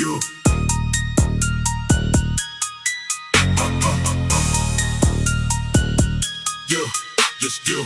you. You, just you.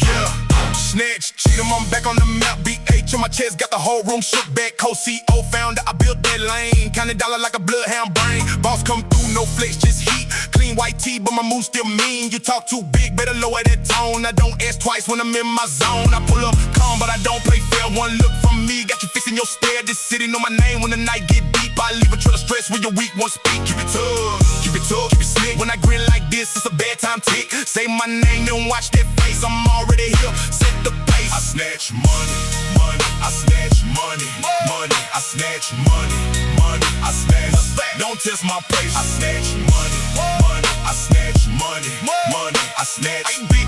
Yeah. Snatch, cheat 'em, I'm back on the map. BH on my chest, got the whole room shook back. Co-CO founder, I built that lane. Counting dollar like a bloodhound brain. Boss come through, no flex, just heat. Clean white tee, but my moves still mean. You talk too big, better lower that tone. I don't ask twice when I'm in my zone. I pull up calm, but I don't play fair. One look from me, got you fixing your stare. Just sitting on my name when the night get deep. I leave a trail of stress when you're weak, won't speak. Keep it tough, keep it tough, keep it slick. When I grin like this, it's a bad time tick. Say my name, then watch that face. I'm already here, set the pace. I snatch money, money, I snatch money, money, I snatch money, money, I snatch. Don't test my pace. I snatch money, money, I snatch money, money, I snatch. Big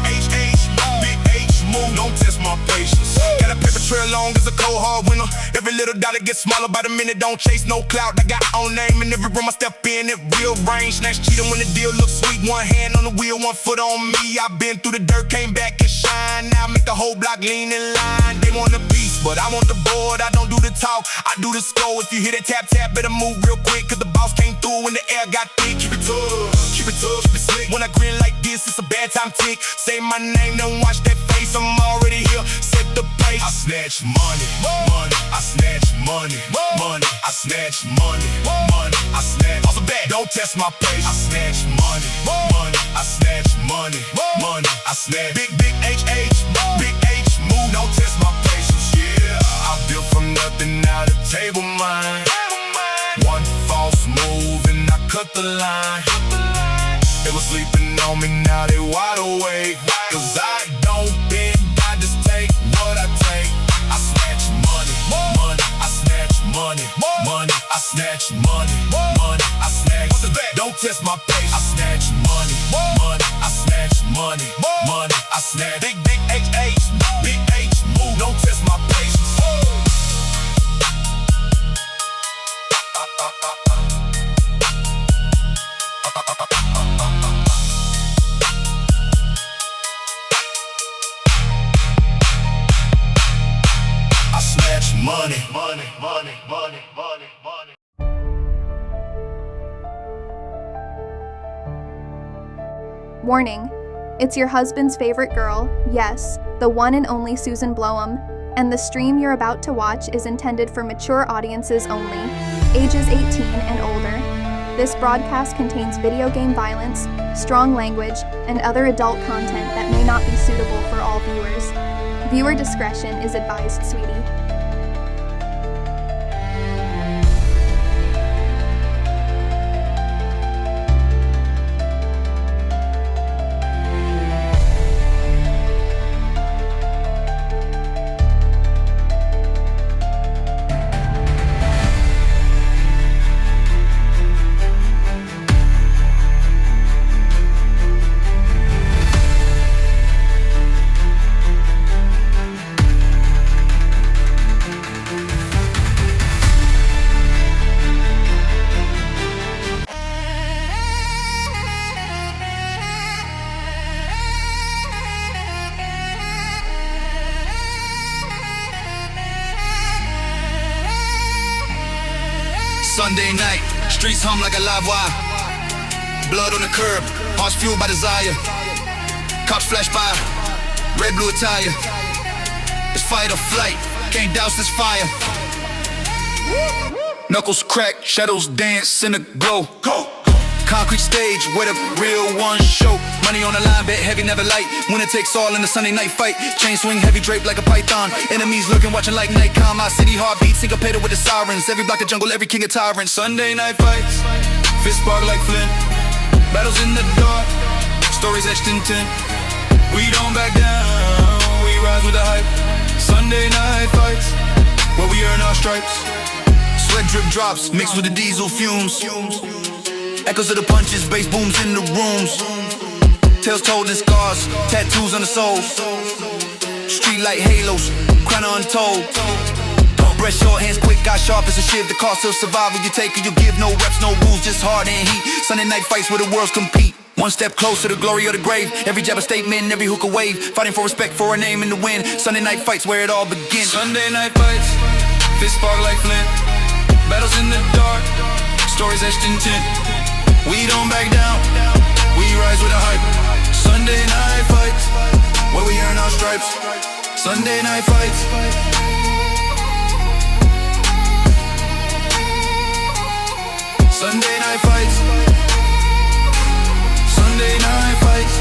H, move, don't test my patience. Got a paper trail long as a cold hard winter. Every little dollar gets smaller by the minute. Don't chase no clout. I got own name in every room I step in. It real range. Snatch cheating when the deal looks sweet. One hand on the wheel, one foot on me. I been through the dirt, came back and shine. Now make the whole block lean in line. They want a piece, but I want the board. I don't do the talk, I do the score. If you hear that tap tap, better move real quick, cause the boss came through when the air got thick. Keep it tough, keep it tough, keep it slick. When I grin like this, it's a bad time tick. Say my name, then watch that face. I'm already here, set the pace. I snatch money, money, I snatch money, money, I snatch money, money, I snatch. Also bad, don't test my pace. I snatch money, money, I snatch money, money, I snatch. Big H, big H, move, don't test my patience. Yeah, I built from nothing, now the table mine. One false move and I cut the line. They were sleeping on me, now they wide awake. Cause I don't bend, I just take what I take. I snatch money, money, I snatch money, money, I snatch money, money, I snatch. Don't test my pace. I snatch money, money, I snatch money, money, I snatch. Big H, move, don't test my patience. I snatch money, money, money, money, money, money. Warning, it's your husband's favorite girl, yes, the one and only Susan Blowham, and the stream you're about to watch is intended for mature audiences only, ages 18 and older. This broadcast contains video game violence, strong language, and other adult content that may not be suitable for all viewers. Viewer discretion is advised, sweetie. Sunday night, streets hum like a live wire. Blood on the curb, hearts fueled by desire. Cops flash by, red blue attire. It's fight or flight, can't douse this fire. Knuckles crack, shadows dance in the glow. Concrete stage where the real ones show. Money on the line, bet heavy, never light. Winner takes all in the Sunday night fight. Chain swing heavy, draped like a python. Enemies looking, watching like Nikon. My city heartbeat, syncopated with the sirens. Every block of jungle, every king of tyrants. Sunday night fights, fist spark like Flint. Battles in the dark, stories etched in tin. We don't back down, we rise with the hype. Sunday night fights, where we earn our stripes. Sweat drip drops, mixed with the diesel fumes. Echoes of the punches, bass booms in the rooms. Tales told in scars, tattoos on the soul. Street light halos, crown untold. Breath short, hands quick, got sharp as a shiv. The cost of survival you take, and you give no reps, no rules, just hard and heat. Sunday night fights where the worlds compete. One step closer to the glory of the grave. Every jab a statement, every hook a wave. Fighting for respect, for a name and to win. Sunday night fights where it all begins. Sunday night fights, Fist spark like Flint. Battles in the dark, stories etched in tint. We don't back down, we rise with a hype. Sunday night fights, where we earn our stripes. Sunday night fights. Sunday night fights. Sunday night fights.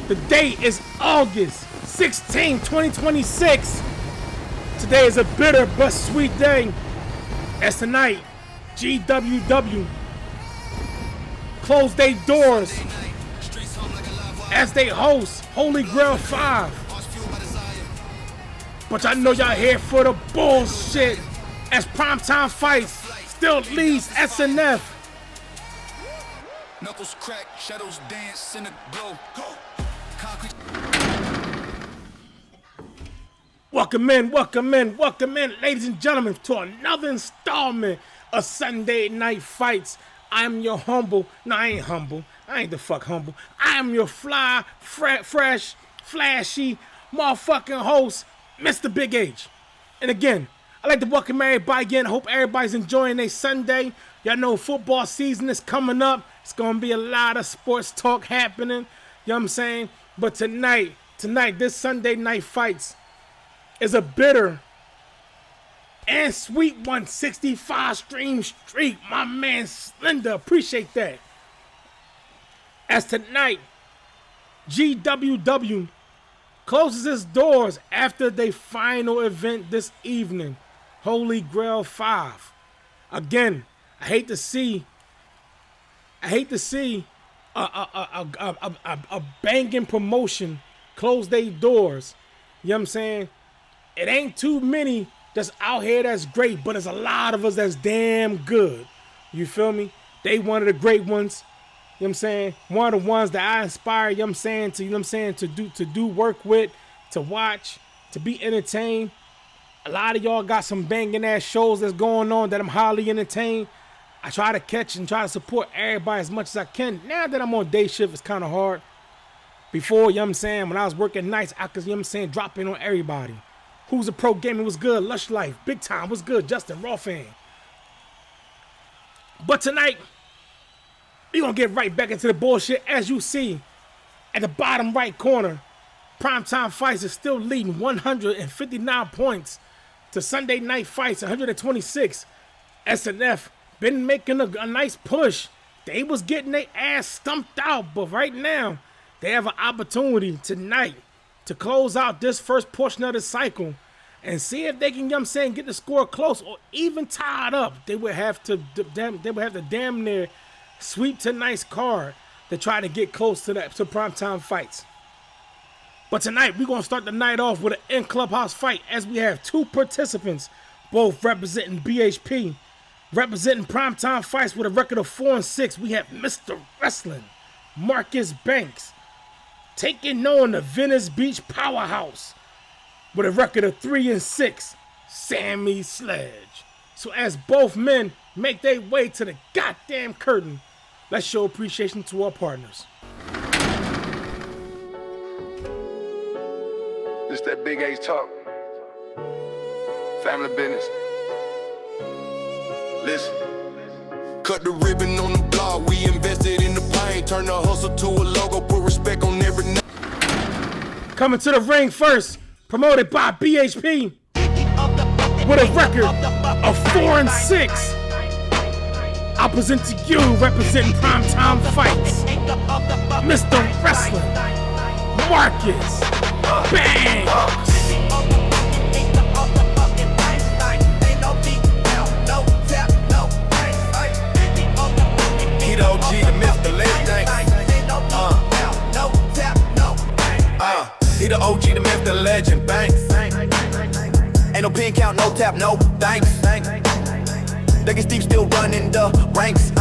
The date is August 16, 2026. Today is a bitter but sweet day, as tonight, GWW closed their doors as they host Holy Grail 5. But I know y'all here for the bullshit, as Primetime Fights still leads SNF. Knuckles crack, shadows dance in the glow. Concrete. Welcome in, ladies and gentlemen, to another installment of Sunday Night Fights. I am your humble, no, I ain't humble, I ain't the fuck humble. I am your fly, fresh, flashy, motherfucking host, Mr. Big H. And again, I'd like to welcome everybody again. I hope everybody's enjoying their Sunday. Y'all know football season is coming up. It's gonna be a lot of sports talk happening, you know what I'm saying? But tonight, this Sunday Night Fights is a bitter and sweet 165 stream streak. My man Slender, appreciate that. As tonight, GWW closes its doors after their final event this evening, Holy Grail 5. Again, I hate to see a banging promotion close their doors. You know what I'm saying? It ain't too many that's out here that's great, but there's a lot of us that's damn good. You feel me? They one of the great ones. You know what I'm saying? One of the ones that I inspire, you know what I'm saying, to do work with, to watch, to be entertained. A lot of y'all got some banging ass shows that's going on that I'm highly entertained. I try to catch and try to support everybody as much as I can. Now that I'm on day shift, it's kind of hard. Before, you know what I'm saying, when I was working nights, I could, you know what I'm saying, drop in on everybody. Who's a Pro Gaming was good, Lush Life, Big Time was good, Justin, Raw Fan. But tonight, we gonna get right back into the bullshit. As you see, at the bottom right corner, Primetime Fights is still leading 159 points to Sunday Night Fights, 126. SNF been making a nice push. They was getting their ass stumped out, but right now, they have an opportunity tonight to close out this first portion of the cycle and see if they can, you know what I'm saying, get the score close or even tie it up. They would have to damn near sweep tonight's card to try to get close to Primetime Fights. But tonight, we're going to start the night off with an in-clubhouse fight as we have two participants, both representing BHP. Representing Primetime Fights with a record of 4-6, we have Mr. Wrestling, Marcus Banks, taking on the Venice Beach Powerhouse with a record of 3-6, Sammy Sledge. So as both men make their way to the goddamn curtain, let's show appreciation to our partners. This that Big H talk. Family business. Listen. Cut the ribbon on the block, we invested in the pain. Turn the hustle to a logo, put respect on every name. Coming to the ring first, promoted by BHP with a record of 4-6. I present to you, representing Primetime Fights, Mr. Wrestling, Marcus Banks. He the OG, the myth, the legend. He the OG, the myth, the legend. Banks. Ain't no pin count, no tap, no thanks. They get Steve still running the ranks.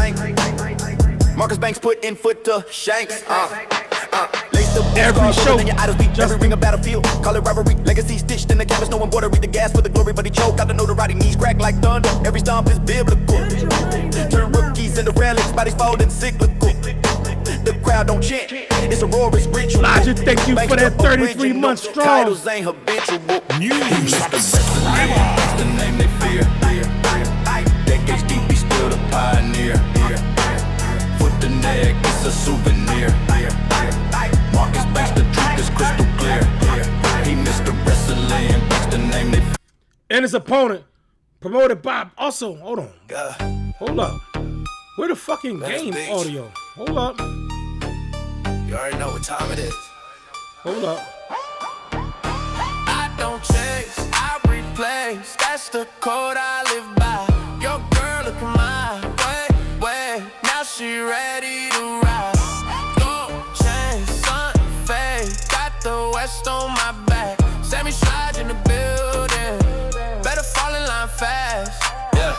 Marcus Banks put in foot to shanks. Every show, and your idols beat every ring a battlefield. Call it rivalry, legacy stitched in the canvas. No embroidery, the gas for the glory, but he choke. Got the notoriety, knees crack like thunder. Every stomp is biblical. Turn rookies into relics, bodies folding cyclical. The crowd don't chant, it's a roar's ritual. Logic, thank you for that 33 months strong. Titles ain't habitual. News. The name they fear. Decades deep, he's still the pioneer. Foot the neck, it's a souvenir. Marcus Banks, the truth is crystal clear. He missed the wrestling, that's the name they fear. And his opponent, promoted by, also, hold on. Hold up. Where the fucking game audio? Hold up. You already know what time it is. Hold up. I don't chase, I replace. That's the code I live by. Your girl look my way. Now she ready to ride. Gold chain, sun fade. Got the West on my back. Sammy slide in the building. Better fall in line fast. Yeah.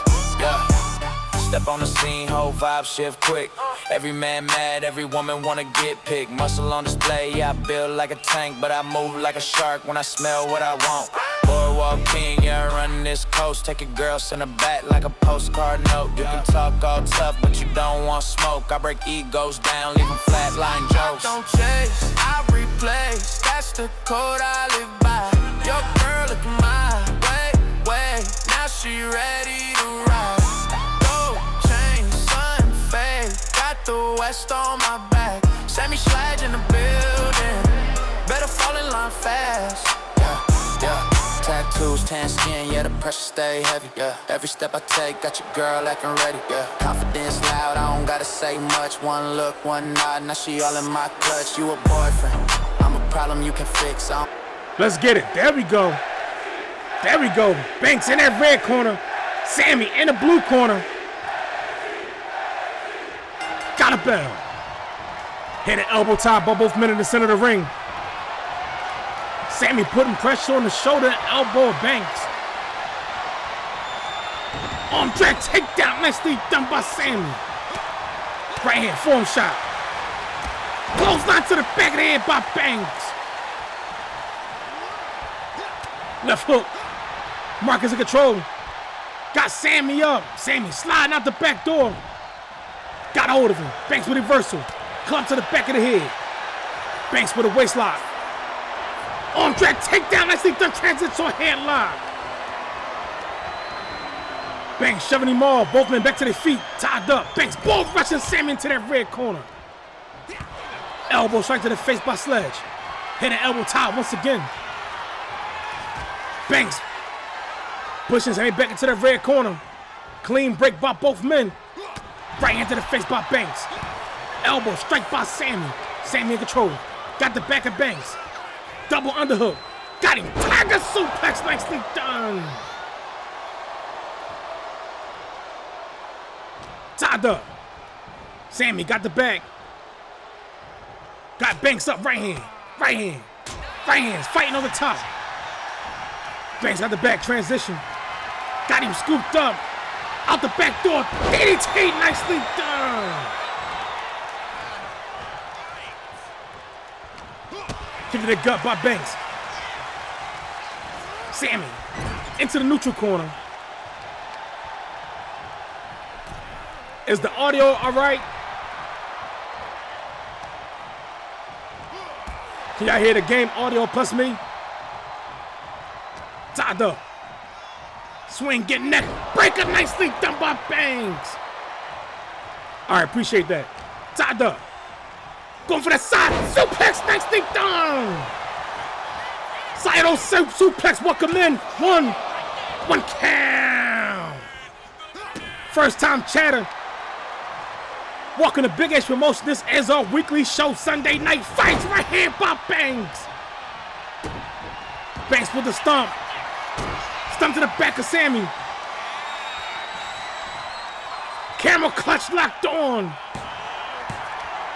Step on the scene, whole vibe shift quick. Every man mad, every woman wanna get picked. Muscle on display, yeah, I build like a tank, but I move like a shark when I smell what I want. Boardwalk king, yeah, I run this coast. Take a girl, send her back like a postcard note. You can talk all tough, but you don't want smoke. I break egos down, leave them flatline jokes. I don't chase, I replace. That's the code I live by. Your girl look my way. Now she ready to ride. Gold chain, sun fade. Got the West on my back. Sammy slide in the building. Better fall in line fast. Yeah. Tattoos, tan skin, yeah, the pressure stay heavy, yeah. Every step I take, got your girl acting ready, yeah. Confidence loud, I don't gotta say much. One look, one nod, now she all in my clutch. You a boyfriend, I'm a problem you can fix. Let's get it. There we go. Banks in that red corner. Sammy in the blue corner. Got a bell. Hit an elbow tie by both men in the center of the ring. Sammy putting pressure on the shoulder and elbow of Banks. Arm drag takedown. Nicely done by Sammy. Right hand forearm shot. Clothesline to the back of the head by Banks. Left hook. Marcus in control. Got Sammy up. Sammy sliding out the back door. Got hold of him. Banks with reversal. Club to the back of the head. Banks with a waist lock. Arm drag takedown. Nicely done. Transit to a headlock. Banks shoving him off. Both men back to their feet. Tied up. Banks both rushing Sammy into that red corner. Elbow strike to the face by Sledge. Hit an elbow tie once again. Banks pushing Sammy back into the red corner. Clean break by both men. Right hand to the face by Banks. Elbow strike by Sammy. Sammy in control. Got the back of Banks. Double underhook. Got him. Tiger suplex. Nicely done. Tied up. Sammy got the back. Got Banks up. Right hand. Right hands fighting on the top. Banks got the back transition. Got him scooped up. Out the back door. DDT. Nicely done. Kick to the gut by Banks. Sammy into the neutral corner. Is the audio all right? Can y'all hear the game audio plus me? Tied up. Swing, get neck. Breaker nicely done by Banks. All right, appreciate that. Tied up. Going for the side. Suplex nicely done. Side O suplex. Welcome in. One count. First time chatter. Welcome to Big H Promotion. This is our weekly show, Sunday Night Fights. Right here by Banks. Banks with the stomp. Stomp to the back of Sammy. Camel clutch locked on.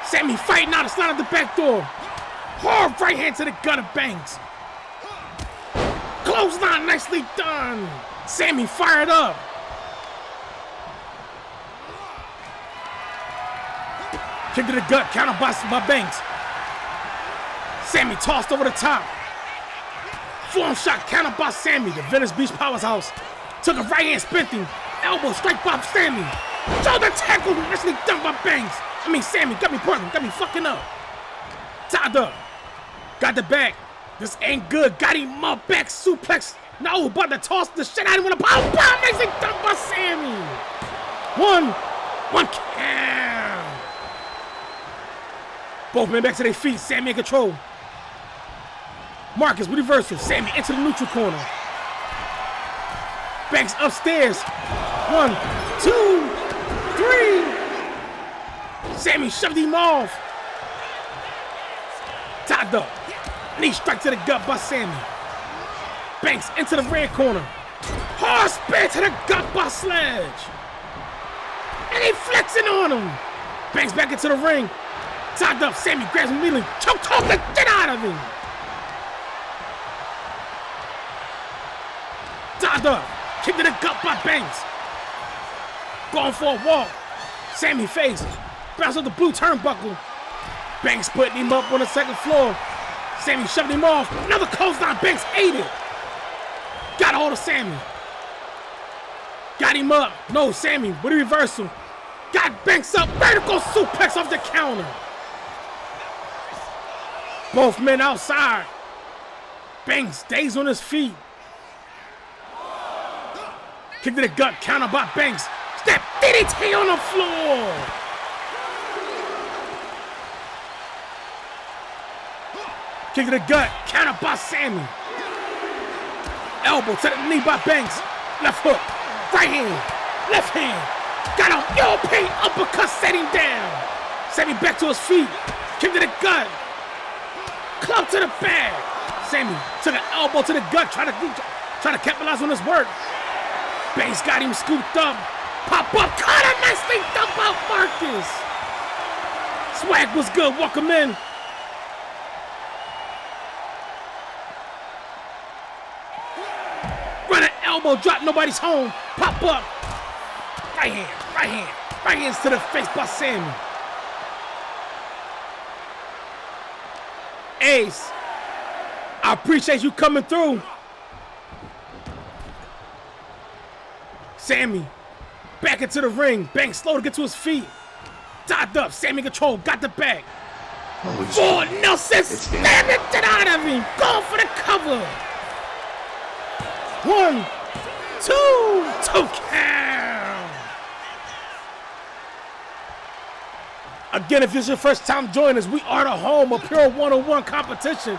Sammy fighting out. It's not at the back door. Hard right hand to the gut of Banks. Clothesline nicely done. Sammy fired up. Kick to the gut, counter by Banks. Sammy tossed over the top. Forearm shot countered by Sammy. The Venice Beach powerhouse took a right hand spin thing. Elbow strike by Sammy. Shoulder tackle. Nicely done by Banks. Sammy got me Portland. Got me fucking up. Tied up. Got the back. This ain't good. Got him up. Back suplex. No, about to toss the shit out of him with a power bomb. Nicely done by Sammy. One count. Both men back to their feet. Sammy in control. Marcus with reversal. Sammy into the neutral corner. Banks upstairs. 1, 2, 3. Sammy shoved him off. Tied up. Knee strike to the gut by Sammy. Banks into the red corner. Hard spear to the gut by Sledge. And they flexing on him. Banks back into the ring. Tied up. Sammy grabs him immediately. Choke the shit out of him. Tied up. Kick to the gut by Banks. Going for a walk. Sammy face. Bounce off the blue turnbuckle. Banks putting him up on the second floor. Sammy shoved him off. Another clothesline. Banks ate it. Got a hold of Sammy. Got him up. No, Sammy with a reversal. Got Banks up. Vertical suplex off the counter. Both men outside. Banks stays on his feet. Kick to the gut, counter by Banks. Step DDT on the floor. Kick to the gut, counter by Sammy. Elbow to the knee by Banks. Left hook, right hand, left hand. Got a European uppercut, set him down. Sammy back to his feet. Kick to the gut. Club to the back. Sammy took an elbow to the gut, trying to capitalize on his work. Banks got him scooped up. Pop up, caught him nicely done by Marcus. Swag was good, walk him in. Run an elbow, drop, nobody's home. Pop up. Right hands to the face by Sammy. Ace, I appreciate you coming through. Sammy, back into the ring. Banks slow to get to his feet. Tied up, Sammy control, got the back. For Nelson, slam it out of him. Going for the cover. 1, 2 count. Again, if this is your first time joining us, we are the home of pure one-on-one competition.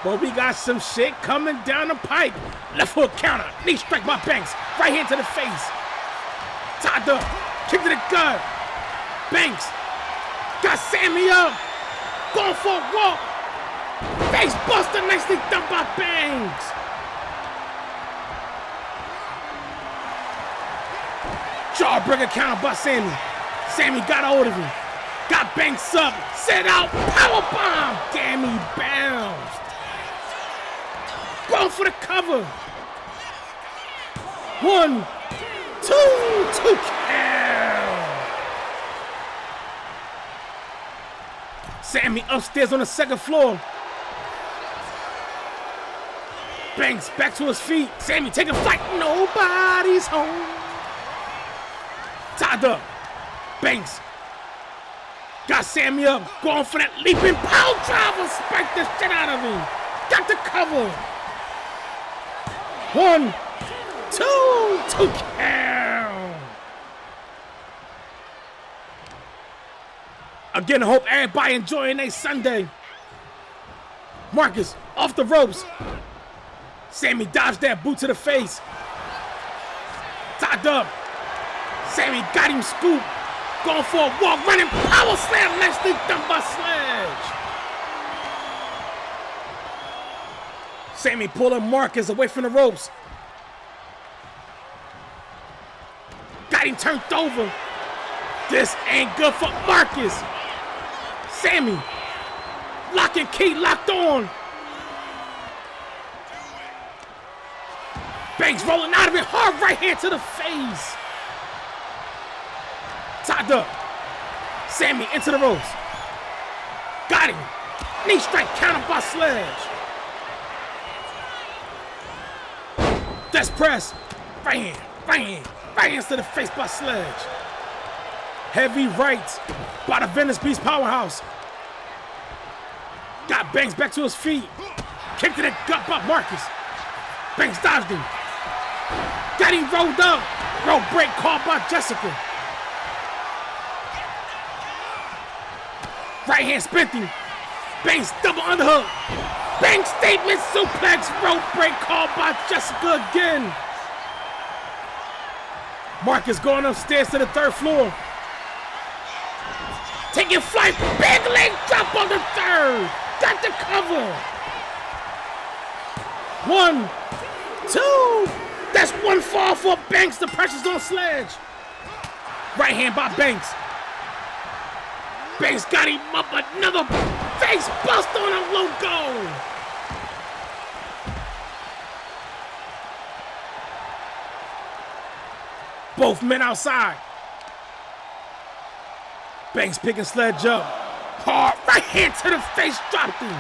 But we got some shit coming down the pipe. Left hook counter. Knee strike by Banks. Right hand to the face. Tied up. Kick to the gut. Banks. Got Sammy up. Going for a walk. Face buster. Nicely done by Banks. Jawbreaker counter by Sammy. Sammy got a hold of him. Got Banks up. Set out. Powerbomb. Damn, he bounced. Going for the cover. 1, 2 count. Sammy upstairs on the second floor. Banks back to his feet. Sammy taking flight. Nobody's home. Tied up. Banks got Sammy up. Going for that leaping power driver. Spike the shit out of him. Got the cover. 1, 2 count. Again, I hope everybody enjoying their Sunday. Marcus off the ropes. Sammy dodged that boot to the face. Tied up. Sammy got him scooped. Going for a walk, running power slam. Nicely done by Sledge. Sammy pulling Marcus away from the ropes. Got him turned over. This ain't good for Marcus. Sammy, lock and key, locked on. Banks rolling out of it, hard right hand to the face. Tied up. Sammy into the ropes. Got him. Knee strike counter by Sledge. Death press. Right hands to the face by Sledge. Heavy rights by the Bhp'S powerhouse. Got Banks back to his feet. Kick to the gut by Marcus. Banks dodged him. Got him rolled up. Roll break called by Jessica. Right hand spent him. Banks double underhook. Banks statement suplex. Rope break called by Jessica again. Marcus going upstairs to the third floor. Taking flight. Big leg drop on the third. Got the cover. 1, 2. That's one fall for Banks. The pressure's on Sledge. Right hand by Banks. Banks got him up. Another face bust on a logo. Both men outside. Banks picking Sledge up. Hard right hand to the face, dropped him.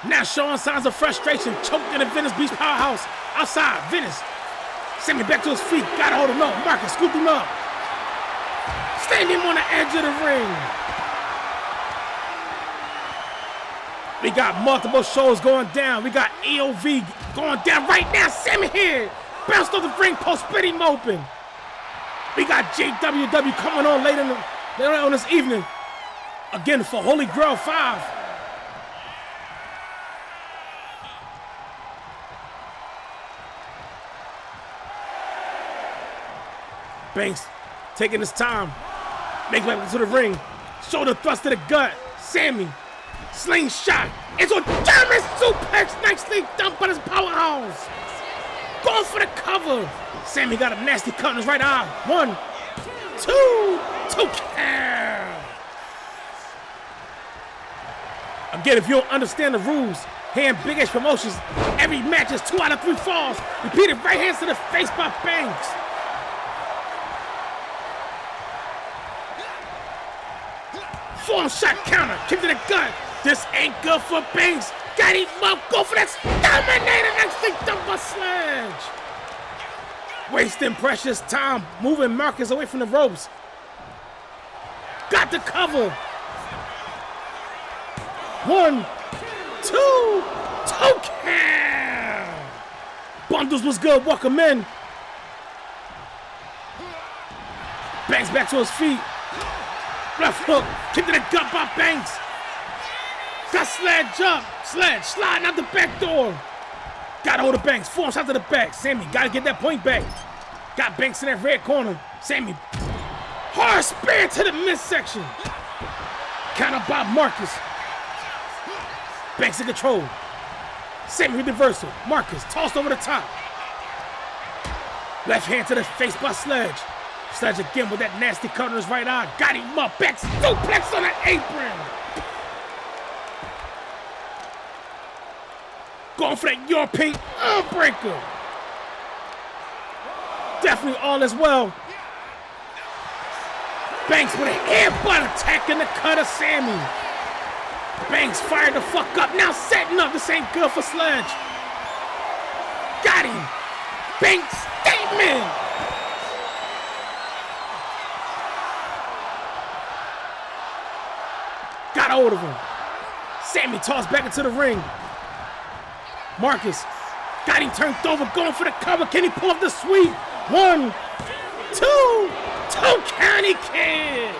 Now showing signs of frustration, choked in the Bhp'S powerhouse. Outside, Venice. Send me back to his feet. Gotta hold him up. Marcus, scoop him up. Stand him on the edge of the ring. We got multiple shows going down. We got EOV going down right now. Sammy here. Bounced off the ring post, split him open. We got JWW coming on later on this evening. Again for Holy Grail 5. Banks taking his time. Make way to the ring. Shoulder thrust to the gut. Sammy. Slingshot. It's a German suplex. Nicely done by his powerhouse. Going for the cover. Sammy got a nasty cut in his right eye. 1, 2 count. Again, if you don't understand the rules, here in Big H Promotions, every match is 2 out of 3 falls. Repeated right hands to the face by Banks. Form shot counter, kick to the gut. This ain't good for Banks. Got him up, go for that Dominator. Next thing done by Sledge. Wasting precious time, moving Marcus away from the ropes. Got the cover. 1, 2 count. Bundles was good, welcome in. Banks back to his feet. Left hook, kick to the gut by Banks. Got Sledge up. Sledge sliding out the back door. Got hold of Banks. Form shot to the back. Sammy gotta get that point back. Got Banks in that red corner. Sammy. Hard spear to the midsection. Counter by Marcus. Banks in control. Sammy reversal. Marcus tossed over the top. Left hand to the face by Sledge. Sledge again with that nasty cut on his right eye. Got him up. Back suplex on the apron. Going for that European unbreaker. Definitely all as well. Banks with an headbutt attacking the cut of Sammy. Banks fired the fuck up. Now setting up. This ain't good for Sledge. Got him. Banks statement. Got hold of him. Sammy tossed back into the ring. Marcus got him turned over, going for the cover. Can he pull up the sweep? 1, 2 count, he can.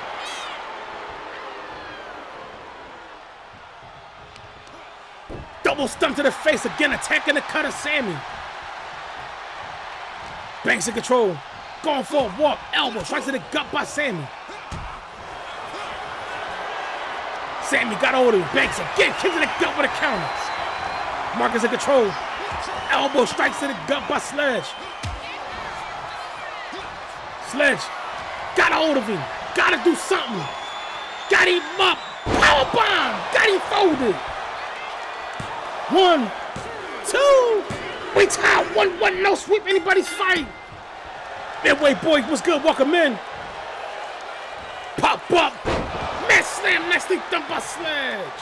Double stump to the face, again attacking the cut of Sammy. Banks in control, going for a walk, elbow, strikes to the gut by Sammy. Sammy got hold of him. Banks again, kicks to the gut with a counter. Marcus in control. Elbow strikes to the gut by Sledge. Sledge got a hold of him. Gotta do something. Got him up. Powerbomb. Got him folded. 1, 2. We tied 1-1. No sweep anybody's fight. Midway boys, what's good? Welcome in. Pop up. Mess slam, nicely done by Sledge.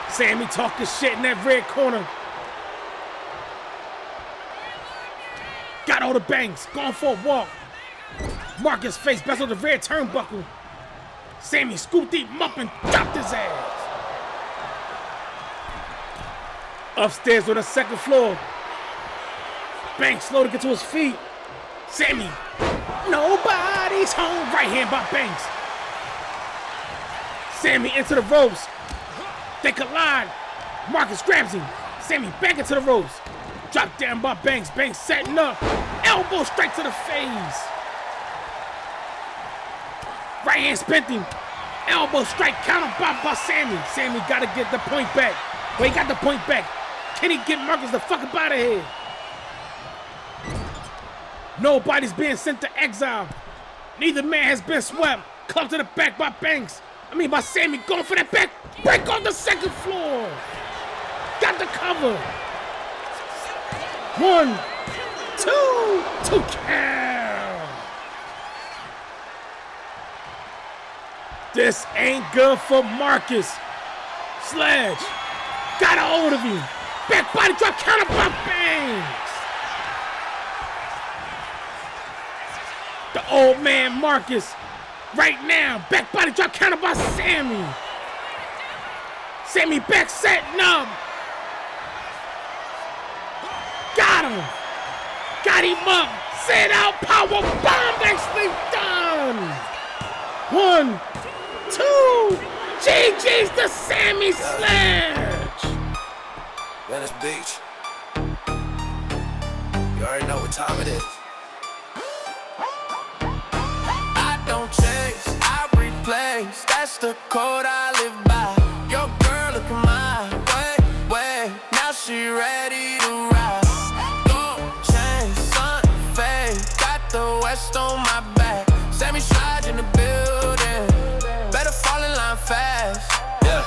Sammy talking shit in that red corner. Got all the bangs, going for a walk. Marcus face bezel the red turnbuckle. Sammy scooped him up and dropped his ass. Upstairs on the second floor. Banks slow to get to his feet. Sammy, nobody's home. Right hand by Banks. Sammy into the ropes. They collide. Marcus grabs him. Sammy back into the ropes. Drop down by Banks. Banks setting up. Elbow straight to the face. Right hand spent him. Elbow strike counter by Sammy. Sammy got to get the point back. Well, he got the point back. Can he get Marcus the fuck up out of here? Nobody's being sent to exile. Neither man has been swept. Club to the back by Banks. By Sammy going for that back. Break on the second floor. Got the cover. 1, 2 count. This ain't good for Marcus. Sledge got a hold of him. Back body drop counter by Banks. The old man Marcus right now. Back body drop counter by Sammy. Sammy back setting up. Got him. Got him up. Set out power bomb. Nicely done. 1, 2. GG's to Sammy Sledge. Venice Beach. You already know what time it is. I don't chase, I replace. That's the code I live by. Your girl looking my way. Now she ready to ride. Gold chain, sun fade. Got the West on my back. Sammy slide in the building. Better fall in line fast. Yeah.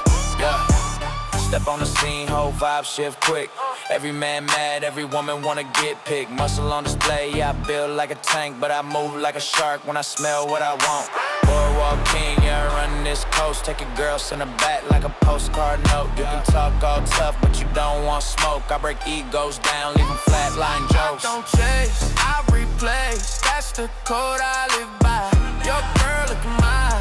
Step on the scene, whole vibe shift quick. Every man mad, every woman wanna get picked. Muscle on display, yeah, I build like a tank, but I move like a shark when I smell what I want. Boardwalk king, yeah, I run this coast. Take a girl, send her back like a postcard note. You can talk all tough, but you don't want smoke. I break egos down, leave them flatline jokes. I don't chase, I replace. That's the code I live by. Your girl looking my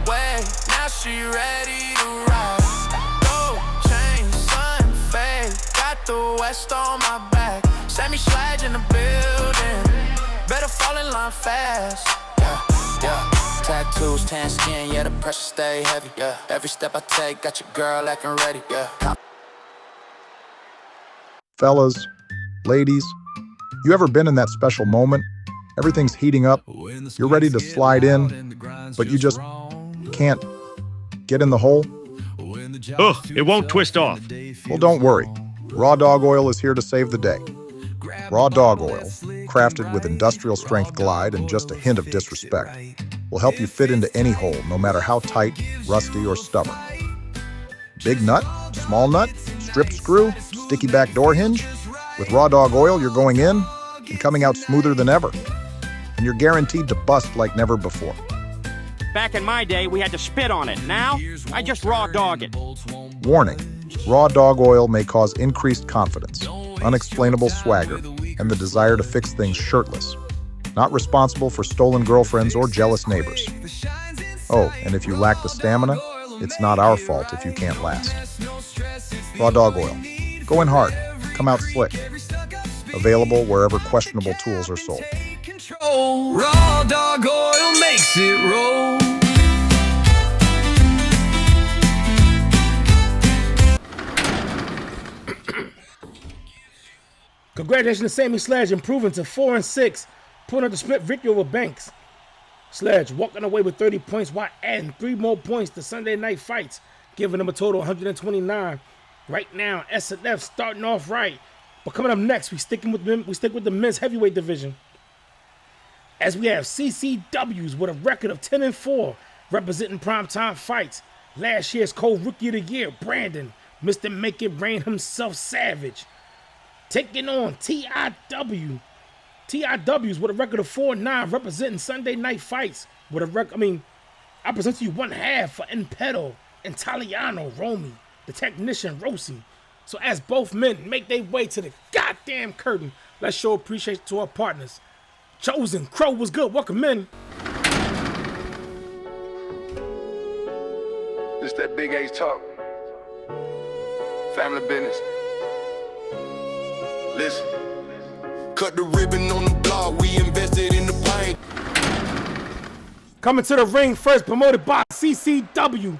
way. Now she ready to ride. The West on my back. Sammy Sledge in the building. Better fall in line fast. Yeah. Tattoos, tan skin, yeah, the pressure stay heavy. Yeah. Every step I take, got your girl acting ready. Yeah. Fellas, ladies, you ever been in that special moment? Everything's heating up, you're ready to slide in, but you just can't get in the hole? Ugh, it won't twist off. Well, don't worry. Raw dog oil is here to save the day. Raw dog oil, crafted with industrial strength glide and just a hint of disrespect, will help you fit into any hole, no matter how tight, rusty, or stubborn. Big nut, small nut, stripped screw, sticky back door hinge. With raw dog oil, you're going in and coming out smoother than ever. And you're guaranteed to bust like never before. Back in my day, we had to spit on it. Now, I just raw dog it. Warning. Raw dog oil may cause increased confidence, unexplainable swagger, and the desire to fix things shirtless. Not responsible for stolen girlfriends or jealous neighbors. Oh, and if you lack the stamina, it's not our fault if you can't last. Raw dog oil. Go in hard. Come out slick. Available wherever questionable tools are sold. Raw dog oil makes it roll. Congratulations to Sammy Sledge improving to 4-6, putting up the split victory over Banks. Sledge walking away with 30 points while adding 3 more points to Sunday night fights, giving them a total of 129. Right now, S&F starting off right. But coming up next, we stick with the men's heavyweight division. As we have CCWs with a record of 10-4, representing primetime fights. Last year's co-rookie of the year, Brandon, Mr. Make It Rain himself, Savage. Taking on TIW. TIWs with a record of 4-9, representing Sunday night fights with a record. I present to you one half for Impeto, Italiano, Romy, the technician, Rossi. So as both men make their way to the goddamn curtain, let's show appreciation to our partners. Chosen, Crow was good, welcome in. This that big H talk. Family business. Listen. Cut the ribbon on the block, we invested in the paint. Coming to the ring first, promoted by CCW.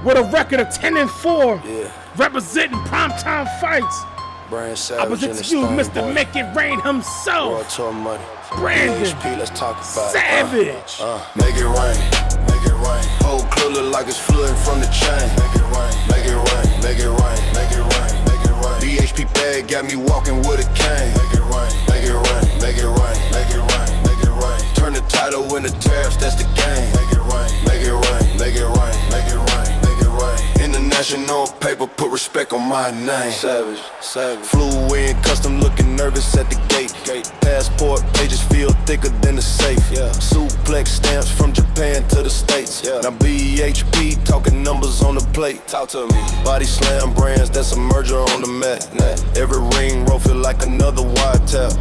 With a record of 10-4. Representing primetime fights. Brand Savage. Opposite to you, Mr. Make It Rain himself. World Tour Money. Brandon HP, let's talk about Savage. Make it rain. Make it rain. Whole club look like it's flooding from the chain. Make it rain. Make it rain. Make it rain. Make it rain. Make it rain. DHP bag got me walking with a cane. Make it rain. Make it rain. Make it rain. Make it rain. Make it rain. Turn the title into tariffs, that's the game. Make it rain. Make it rain. Make it rain. Make it rain. Make it rain. International paper, put respect on my name. Savage. Savage. Flew in, custom looking nervous at the gate. Passport pages feel thicker than the safe. Suplex stamps from Japan to the States. Now BHP talking numbers on the plate. Talk to me. Body slam brands, that's a merger on the mat. Every ring roll feel like another wide tap.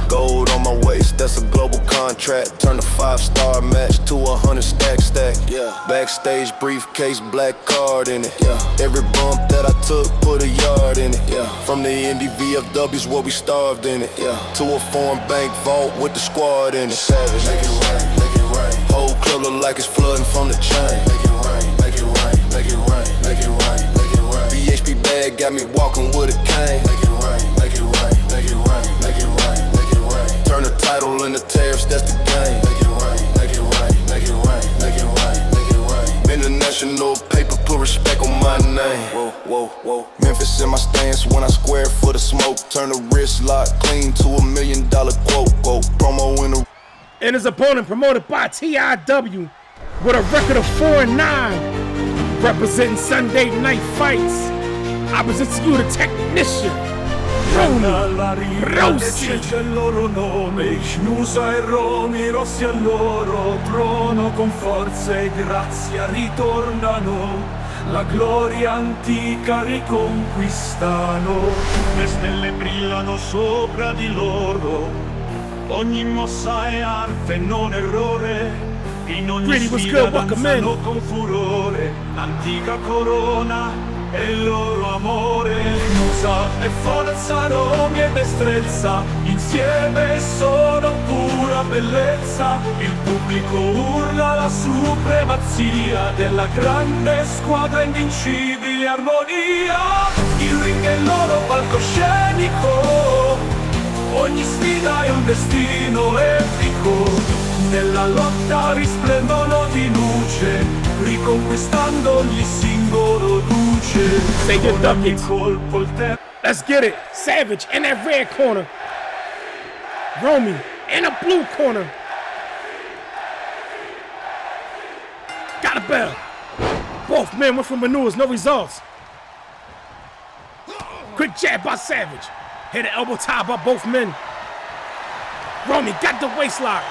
Gold on my waist, that's a global contract. Turn a 5-star match to 100 stack. Backstage briefcase, black card in it. Every bump that I took, put a yard in it. From the Indy VFWs where we starved in it. To a foreign bank vault with the squad in it. Savage. Make it rain, make it rain. Whole club look like it's flooding from the chain. Make it rain, make it rain, make it rain, make it rain, make it rain. BHP bag got me walking with a cane. Make it rain, make it rain, make it rain, make it rain, make it rain. Turn the title into tariffs, that's the game. Make it rain, make it rain, make it rain, make it rain, make it rain. International paper, put respect on my name. Whoa, whoa, whoa. Memphis in my stance when I square for the smoke. Turn the wrist lock clean to $1 million quote. Promo in the. And his opponent promoted by TIW with a record of 4-9. Representing Sunday Night Fights. Opposite to you, the technician. Rossi. C'è il loro nome, Schnusa e Romy, Rossi al loro trono con forza e grazia ritornano, la gloria antica riconquistano, le stelle brillano sopra di loro, ogni mossa è arte non errore, in ogni sfida danzano con furore, l'antica corona e il loro amore. Musa e forza, Romy e destrezza, insieme sono pura bellezza. Il pubblico urla la supremazia della grande squadra, invincibile armonia. Il ring è il loro palcoscenico, ogni sfida è un destino epico. Nella lotta risplendono di luce, riconquistando ogni singolo luce. Say your duckets. Let's get it. Savage in that red corner. Romy in the blue corner. Got a bell. Both men went for maneuvers, no results. Quick jab by Savage. Hit an elbow tie by both men. Romy got the waist lock.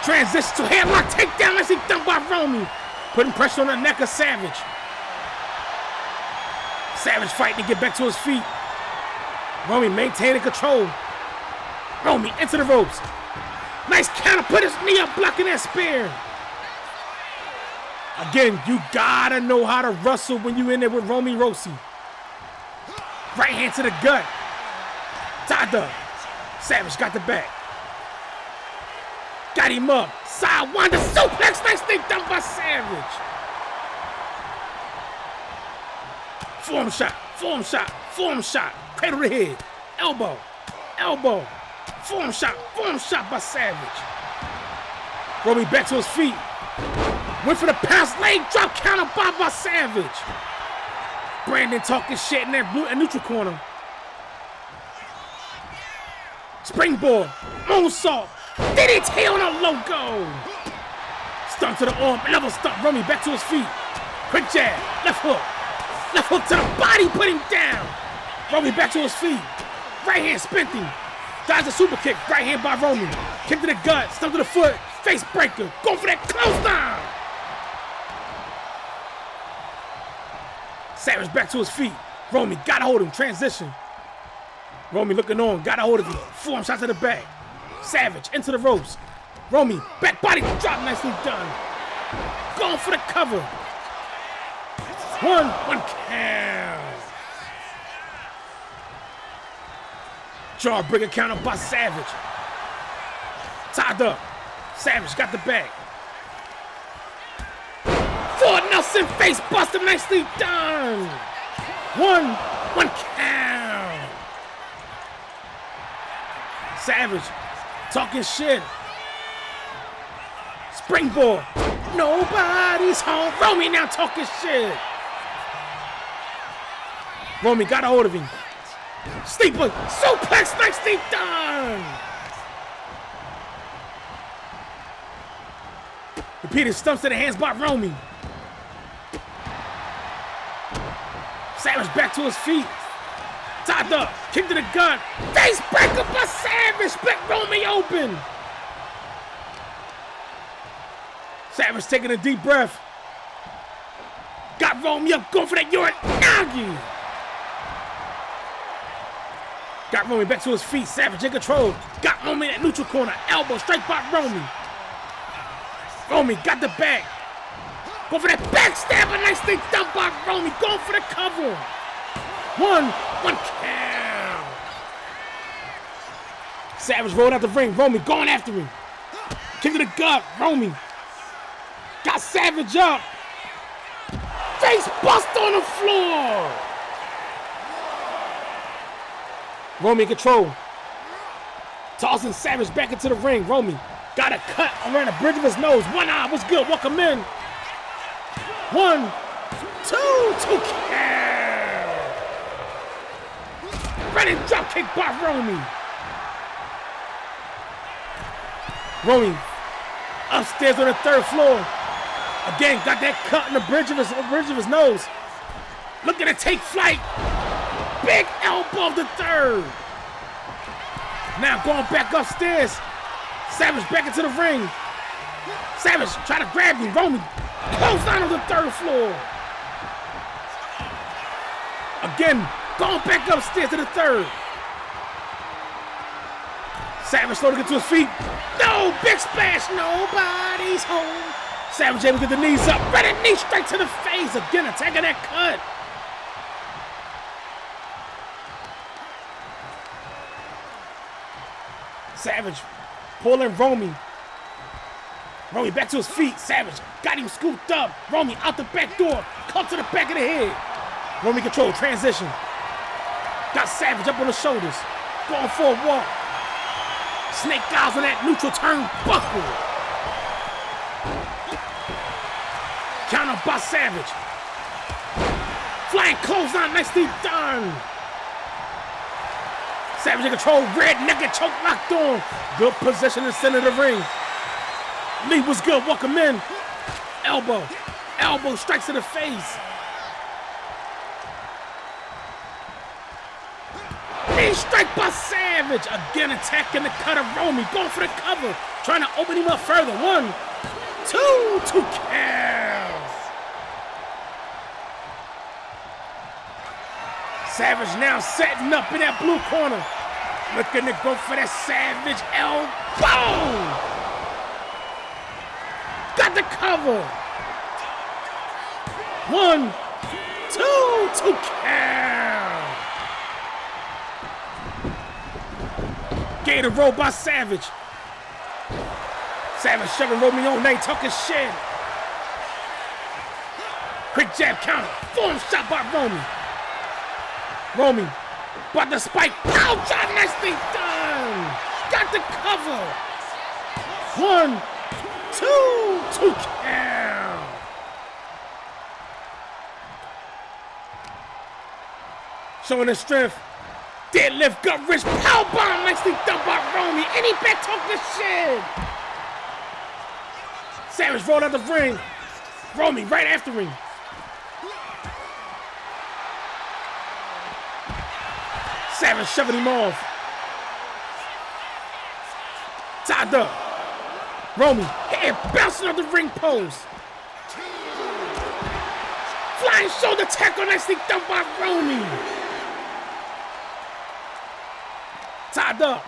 Transition to headlock takedown. Let's see done by Romy. Putting pressure on the neck of Savage. Savage fighting to get back to his feet. Romy maintaining control. Romy into the ropes. Nice counter. Put his knee up, blocking that spear. Again, you gotta know how to wrestle when you in there with Romy Rossi. Right hand to the gut. Tada. Savage got the back. Got him up. Sidewinder suplex. Nice thing done by Savage. Form shot. Form shot. Form shot. Cradle to the head. Elbow. Elbow. Form shot by Savage. Romy back to his feet. Went for the pass leg drop counter by Savage. Brandon talking shit in that blue and neutral corner. Springboard. Moonsault. DDT on a logo. Stump to the arm. Another stump. Romy back to his feet. Quick jab. Left hook. Left hook to the body. Put him down. Romy back to his feet. Right hand spinning. Dodge a super kick. Right hand by Romy. Kick to the gut. Stump to the foot. Face breaker. Going for that close down. Savage back to his feet. Romy got a hold of him. Transition. Romy looking on. Got a hold of him. Forearm shot to the back. Savage into the ropes. Romy back body drop. Nicely done. Going for the cover. One count. Jawbreaker counter by Savage. Tied up. Savage got the bag. For Nelson face buster. Nicely done. One count. Savage talking shit. Springboard. Nobody's home. Romy now talking shit. Romy got a hold of him. Sleeper. Suplex. Nicely done. Repeated stumps to the hands by Romy. Savage back to his feet. Tied up. Kick to the gut. Face breaker by Savage. Split Romy open. Savage taking a deep breath. Got Romy up. Going for that Uranagi. Got Romy back to his feet. Savage in control. Got Romy in that neutral corner. Elbow straight by Romy. Romy got the back. Going for that backstabber. Nicely done by Romy. Going for the cover. One count. Savage rolled out the ring. Romy going after him. Kick to the gut. Romy got Savage up. Face bust on the floor. Romy in control. Tossing Savage back into the ring. Romy got a cut around the bridge of his nose. One eye. What's good? Welcome in. 1, 2 count. Running drop kick by Romy. Romy upstairs on the 3rd floor. Again, got that cut in the bridge of his nose. Looking to take flight. Big elbow of the 3rd. Now going back upstairs. Savage back into the ring. Savage trying to grab him. Romy close down on the 3rd floor. Again, going back upstairs to the 3rd. Savage slowly get to his feet. No, big splash. Nobody's home. Savage able to get the knees up. Running knee straight to the face. Again, attacking that cut. Savage pulling Romy. Romy back to his feet. Savage got him scooped up. Romy out the back door. Cut to the back of the head. Romy control. Transition. Got Savage up on the shoulders. Going for a walk. Snake eyes on that neutral turnbuckle. Counter by Savage. Flying clothesline. Nicely done. Savage in control. Red naked choke locked on. Good position in the center of the ring. Lee was good. Welcome in. Elbow. Elbow strikes to the face. Knee strike by Savage. Again attacking the cut of Romy. Going for the cover. Trying to open him up further. 1, 2 counts. Savage now setting up in that blue corner. Looking to go for that Savage elbow. Got the cover. 1, 2 count. Gator roll by Savage. Savage shoving Romy on. They talking shit. Quick jab counter. Form shot by Romy. Romy, but the spike, pow shot, nicely done. Got the cover. 1, 2 count. Showing his strength. Deadlift, gut wrist, power bomb, nicely done by Romy. And he back talking shit. Savage rolled out the ring. Romy right after him. Savage shoving him off. Tied up. Romy, head bouncing off the ring post. Flying shoulder tackle, nicely done by Romy. Tied up.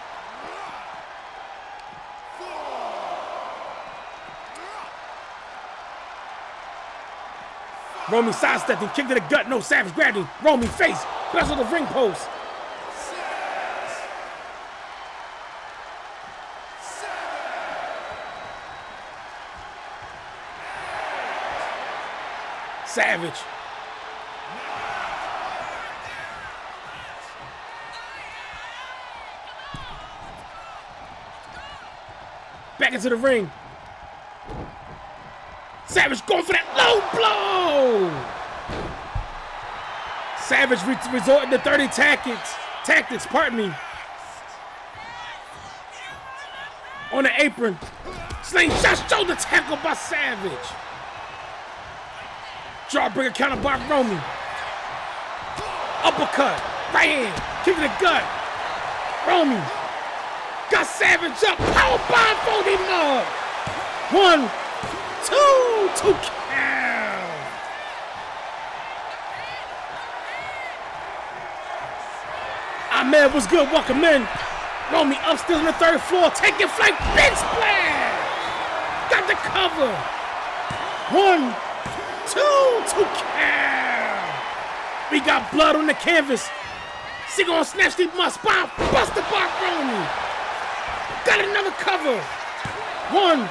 Romy sidestepped and kicked to the gut. No, Savage grabbed him. Romy face, bounce on the ring post. Savage. Back into the ring. Savage going for that low blow. Savage resorting to 30 tactics, pardon me. On the apron. Slingshot shoulder tackle by Savage. Jawbreaker counter by Romy. Uppercut. Right hand. Kick to the gut. Romy. Got Savage up. Powerbomb fold him up. 1, 2 count. Ahmed was good. Welcome in. Romy upstairs on the 3rd floor. Taking flight. Big splash. Got the cover. 1, 2 count. We got blood on the canvas. She gonna snatch the spine. Bust the block, Romy. Got another cover. 1,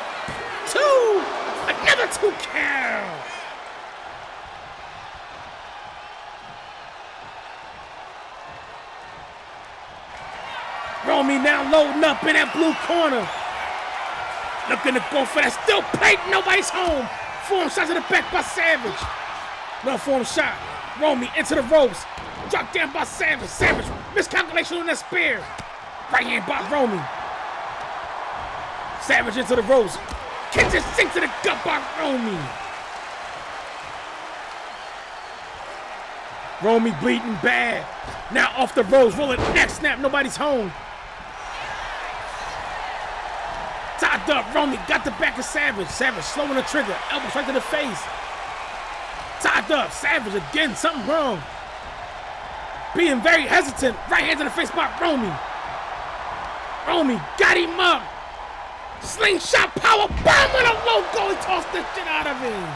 2. Another 2 count. Romy now loading up in that blue corner. Looking to go for that steel plate. Nobody's home. Form shot to the back by Savage. No form shot. Romy into the ropes. Dropped down by Savage. Savage miscalculation on that spear. Right hand by Romy. Savage into the ropes. Kitchen sink to the gut by Romy. Romy bleeding bad. Now off the ropes. Rolling neck snap. Nobody's home. Tied up. Romy got the back of Savage. Savage slowing the trigger. Elbow straight to the face. Tied up. Savage again. Something wrong. Being very hesitant. Right hand to the face by Romy. Romy got him up. Slingshot power bomb on a logo. He tossed the shit out of him.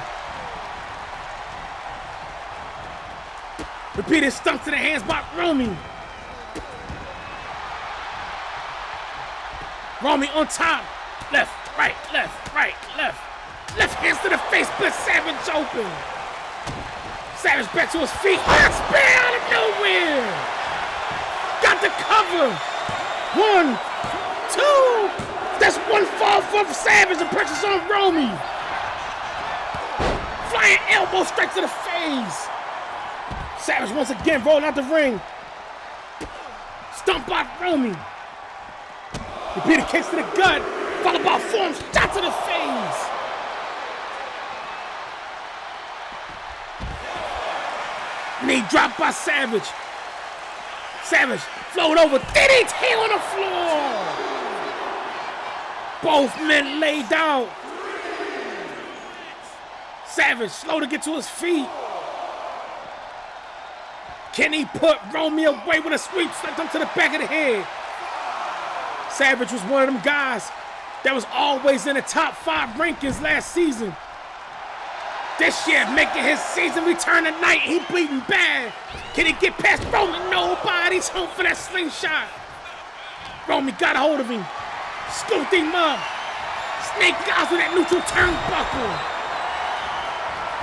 Repeated stump to the hands by Romy. Romy on top. Left, right, left, right, left. Left hands to the face, but Savage open. Savage back to his feet. Spear out of nowhere. Got the cover. 1, 2. That's one fall for Savage. The pressure's on Romy. Flying elbow straight to the face. Savage once again rolling out the ring. Stump by Romy. Repeated kicks to the gut. Followed by form shot to the face. Knee drop by Savage. Savage float over. DDT on the floor. Both men laid out. Savage slow to get to his feet. Can he put Romy away with a sweep? Slapped him to the back of the head. Savage was one of them guys that was always in the top 5 rankings last season. This year, making his season return tonight. He bleeding bad. Can he get past Romy? Nobody's home for that slingshot. Romy got a hold of him. Scooped him up. Snake eyes with that neutral turnbuckle.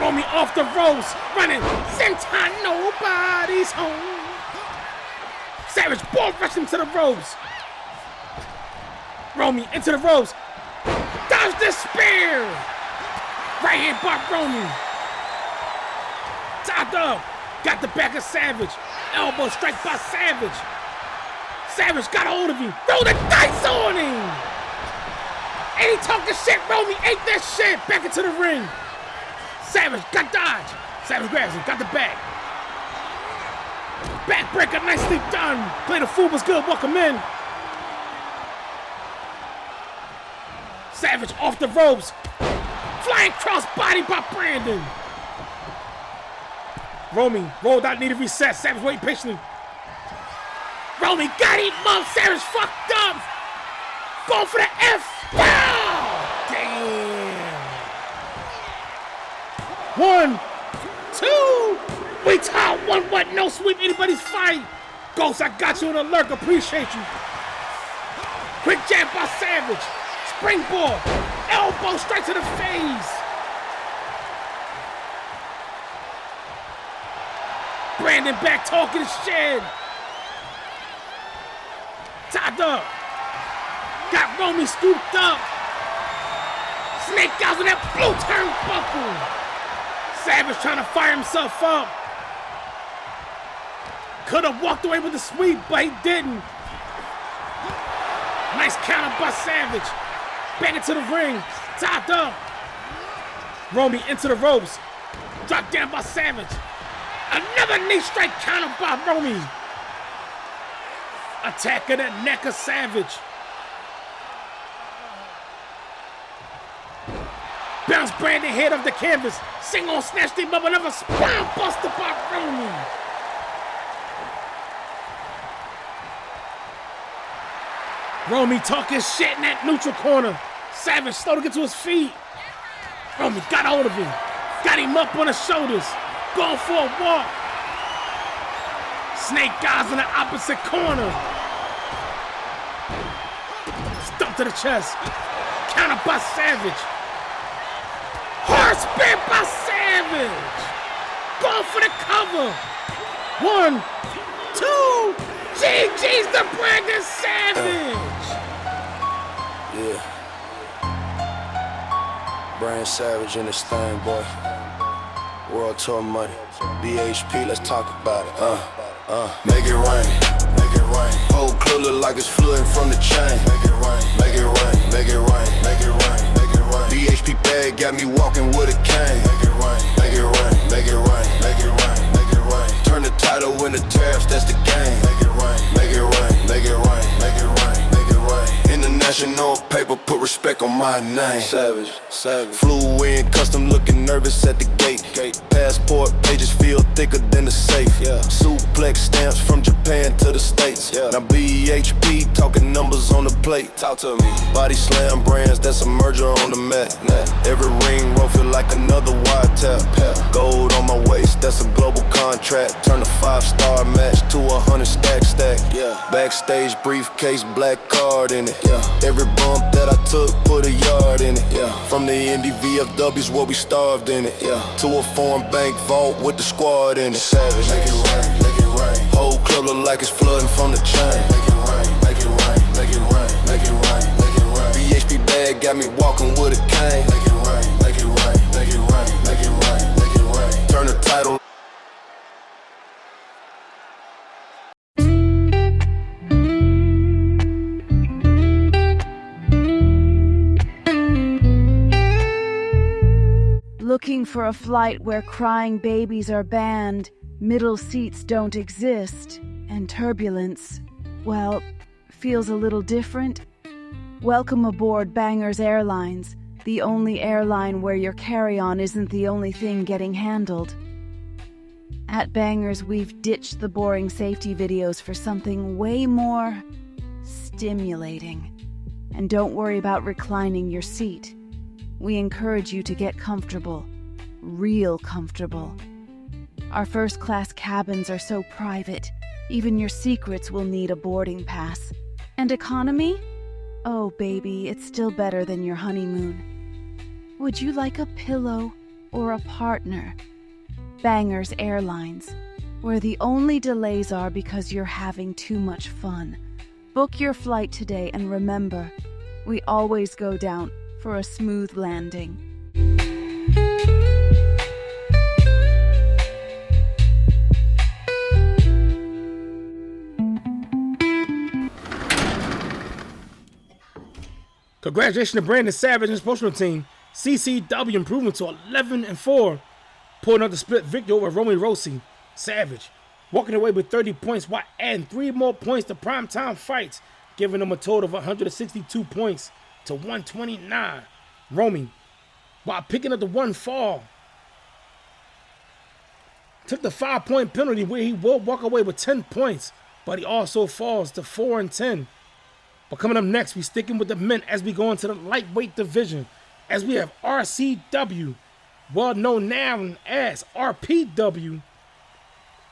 Romy off the ropes. Running. Senton, nobody's home. Savage ball rushed him to the ropes. Romy into the ropes. Dodge the spear. Right hand by Romy. Tied up. Got the back of Savage. Elbow strike by Savage. Savage got a hold of him. Throw the dice on him. Ain't he talking shit? Romy ate that shit. Back into the ring. Savage got dodge. Savage grabs him. Got the back. Backbreaker nicely done. Play the fool was good. Welcome in. Savage off the ropes. Flying crossbody by Brandon. Romy rolled out, needed reset. Savage waiting patiently. Romy got him up. Savage fucked up. Going for the F. Wow! Damn. 1, 2. We tied 1-1. No sweep anybody's fight. Ghost, I got you in a lurk. Appreciate you. Quick jab by Savage. Springboard. Elbow straight to the face. Brandon back talking shit. Tied up. Got Romy scooped up. Snake eyes on that blue turnbuckle. Savage trying to fire himself up. Could have walked away with the sweep, but he didn't. Nice counter by Savage. Back into the ring. Tied up. Romy into the ropes. Dropped down by Savage. Another knee strike counter by Romy. Attack of the neck of Savage. Bounce Brandon head off the canvas. Single snatched him up. Another spine buster by Romy. Romy talking shit in that neutral corner. Savage slow to get to his feet. Romy got hold of him. Got him up on his shoulders. Going for a walk. Snake eyes in the opposite corner. Stump to the chest. Counter by Savage. Hard spin by Savage. Going for the cover. 1, 2. GG's the Brandon Savage. Yeah. Brand Savage in this thing, boy. World tour money. BHP, let's talk about it. Make it rain. Make it rain. Whole club look like it's flooding from the chain. Make it rain. Make it rain. Make it rain. Make it rain. Make it rain. BHP bag got me walking with a cane. Make it rain. Make it rain. Make it rain. Make it rain. Make it rain. Turn the title into tariffs, that's the game. Make it rain. Make it rain. Make it rain. Make it rain. Make it rain. International paper, put respect on my name. Savage, savage. Flew in, custom looking nervous at the gate. Passport pages feel thicker than the safe. Yeah. Suplex stamps from Japan to the States. Yeah. Now BHP talking numbers on the plate. Talk to me. Body slam brands, that's a merger on the mat. Every ring roll feel like another wide tap. Gold on my waist, that's a global contract. Turn a 5-star match to 100 stack. Yeah. Backstage briefcase, black card in it. Yeah. Every bump that I took, put a yard in it. Yeah. From the Indy VFWs where we starved in it. Yeah. To a foreign bank vault with the squad in it. Savage, make it rain, make it rain. Whole club look like it's flooding from the chain. Make it rain, make it rain, make it rain, make it rain, make it rain. BHP bag got me walking with a cane. Make it rain, make it rain, make it rain, make it rain, make it rain. Turn the title. Looking for a flight where crying babies are banned, middle seats don't exist, and turbulence, well, feels a little different? Welcome aboard Bangers Airlines, the only airline where your carry-on isn't the only thing getting handled. At Bangers, we've ditched the boring safety videos for something way more stimulating. And don't worry about reclining your seat. We encourage you to get comfortable, real comfortable. Our first-class cabins are so private, even your secrets will need a boarding pass. And economy? Oh, baby, it's still better than your honeymoon. Would you like a pillow or a partner? Bangers Airlines, where the only delays are because you're having too much fun. Book your flight today and remember, we always go down for a smooth landing. Congratulations to Brandon Savage and his promotional team. CCW improving to 11-4. Pulling out the split victory over Romy Rossi. Savage walking away with 30 points while adding 3 more points to primetime fights, giving them a total of 162 points. to 129. Romy, while picking up the one fall, took the 5-point penalty where he will walk away with 10 points, but he also falls to 4-10. But coming up next, we sticking with the men as we go into the lightweight division, as we have RCW, well known now as RPW,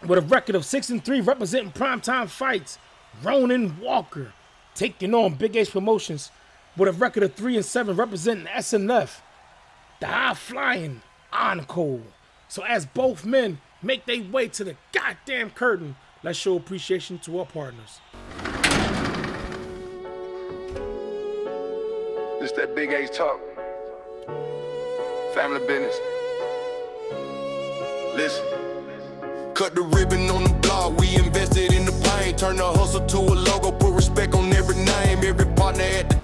with a record of 6-3 representing primetime fights. Ronan Walker taking on Big H Promotions with a record of 3-7 representing SNF. The high-flying Encore. So as both men make their way to the goddamn curtain, let's show appreciation to our partners. This that Big H talk. Family business. Listen. Cut the ribbon on the block, we invested in the pain. Turn the hustle to a logo, put respect on every name, every partner at the...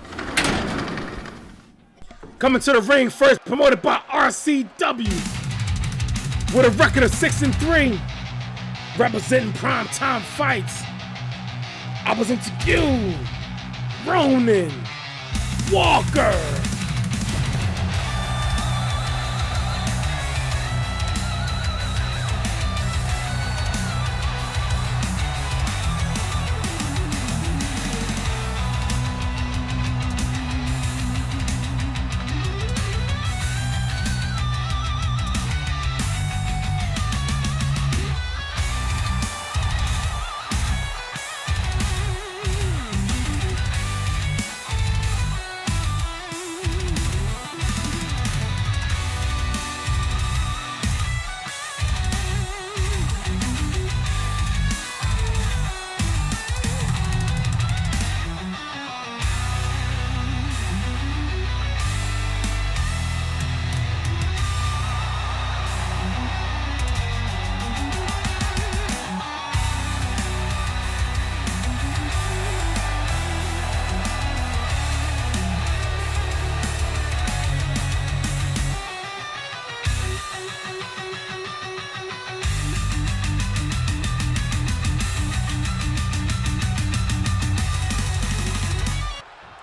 Coming to the ring first, promoted by RCW, with a record of 6-3, representing primetime fights. I present to you, Ronan Walker.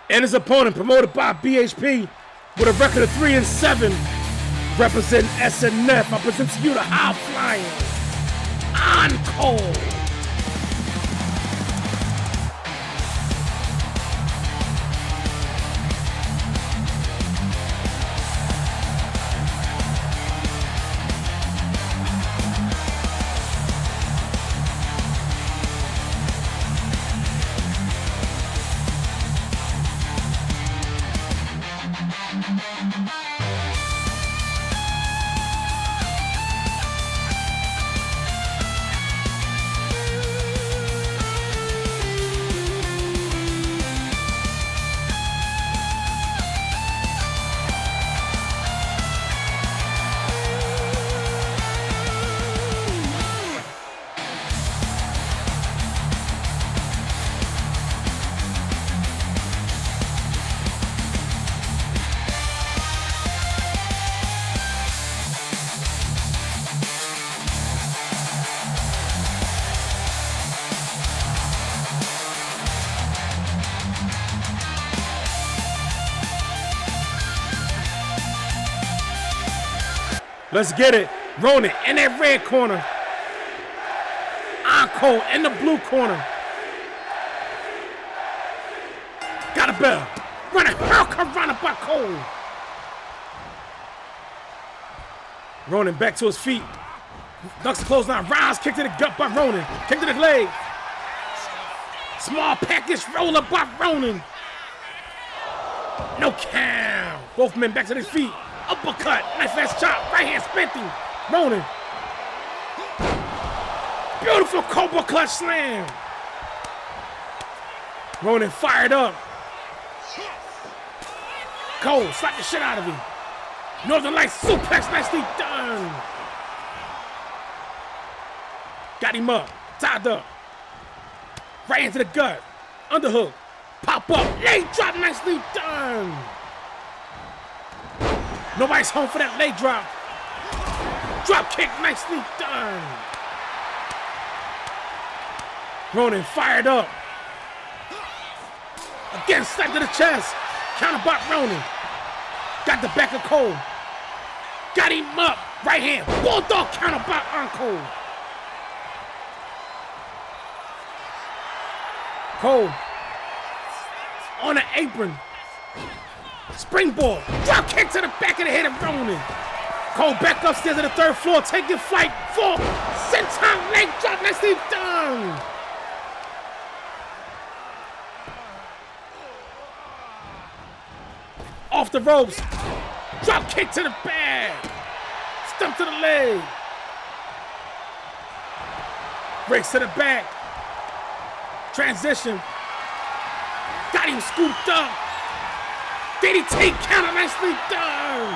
And his opponent, promoted by BHP, with a record of 3-7, representing SNF. I present to you the high-flying Encore. Let's get it. Ronan in that red corner. Encore in the blue corner. Got a bell. Running Hurricane by Cole. Ronan back to his feet. Ducks the clothesline. Rounds kick to the gut by Ronan. Kick to the leg. Small package roll up by Ronan. No count. Both men back to their feet. Uppercut, nice fast chop, right hand spinning. Ronan. Beautiful Cobra clutch slam. Ronan fired up. Cole slapped the shit out of him. Northern Lights suplex, nicely done. Got him up, tied up. Right into the gut. Underhook. Pop up, leg drop, nicely done. Nobody's home for that leg drop. Drop kick, nicely done. Ronan fired up. Again, slap to the chest. Counterbot Ronin. Got the back of Cole. Got him up. Right hand. Bulldog counterbot on Cole. Cole. On the apron. Springboard. Drop kick to the back of the head of Ronin. Cole back upstairs to the third floor. Taking flight. 4. Senton leg drop. Nicely done. Off the ropes. Drop kick to the back. Stump to the leg. Breaks to the back. Transition. Got him scooped up. DDT counter. Nicely done.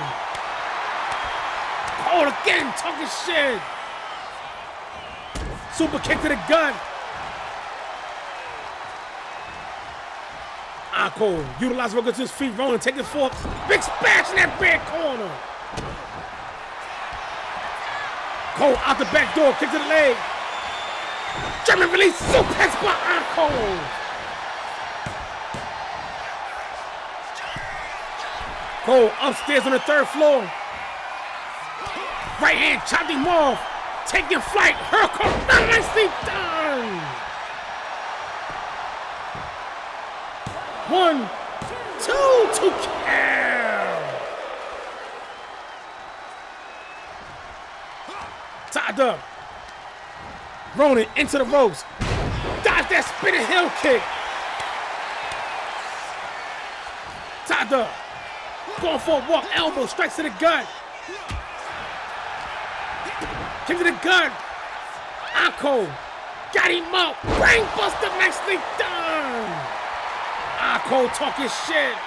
Cole again talking shit. Super kick to the gut. Cole utilize work to his feet, rolling, taking forth. Big splash in that red corner. Cole out the back door, kick to the leg. German release, suplex by Cole. Cole upstairs on the third floor. Right hand chopped him off. Taking flight, Hurl nicely done. 1, 2 to kill. Tied up. Ronin into the ropes. Dodge that spinning heel kick. Tied up. Going for a walk, elbow, strikes to the gut. Kick to the gut. Cole got him up. Brainbuster, nicely done. Cole talking shit.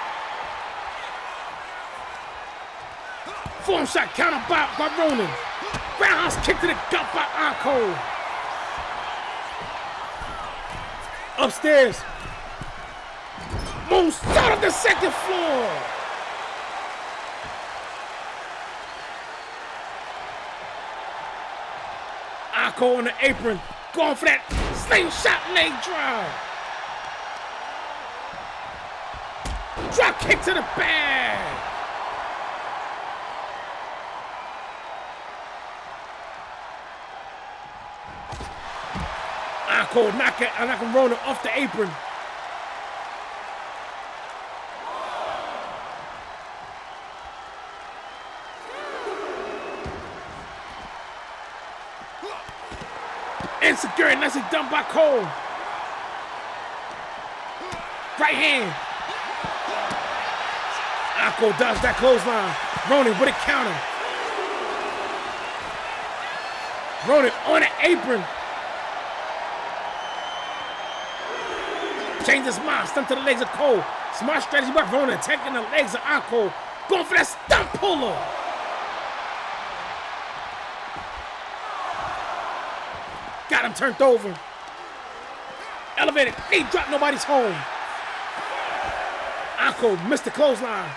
Form shot counter by Ronin. Roundhouse kick to the gut by Cole. Upstairs. Moonsault of the second floor. Cole on the apron. Going for that slingshot leg drive. Drop kick to the back. Cole knocking Ronin off the apron. Insecure, nicely done by Cole. Right hand. Cole dodged that clothesline. Ronin with a counter. Ronin on the apron. Change his mind. Stump to the legs of Cole. Smart strategy by Ronin. Attacking the legs of Cole. Going for that stump puller. Got him turned over. Elevated. Knee drop. Nobody's home. Cole missed the clothesline.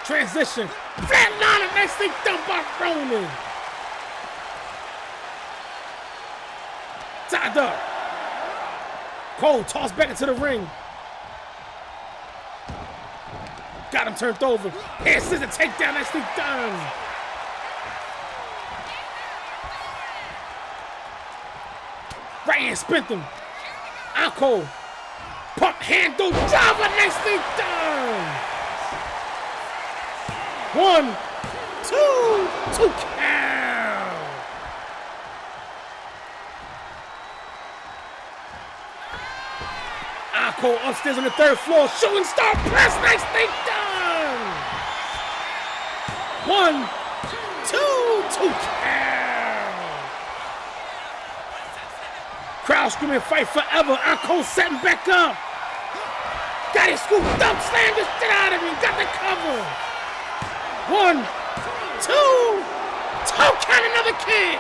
Transition. Flatliner. Nicely done by Ronin. Tied up. Cole tossed back into the ring. Got him turned over. Hand scissor takedown. Nicely done. Right hand spent him. Cole. Pump handle driver. Nicely done. 1, 2 count. Cole upstairs on the third floor. Shooting star press. Nicely done. 1, 2 count. Crowd screaming fight forever. Cole setting back up. Got it scooped up. Slammed the shit out of him. Got the cover. 1, 2 count, another kick.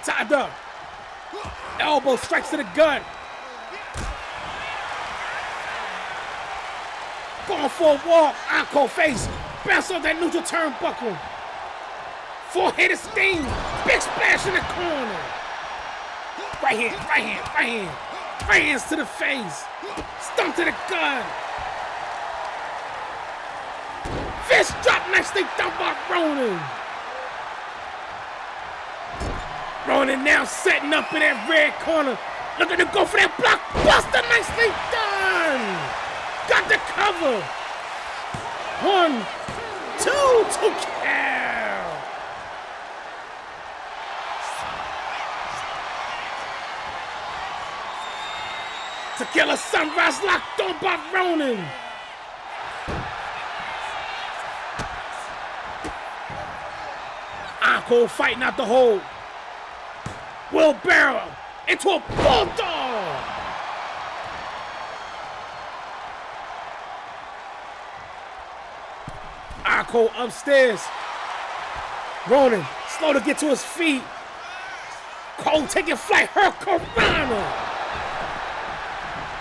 Tied up. Elbow strikes to the gut. Going for a walk. Cole face. Bounce off that neutral turnbuckle. Four-headed sting. Big splash in the corner. Right hand, right hand, right hand. Right hands to the face. Stump to the gut. Fist drop nicely down by Ronan. Ronan now setting up in that red corner. Looking to go for that blockbuster. Nicely done. Got the cover. 1, 2 to kill. Tequila Sunrise locked on by Ronan. Encore fighting out the hole. Wheelbarrow into a bulldog. Encore upstairs. Ronan slow to get to his feet. Cole taking flight. Hurricanrana.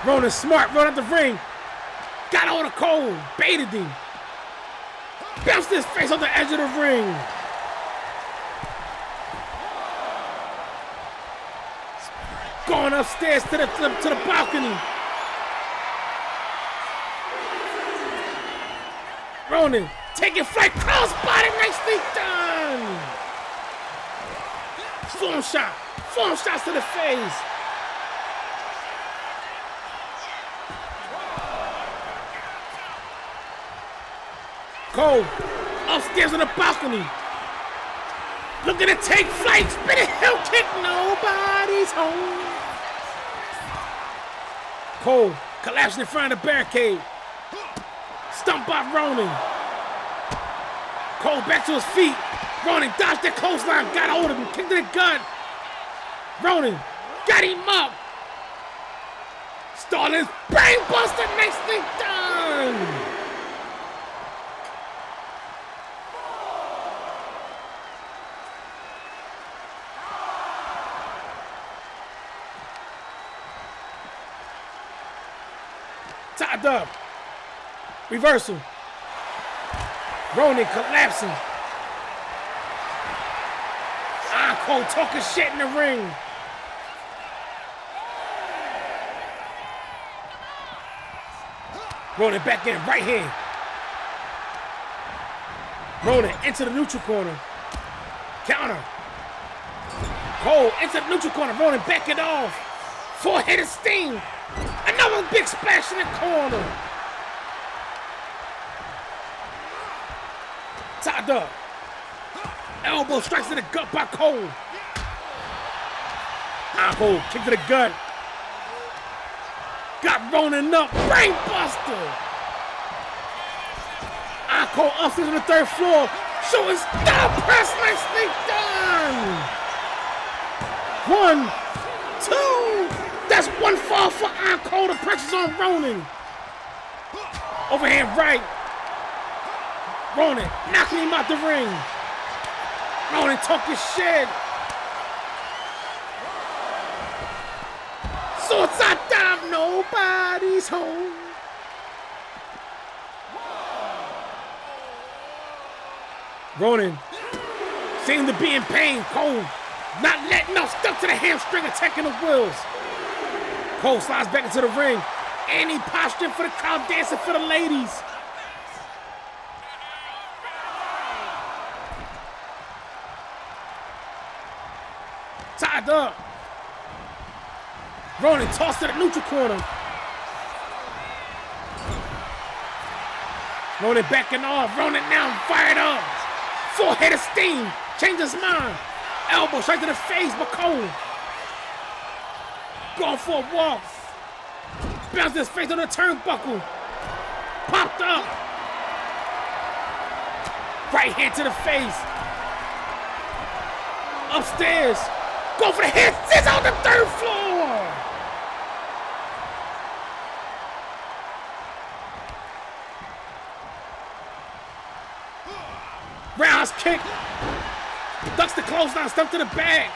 Ronan smart, run out the ring. Got hold of Cole, baited him. Bounced his face on the edge of the ring. Going upstairs to the balcony. Ronan taking flight, crossbody, nicely done. Form shots to the face. Cole upstairs on the balcony. Looking to take flight, spinning heel kick, nobody's home. Cole collapsing in front of the barricade. Stumped by Ronan. Cole back to his feet. Ronan dodged that clothesline, got hold of him, kicked to the gut. Ronan got him up. Starling's brainbuster, nicely done. Tied up. Reversal. Ronan collapsing. Cole talking shit in the ring. Ronan back in, right hand. Ronan into the neutral corner. Counter. Cole into the neutral corner. Ronan back it off. Four-headed steam. Another big splash in the corner. Tied up. Elbow strikes to the gut by Cole. Cole kick to the gut. Got Ronan up. Brainbuster. Cole upstairs on the third floor. Showing star press. Nicely done. 1, 2. That's one fall for Cole. The pressure's on Ronan. Overhand right. Ronan knocking him out the ring. Ronan talking shit. Suicide dive, nobody's home. Ronan seemed to be in pain. Cole not letting up, stuck to the hamstring, attacking the wheels. Cole slides back into the ring, and he posturing for the crowd, dancing for the ladies. Tied up. Ronan tossed to the neutral corner. Ronan backing off. Ronan now fired up. Four-headed steam. Changed his mind. Elbow straight to the face by Cole. Going for a walk. Bounced his face on the turnbuckle. Popped up. Right hand to the face. Upstairs. Go for the head scissors on the third floor. Roundhouse kick. Ducks the clothesline, stuck to the bag.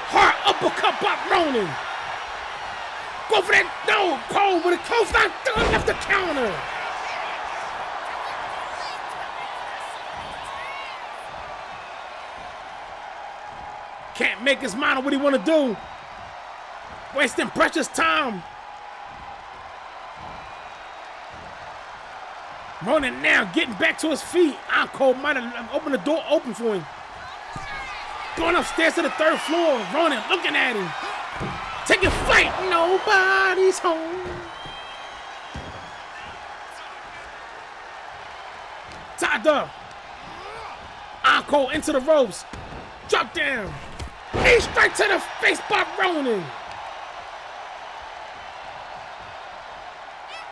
Hard uppercut by Ronan. Go for that. No, Cole with a clothesline, done left the counter. Can't make his mind on what he want to do. Wasting precious time. Ronan now getting back to his feet. Encore might have opened the door open for him. Going upstairs to the 3rd floor. Ronan looking at him. Taking flight. Nobody's home. Tied up. Encore into the ropes. Drop down. Knee straight to the face by Ronan.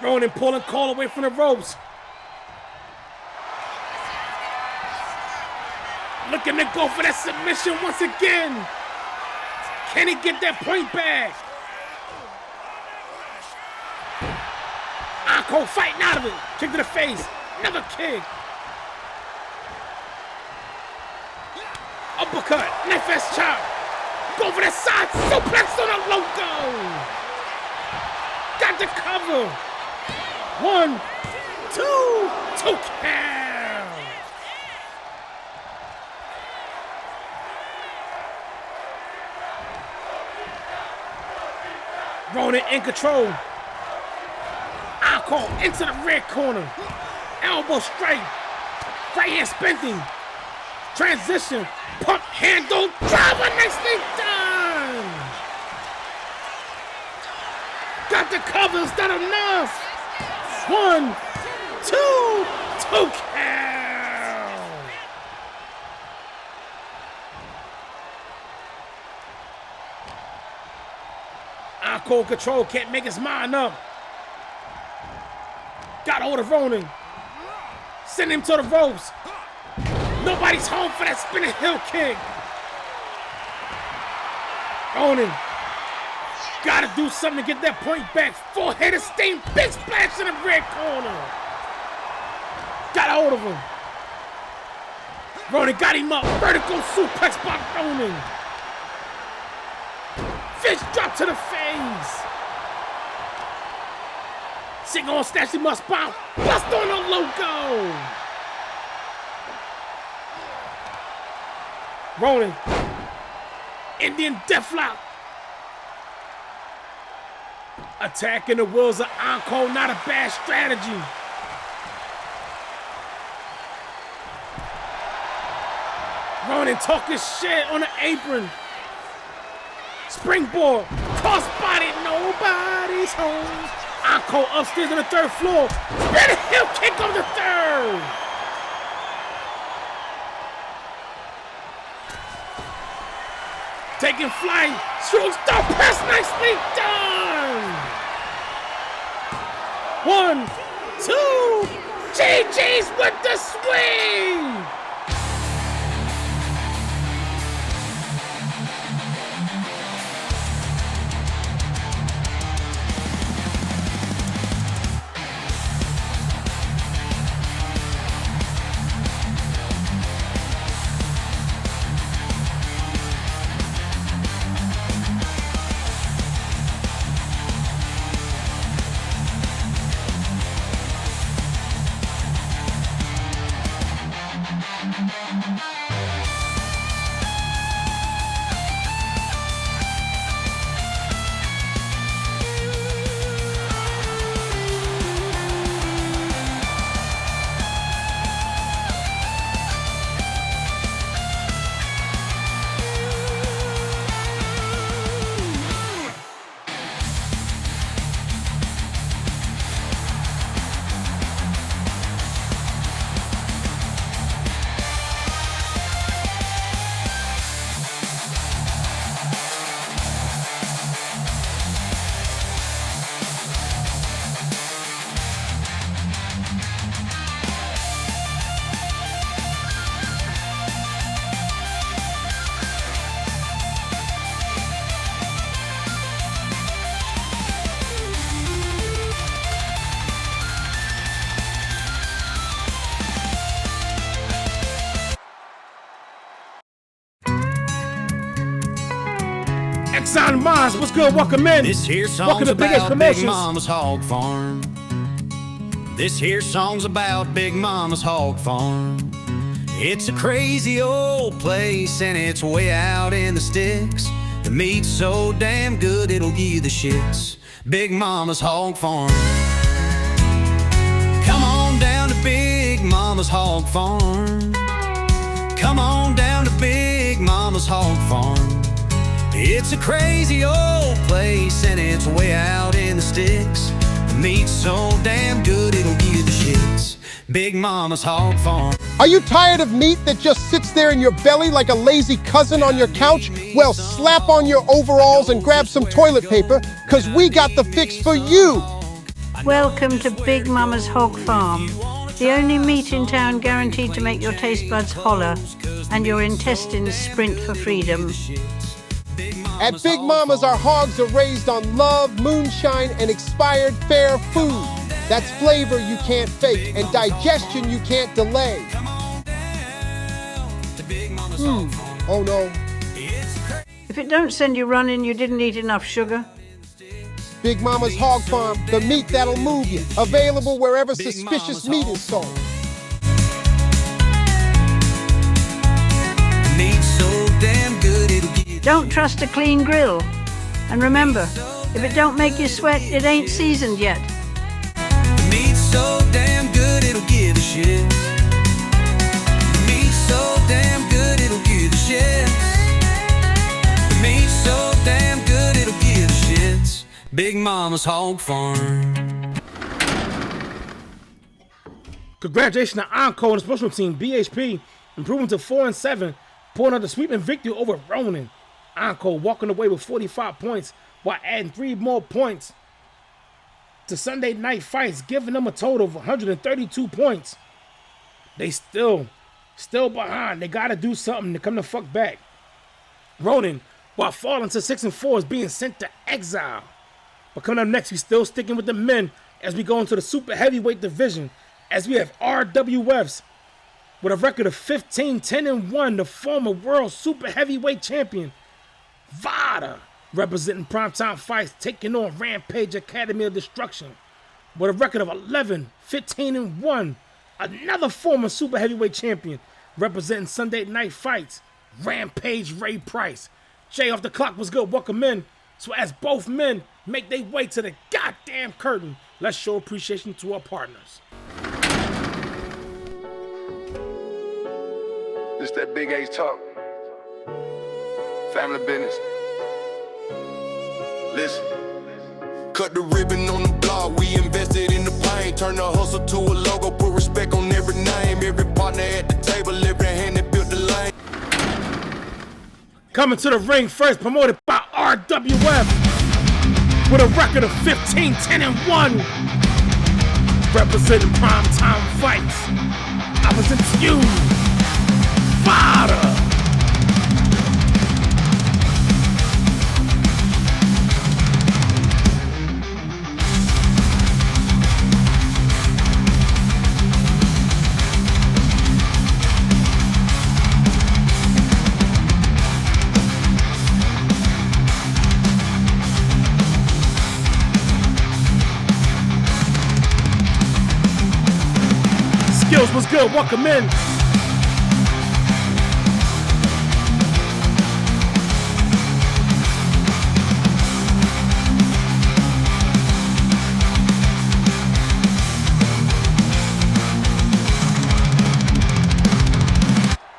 Ronan pulling Cole away from the ropes. Looking to go for that submission once again. Can he get that point back? Encore fighting out of it. Kick to the face. Another kick. Uppercut. Knife edge chop. Go for that side suplex on a logo. Got the cover. 1, 2, 2 count. Ronan in control. Encore into the red corner. Elbow straight. Right hand spinning. Transition. Pump handle. Driver. Nicely done. Got the cover. It's not enough. 1, 2, 2 count. Encore control, can't make his mind up. Got hold of Ronan. Send him to the ropes. Nobody's home for that spinning heel kick. Ronan. Gotta do something to get that point back. Four-headed stain, big splash in the red corner. Got hold of him. Ronan got him up. Vertical suplex by Ronan. Fish drop to the face. Single on snatch, he must bounce. Bust on the logo. Ronan. Indian deathlock. Attacking the wheels of Encore, not a bad strategy. Ronan talking shit on the apron. Springboard, crossbody, nobody's home. Encore upstairs on the 3rd floor. Spinning heel kick on the 3rd. Taking flight, shooting star press, nicely done. 1, 2, GG's with the swing. Exxon Mars, what's good? Welcome in. This here Welcome song's to Big Ace about Big Promotions. Mama's Hog Farm. This here song's about Big Mama's Hog Farm. It's a crazy old place and it's way out in the sticks. The meat's so damn good it'll give you the shits. Big Mama's Hog Farm. Come on down to Big Mama's Hog Farm. Come on down to Big Mama's Hog Farm. It's a crazy old place and it's way out in the sticks. The meat's so damn good it'll give you the shits. Big Mama's Hog Farm. Are you tired of meat that just sits there in your belly like a lazy cousin on your couch? Well, slap on your overalls and grab some toilet paper, cause we got the fix for you. Welcome to Big Mama's Hog Farm. The only meat in town guaranteed to make your taste buds holler and your intestines sprint for freedom. At Big Mama's, our hogs are raised on love, moonshine, and expired fair food. That's flavor you can't fake and digestion you can't delay. Oh no. If it don't send you running, you didn't eat enough sugar. Big Mama's Hog Farm, the meat that'll move you. Available wherever suspicious meat is sold. Meat's so damn good it'll give you. Don't trust a clean grill. And remember, if it don't make you sweat, it ain't seasoned yet. Meat's so damn good it'll give the shit. Meat's so damn good it'll give the shit. Meat's so damn good it'll give the shits. Big Mama's Hog Farm. Congratulations to Encore and the special team BHP, improving to 4-7, pulling out the sweeping victory over Ronin. Encore walking away with 45 points while adding 3 more points to Sunday Night Fights, giving them a total of 132 points. They still behind. They gotta do something to come the fuck back. Ronin, while falling to 6-4, is being sent to exile. But coming up next, we still sticking with the men as we go into the super heavyweight division, as we have RWFs with a record of 15-10-1, the former world super heavyweight champion Vada, representing Primetime Fights, taking on Rampage Academy of Destruction with a record of 11-15-1. Another former super heavyweight champion representing Sunday Night Fights, Rampage Ray Price. Jay off the clock was good. Welcome in. So as both men make their way to the goddamn curtain, let's show appreciation to our partners. This that big H talk. Family business. Listen. Cut the ribbon on the block, we invested in the pain. Turn the hustle to a logo, put respect on every name. Every partner at the table, every hand that built the lane. Coming to the ring first, promoted by RWF with a record of 15-10-1. Representing Primetime Fights. I present to you, Vada. Skills was good, welcome in.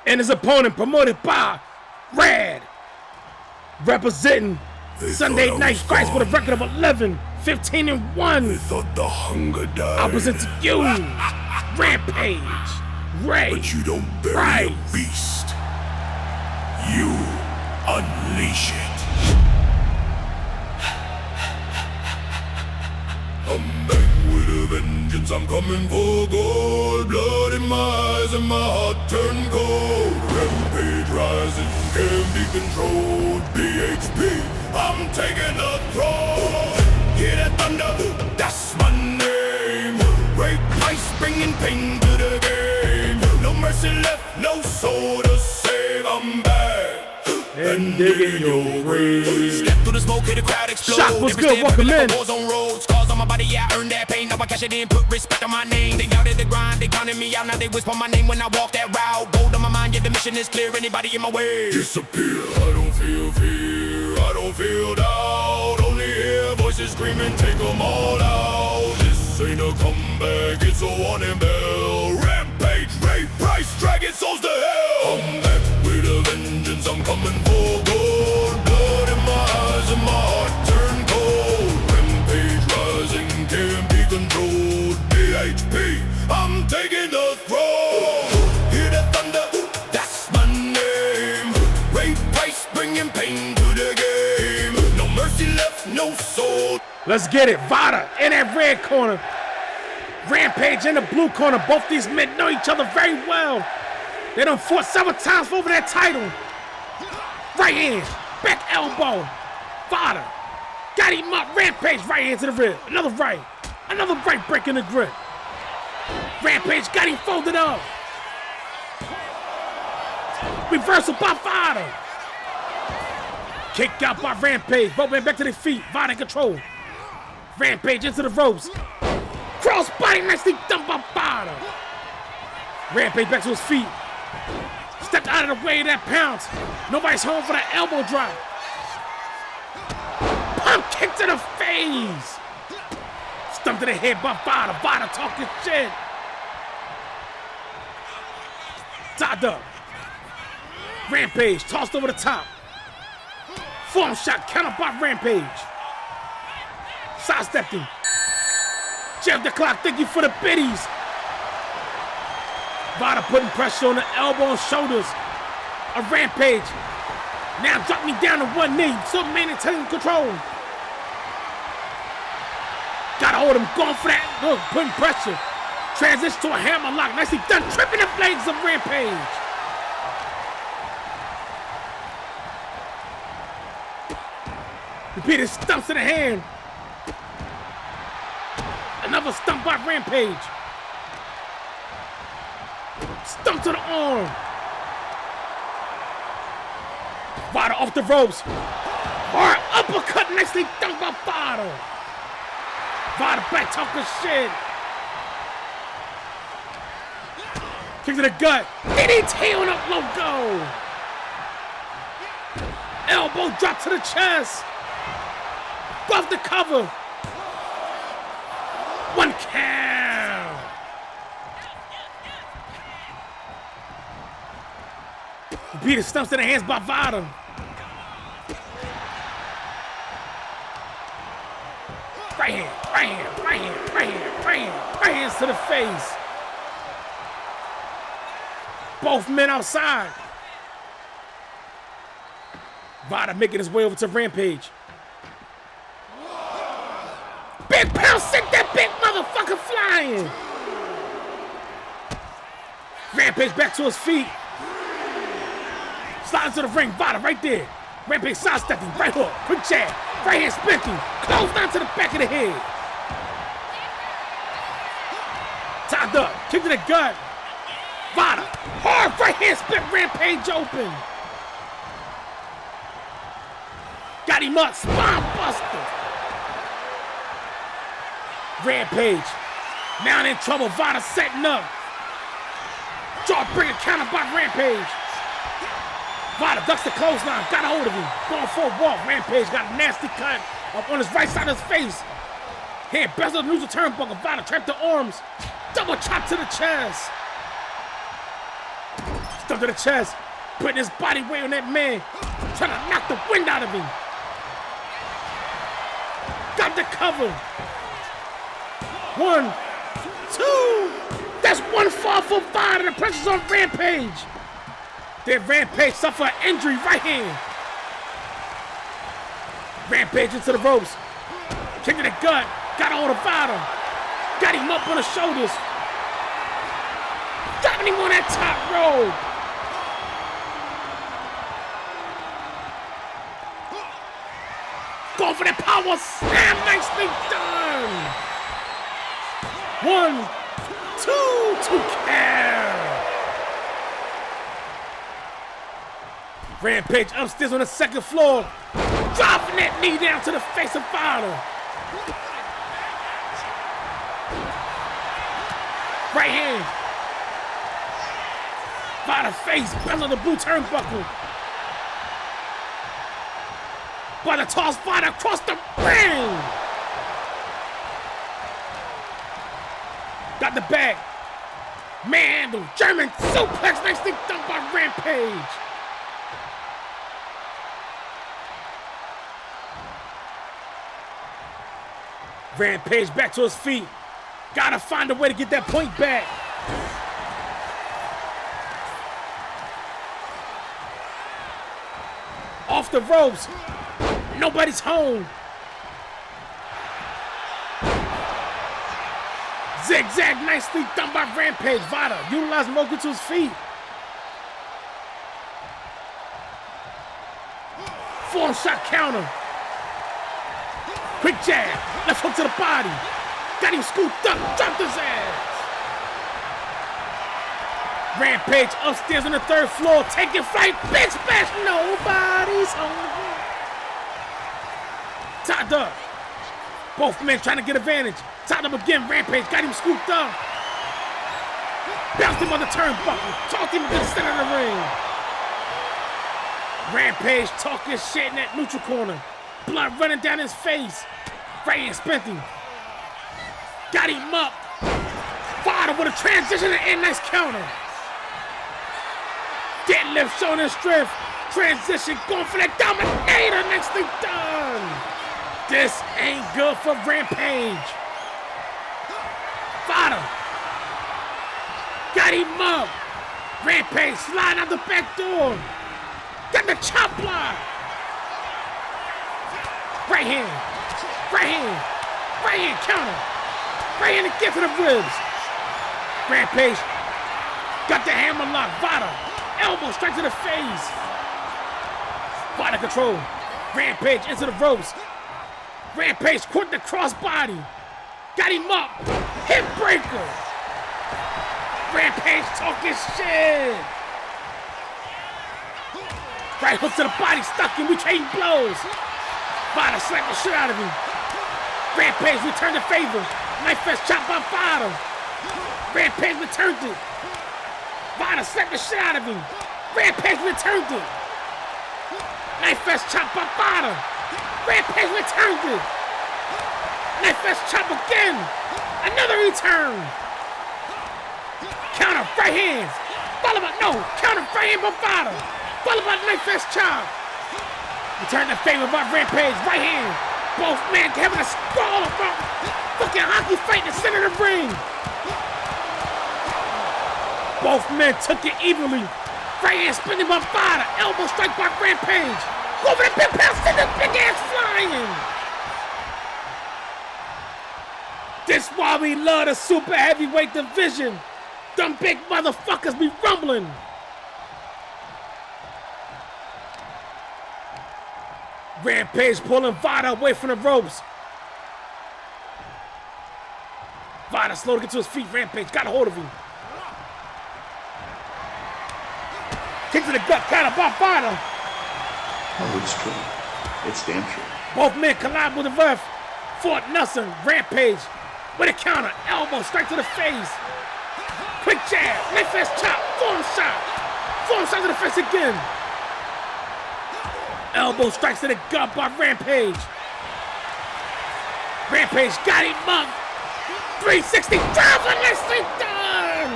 And his opponent, promoted by Rad, representing Sunday Night Fights with a record of 11-15-1. They thought the hunger died. I present to you, Rampage Ray. But you don't bury Price. a beast. You unleash it. I'm back with a vengeance. I'm coming for gold. Blood in my eyes and my heart turn cold. Rampage rising, can't be controlled. BHP, I'm taking the throne. Hear that thunder? That's my name. Ray Price bringing pain to the game. No mercy left, no soul to save. I'm back and digging your grave. Step through the smoke, hear the crowd explode. Shot was good, welcome in. Wars on roads, cars on my body, yeah, I earned that pain. Now I cash it in, put respect on my name. They doubted the grind, they counted me out. Now they whisper my name when I walk that route. Gold on my mind, yeah, the mission is clear. Anybody in my way, disappear. I don't feel fear, I don't feel doubt. Only hear voices screaming, take them all out. This ain't a comeback, it's a warning bell. Rampage, rape, price, dragging souls to hell. I'm back with a vengeance, I'm coming for gold. Blood in my eyes and my heart turn cold. Rampage rising, can't be controlled. BHP, I'm taking the throne. Hear the thunder, that's my name. Rape, price, bringing pain to the game. No mercy left, no soul. Let's get it. Vada in that red corner. Rampage in the blue corner. Both these men know each other very well. They done fought several times for over that title. Right hand, back elbow. Vada got him up. Rampage right hand to the rib. Another right breaking the grip. Rampage got him folded up. Reversal by Vada. Kicked out by Rampage. Both men back to their feet. Vada in control. Rampage into the ropes. Cross body nicely done by Vada. Rampage back to his feet. Stepped out of the way of that pounce. Nobody's home for that elbow drop. Pump kick to the face. Stump to the head by Vada. Vada talking shit. Tied up. Rampage tossed over the top. Form shot countered by Rampage. Sidestepped him. Jeff the clock, thank you for the biddies. Vada putting pressure on the elbow and shoulders of Rampage. Now drop me down to one knee. So maintaining control. Gotta hold him, going for that. Look, putting pressure. Transition to a hammer lock. Nicely done, tripping the legs of Rampage. Repeated stumps to the hand. Another stump by Rampage. Stump to the arm. Vada off the ropes. Hard uppercut, nicely done by Vada. Vada back talking shit. Kick to the gut. DDT on up logo. Elbow drop to the chest. Go off the cover. One count. Repeated stumps to the hands by Vada. Right hand, right hand, right hand, right hand, right hand, right hands to the face. Both men outside. Vada making his way over to Rampage. Big Pound sent that big motherfucker flying. Rampage back to his feet. Sliding to the ring, Vada right there. Rampage sidestepping, right hook, quick jab, right hand spinning, close down to the back of the head. Tied up, kick to the gut. Vada, hard right hand split, Rampage open. Got him up, spine buster. Rampage, now in trouble, Vada setting up. Jawbreaker counter by Rampage. Vada ducks the clothesline, got a hold of him. Going for a walk, Rampage got a nasty cut up on his right side of his face. Hand bezel neutral turnbuckle, Vada trapped the arms. Double chop to the chest. Stuck to the chest, putting his body weight on that man. Trying to knock the wind out of him. Got the cover. 1, 2. That's one fall for Vada. The pressure's on Rampage. Then Rampage suffer an injury right hand. Rampage into the ropes. Kick to the gut. Got a hold of Vada. Got him up on the shoulders. Dropping him on that top rope. Going for that power slam. Nicely done. 1, 2 to count. Rampage upstairs on the second floor. Dropping that knee down to the face of Vada. Right hand. Vada face, bell of the blue turnbuckle. Vada toss Vada across the ring. Got the back. Manhandle, German suplex, nicely done by Rampage. Rampage back to his feet. Gotta find a way to get that point back. Off the ropes. Nobody's home. Zigzag nicely done by Rampage. Vada utilizing Moku to his feet. Form shot counter. Quick jab. Left hook to the body. Got him scooped up. Dropped his ass. Rampage upstairs on the 3rd floor. Taking flight. Big splash. Nobody's home. Tied up. Both men trying to get advantage. Tied up again. Rampage got him scooped up. Bounced him on the turnbuckle. Tossed him into the center of the ring. Rampage talking shit in that neutral corner. Blood running down his face. Right hand spent him. Got him up. Vada with a transition and nice counter. Deadlift showing his strength. Transition going for that dominator. Nicely done. This ain't good for Rampage. Vada. Got him up. Rampage sliding out the back door. Got the chop block. Right hand. Right hand. Right hand counter. Right hand again to the ribs. Rampage. Got the hammer lock. Vada. Elbow straight to the face. Vada control. Rampage into the ropes. Rampage caught the crossbody. Got him up. Hip breaker. Rampage talking shit. Right hook to the body, stuck him. We trading blows. Vada slapped the shit out of him. Rampage returned the favor. Knife fist chop by Vada. Rampage returned it. Vada slapped the shit out of him. Rampage returned it. Knife fist chop by Vada. Rampage returned it. Knife fist chop again. Another return. Counter right hands. Followed by no. Counter right hand by Vada. Followed by knife fist chop. Return the favor by Rampage. Right hand. Both men having a sprawl about fucking hockey fight in the center of the ring. Both men took it evenly. Right hand spinning by Vada. Elbow strike by Rampage. Go for the big pass. Send the big ass flying. This why we love the super heavyweight division. Them big motherfuckers be rumbling. Rampage pulling Vada away from the ropes. Vada slow to get to his feet. Rampage got a hold of him. Kick to the gut, counter by Vada. Oh, it's true. It's damn true. Both men collide with the ref. Fort Nelson, Rampage with a counter. Elbow straight to the face. Quick jab, knife fist chop, form shot. Form shot to the face again. Elbow strikes to the gut by Rampage. Rampage got him up. 360 driver, nicely done.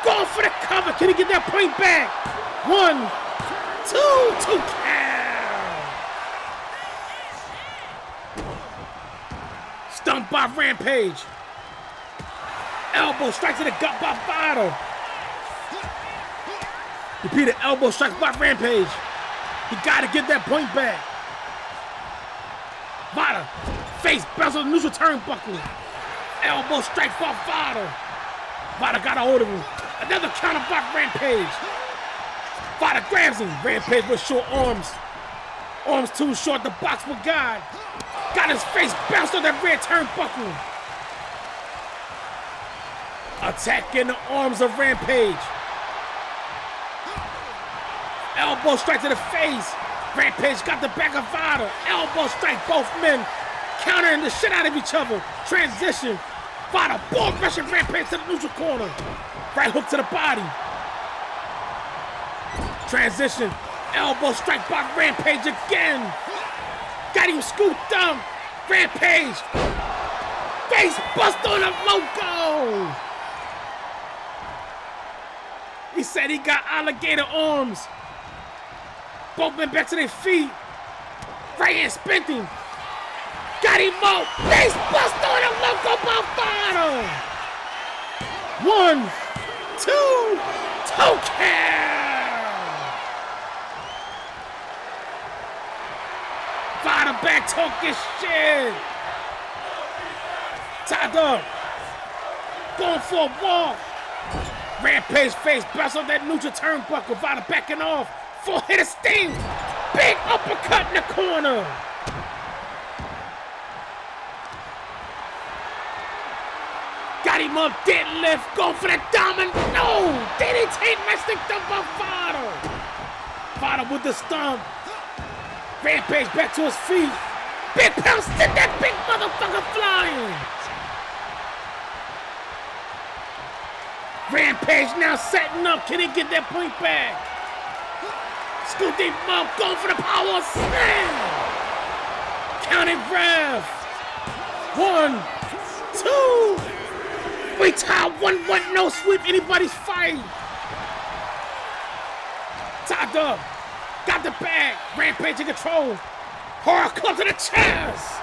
Going for the cover. Can he get that point back? 1, 2, 2 count. Stumped by Rampage. Elbow strike to the gut by Vada. Repeated elbow strike by Rampage. He got to get that point back. Vada. Face bounce on the neutral turnbuckle. Elbow strike by Vada. Vada got a hold of him. Another counter by Rampage. Vada grabs him. Rampage with short arms. Arms too short to box with God. Got his face bounced on that red turnbuckle. Attacking the arms of Rampage. Elbow strike to the face. Rampage got the back of Vada. Elbow strike, both men countering the shit out of each other. Transition. Vada, ball rushing Rampage to the neutral corner. Right hook to the body. Transition. Elbow strike by Rampage again. Got him scooped up. Rampage. Face bust on a logo. He said he got alligator arms. Both men back to their feet. Right hand spent him. Got him up. Face bust on a logo by Vada. 1, 2, toe care. Vada back talking shit. Tied up. Going for a walk. Rampage face bounce on that neutral turnbuckle. Vada backing off. 4-hitter sting. Big uppercut in the corner. Got him up, deadlift, going for that diamond. No! DDT, nicely done by Vada. Vada with the stomp. Rampage back to his feet. Big pound, sent that big motherfucker flying. Rampage now setting up. Can he get that point back? Scoop deep up, going for the power slam. Counting ref. 1, 2. We tie 1-1, no sweep, anybody's fight. Tied up. Got the bag. Rampage in control. Horror club to the chest.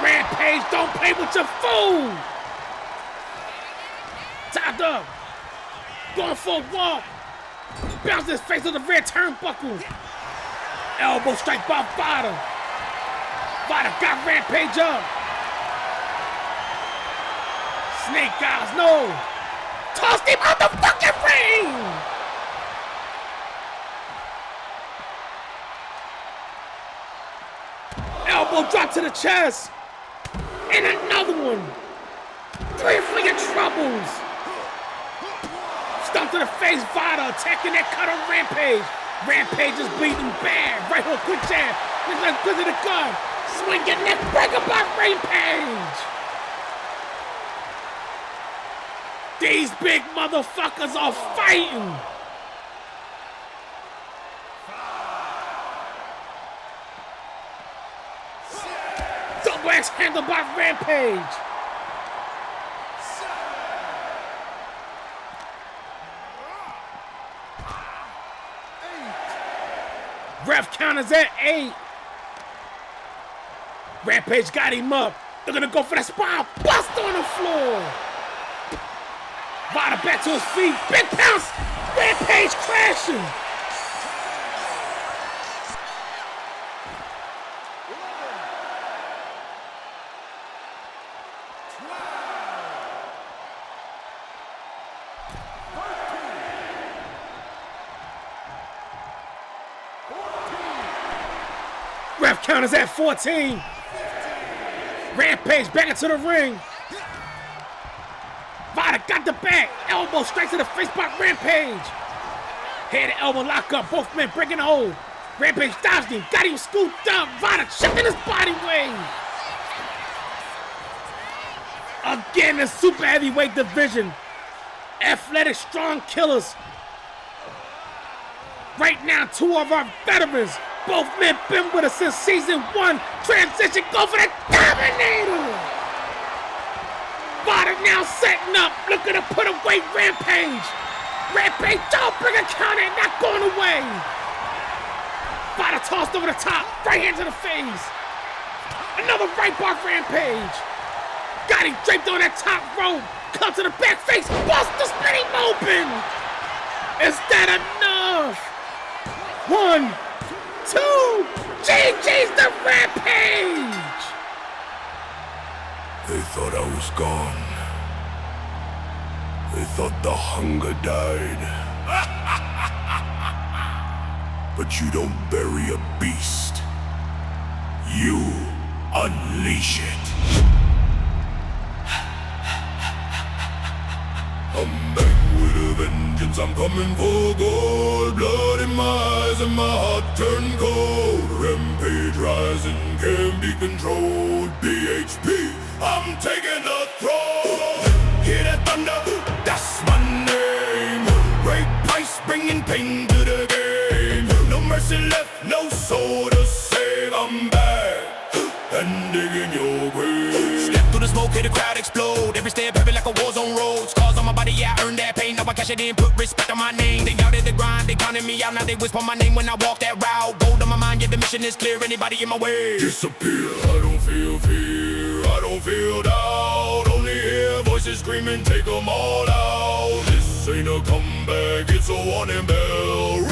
Rampage, don't play with your food. Tied up. Going for a walk. Bounce his face on the rear turnbuckle. Elbow strike by Vada. Vada got Rampage up. Snake eyes, no. Tossed him out the fucking ring. Elbow drop to the chest. And another one. 3-finger troubles. Stomp to the face, Vada attacking that cut on Rampage. Rampage is bleeding bad. Right hook, quick jab. Good to the gun. Swing your neck breaker by Rampage. These big motherfuckers are fighting. Double axe handled by Rampage. Ref counters at 8. Rampage got him up. They're gonna go for that spine bust on the floor. Vada back to his feet. Big pounce. Rampage crashing. Ref counters at 14. Rampage back into the ring. Vada got the back. Elbow straight to the face by Rampage. Head and elbow lock up. Both men breaking the hold. Rampage dodged him. Got him scooped up. Vada shifting his body weight. Again, the super heavyweight division. Athletic, strong killers. Right now, 2 of our veterans. Both men been with us since season 1. Transition, go for the Dominator. Vada now setting up, looking to put away Rampage. Rampage, don't bring a counter, not going away. Vada tossed over the top, right hand to the face. Another right by Rampage. Got him draped on that top rope. Cut to the back face, bust the split him open. Is that enough? 1, 2, GG's the Rampage. They thought I was gone. They thought the hunger died. But you don't bury a beast. You unleash it. I'm back with a vengeance. I'm coming for gold. Blood in my eyes and my heart turned cold. Rampage rising, can't be controlled. BHP, I'm taking the throne. thunder, that's my name. Ray Price bringing pain to the game. No mercy left, no soul to save. I'm back and digging your grave. Step through the smoke, hear the crowd explode. Every step heavy like a war zone road. Scars on my body, yeah, I earned that pain. Now I cash it in, put respect on my name. They doubted the grind, they counted me out. Now they whisper my name when I walk that route. Gold on my mind, yeah, the mission is clear. Anybody in my way, disappear. I don't feel fear, I don't feel doubt. Only hear voices screaming, take them all out. This ain't a comeback, it's a warning bell.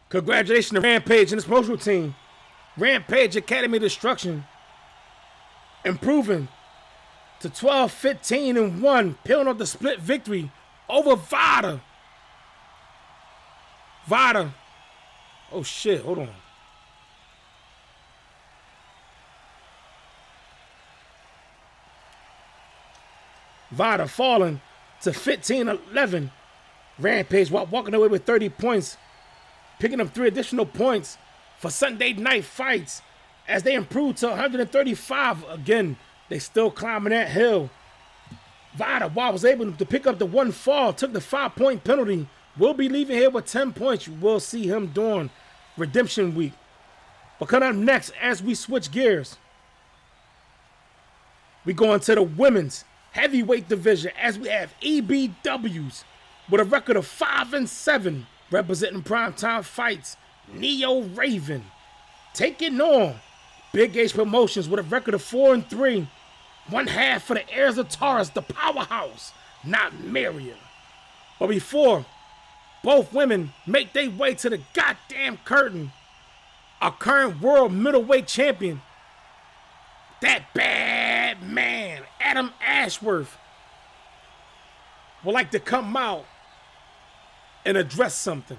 Congratulations to Rampage and his promotional team. Rampage Academy Destruction improving to 12-15-1, peeling off the split victory over Vada. Vada. Oh shit, hold on. Vada falling to 15-11. Rampage walking away with 30 points. Picking up 3 additional points for Sunday night fights as they improve to 135. Again, they still climbing that hill. Vada, while was able to pick up the 1 fall, took the 5-point penalty, will be leaving here with 10 points. You will see him during Redemption Week. But coming up next, as we switch gears, we go into the women's heavyweight division as we have EBWs with a record of 5-7. Representing Primetime Fights, Neo Raven. Taking on Big H Promotions with a record of 4-3. 1/2 for the heirs of Taurus, the powerhouse, not Maria. But before both women make their way to the goddamn curtain, our current world middleweight champion, that bad man, Adam Ashworth, would like to come out and address something.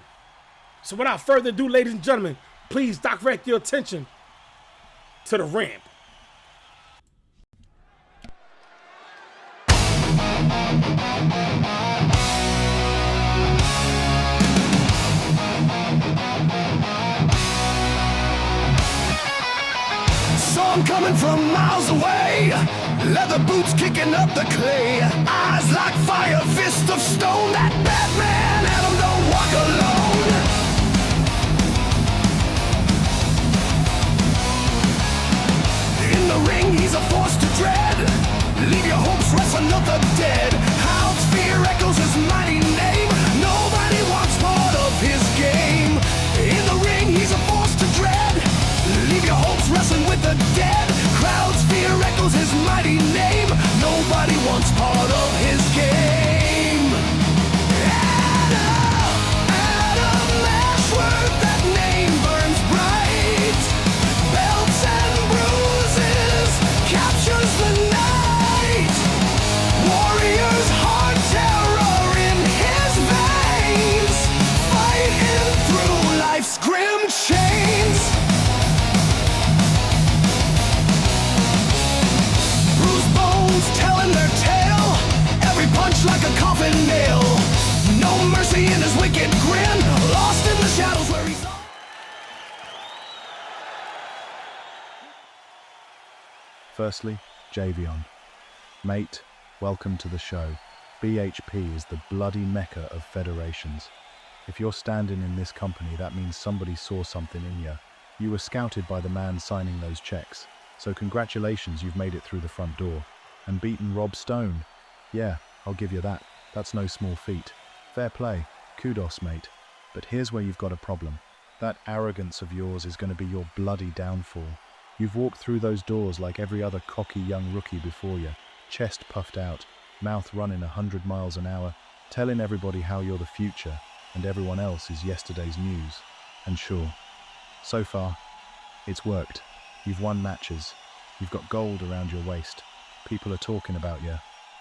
So without further ado, ladies and gentlemen, please direct your attention to the ramp. Saw him coming from miles away, leather boots kicking up the clay, eyes like fire, fist of stone. That Batman Adam don't walk alone. In the ring he's a force to dread, leave your hopes wrestling up the dead. Hound's fear echoes his mighty name, nobody wants part of his game. In the ring he's a force to dread, leave your hopes wrestling with the dead. Crowd's fear echoes his mighty name, nobody wants part of his game. Adam Ashworth, that name burns bright. Belts and bruises, captures the night. Warrior's heart, terror in his veins, fighting through life's grim chains. Telling their tale, every punch like a coffin nail. No mercy in his wicked grin, lost in the shadows where he's on. Firstly, Javion. Mate, welcome to the show. BHP is the bloody mecca of federations. If you're standing in this company, that means somebody saw something in you. You were scouted by the man signing those checks. So congratulations, you've made it through the front door. And beaten Rob Stone. Yeah, I'll give you that. That's no small feat. Fair play. Kudos, mate. But here's where you've got a problem. That arrogance of yours is going to be your bloody downfall. You've walked through those doors like every other cocky young rookie before you, chest puffed out, mouth running 100 miles an hour, telling everybody how you're the future and everyone else is yesterday's news. And sure, so far, it's worked. You've won matches. You've got gold around your waist. People are talking about you.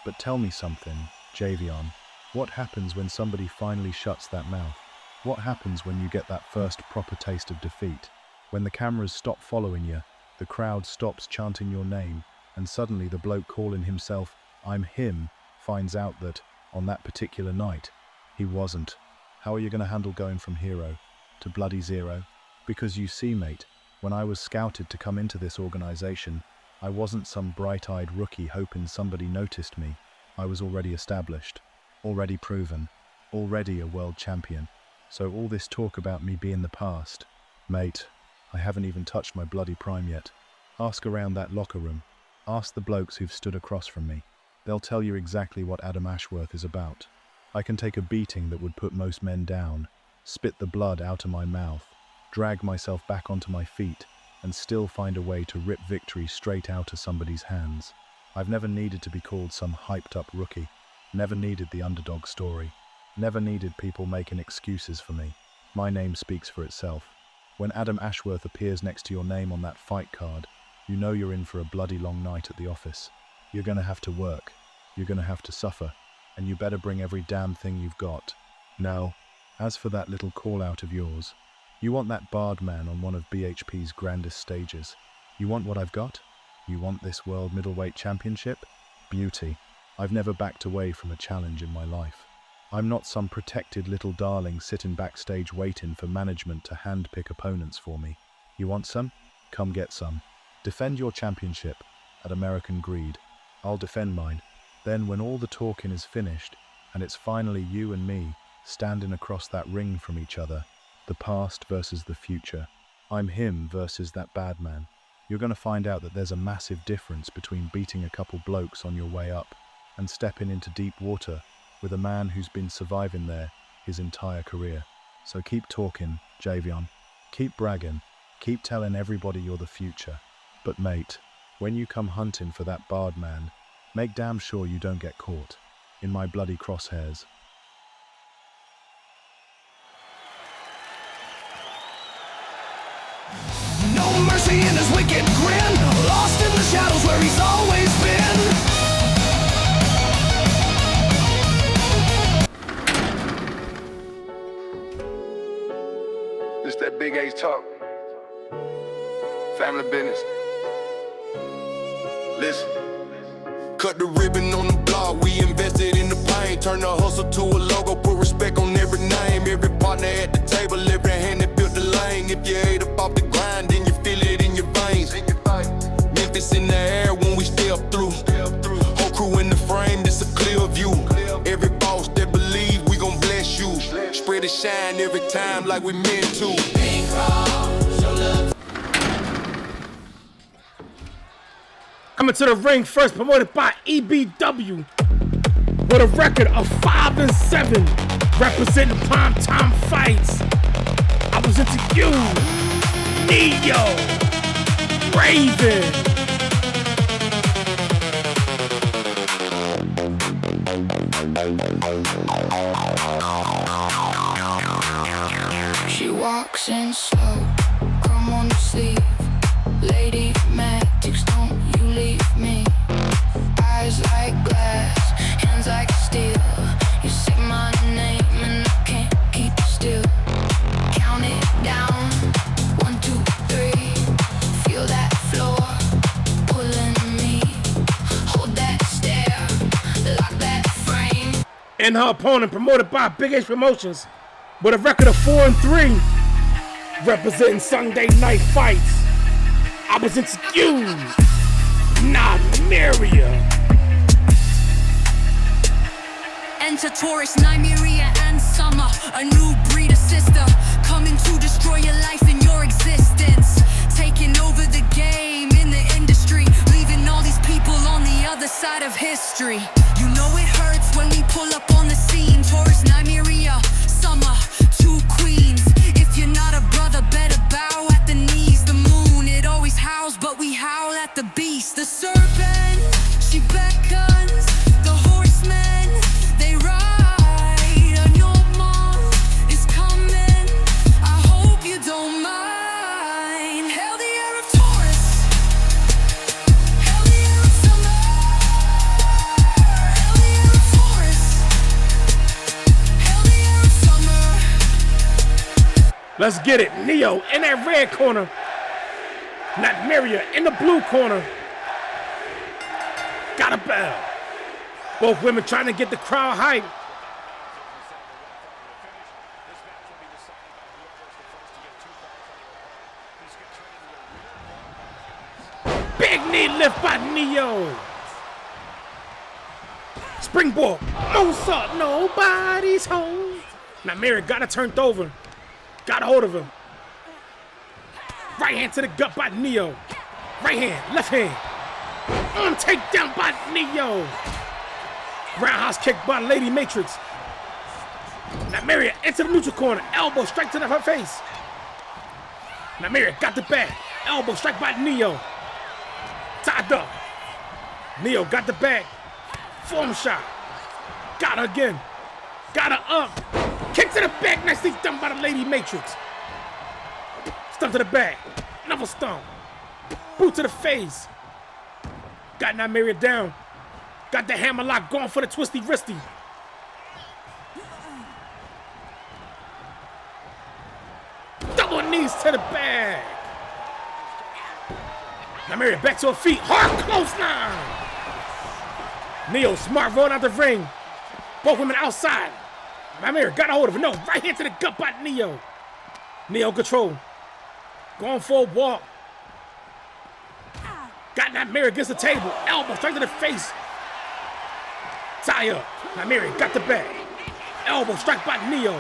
But tell me something, Javion. What happens when somebody finally shuts that mouth? What happens when you get that first proper taste of defeat? When the cameras stop following you, the crowd stops chanting your name, and suddenly the bloke calling himself "I'm him" finds out that, on that particular night, he wasn't. How are you going to handle going from hero to bloody zero? Because you see, mate, when I was scouted to come into this organization, I wasn't some bright-eyed rookie hoping somebody noticed me. I was already established, already proven, already a world champion. So all this talk about me being the past, mate, I haven't even touched my bloody prime yet. Ask around that locker room. Ask the blokes who've stood across from me. They'll tell you exactly what Adam Ashworth is about. I can take a beating that would put most men down, spit the blood out of my mouth, drag myself back onto my feet, and still find a way to rip victory straight out of somebody's hands. I've never needed to be called some hyped-up rookie, never needed the underdog story, never needed people making excuses for me. My name speaks for itself. When Adam Ashworth appears next to your name on that fight card, you know you're in for a bloody long night at the office. You're going to have to work, you're going to have to suffer, and you better bring every damn thing you've got. Now, as for that little call-out of yours, you want that barred man on one of Bhp's grandest stages. You want what I've got? You want this World Middleweight Championship? Beauty. I've never backed away from a challenge in my life. I'm not some protected little darling sitting backstage waiting for management to handpick opponents for me. You want some? Come get some. Defend your championship at American Greed. I'll defend mine. Then when all the talking is finished, and it's finally you and me standing across that ring from each other, the past versus the future, I'm him versus that bad man, you're going to find out that there's a massive difference between beating a couple blokes on your way up and stepping into deep water with a man who's been surviving there his entire career. So keep talking, Javion. Keep bragging. Keep telling everybody you're the future. But mate, when you come hunting for that barred man, make damn sure you don't get caught in my bloody crosshairs. No mercy in his wicked grin, lost in the shadows where he's always been. This that big H talk. Family business. Listen. Cut the ribbon on the block, we invested in the pain. Turn the hustle to a logo, put respect on every name. Every partner at the table, every hand that built the lane. If you ate up off the grind, then you feel it in your veins. Memphis in the air when we step through. Whole crew in the frame, this a clear view. Every boss that believe we gon' bless you. Spread the shine every time like we meant to. Coming to the ring first, promoted by EBW, with a record of 5-7, representing primetime fights. I was into you, Neo, Raven. She walks in slow, come on the sleeve. Lady Magics, don't you leave me. Eyes like glass, hands like steel. You say my name and I can't keep still. Count it down, 1, 2, 3. Feel that floor pulling me. Hold that stare, lock that frame. And her opponent, promoted by Big H Promotions, with a record of 4-3, representing Sunday Night Fights. I was into you, Nymeria. Enter Taurus, Nymeria and Summer, a new breed. sister, coming to destroy your life and your existence. Taking over the game in the industry, leaving all these people on the other side of history. You know it hurts when we pull up on the scene. Taurus, Nymeria, Summer, two queens. If you're not a brother, better bow at the knees. The moon, it always howls, but we howl at the beast. The serpent, she beckons. The horsemen, they ride. A new mom is coming. I hope you don't mind. Hail the air of Taurus. Hail the air of summer. Hail the air of Taurus. Hail the air of summer. Let's get it. Neo in that red corner. Nymeria in the blue corner. Got a bell. Both women trying to get the crowd hype. Big knee lift by Neo. Springboard. Moonsault. Nobody's home. Nymeria got it turned over. Got a hold of him. Right hand to the gut by Neo. Right hand, left hand. Arm takedown by Neo. Roundhouse kick by Lady Matrix. Nymeria into the neutral corner. Elbow strike to her face. Nymeria got the bag. Elbow strike by Neo. Tied up. Neo got the bag. Form shot. Got her again. Got her up. Kick to the back. Nicely done by the Lady Matrix. Stomp to the back. Another stomp. Boot to the face. Got Nymeria down. Got the hammer lock going for the twisty wristy. Double knees to the back. Nymeria back to her feet. Hard close line. Neo smart rolling out the ring. Both women outside. Nymeria got a hold of it. No, right hand to the gut by Neo. Neo control. Going for a walk. Got Nymeria against the table. Elbow straight to the face. Tie up. Nymeria got the bag. Elbow strike by Neo.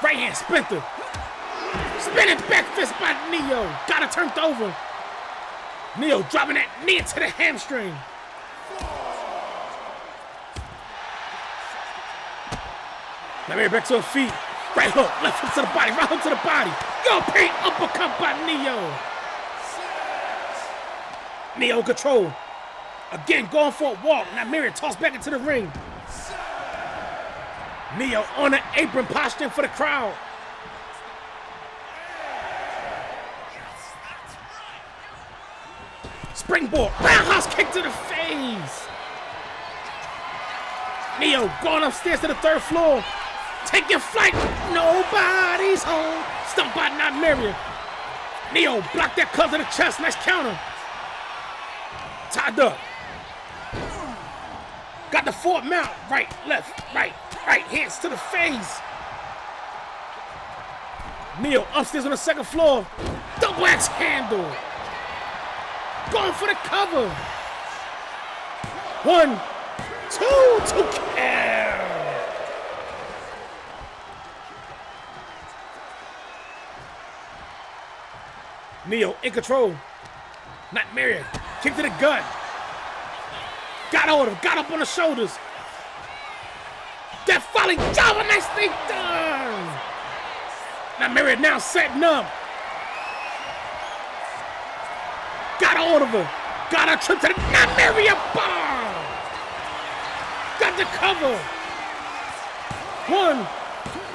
Right hand splinter. Spinning back fist by Neo. Got it turned over. Neo dropping that knee into the hamstring. Nymeria back to her feet. Right hook, left hook to the body, right hook to the body. European uppercut by Neo. Neo control. Again, going for a walk. Nymeria tossed back into the ring. Neo on the apron, posturing for the crowd. Springboard, roundhouse kick to the face. Neo going upstairs to the third floor. Taking flight, nobody's home. Stumped by Nymeria. Neo blocked that cut to the chest, nice counter. Tied up. Got the forward mount, right, left, right, hands to the face. Neo upstairs on the second floor. Double axe handle. Going for the cover. 1, 2, 2 kill. Neo in control. Nymeria. Kick to the gut. Got hold of him. Got up on the shoulders. That falling java. Nicely done. Nymeria now setting up. Got hold of her. Got a trip to the Nymeria bomb. Got the cover. 1,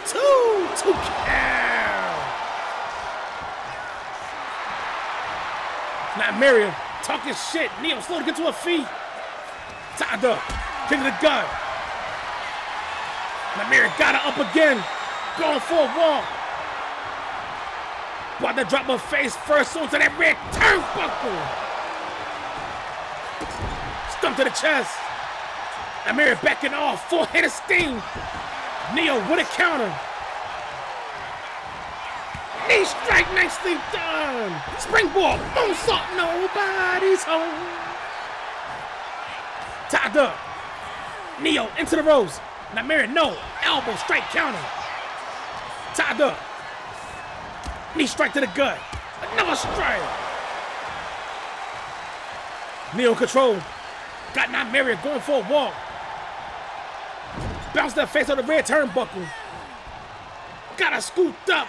2, 2 kill. Nymeria talking shit. Neo slow to get to her feet. Tied up. Kick to the gut. Nymeria got her up again. Going for a walk. About to drop her face first onto that red turnbuckle. Stump to the chest. Nymeria backing off. Full head of steam. Neo with a counter. Knee strike, nicely done. Springboard, moonsault, nobody's home. Tied up. Neo into the ropes. Nymeria, no. Elbow strike counter. Tied up. Knee strike to the gut. Another strike. Neo control. Got Nymeria going for a walk. Bounce that face on the red turnbuckle. Got her scooped up.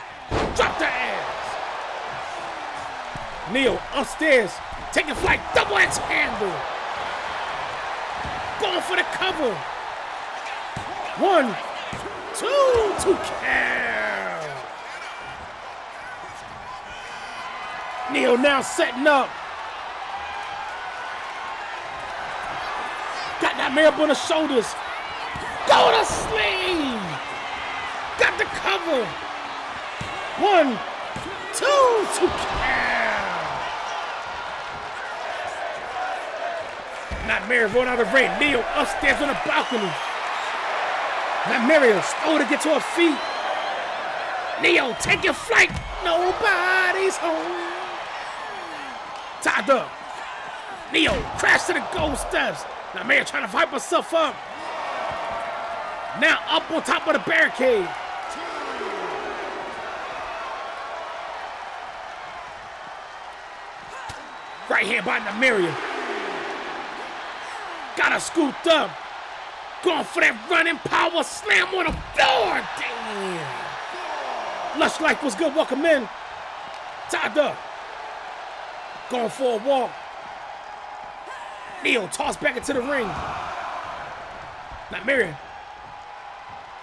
Drop the ass. Neo upstairs. Taking flight. Double X handle. Going for the cover. 1, 2, 2 count. Neo now setting up. Got that man up on the shoulders. Go to sleep. Got the cover. 1, 2, 2 count. Nymeria rolling out of the ring. Neo upstairs on the balcony. Nymeria slow to get to her feet. Neo taking flight. Nobody's home. Tied up. Neo crashed to the gold steps. Nymeria trying to hype herself up. Now up on top of the barricade. Right hand by Nymeria. Got her scooped up. Going for that running power slam on the floor. Damn. Lush Life was good. Welcome in. Tied up. Going for a walk. Neo tossed back into the ring. Nymeria.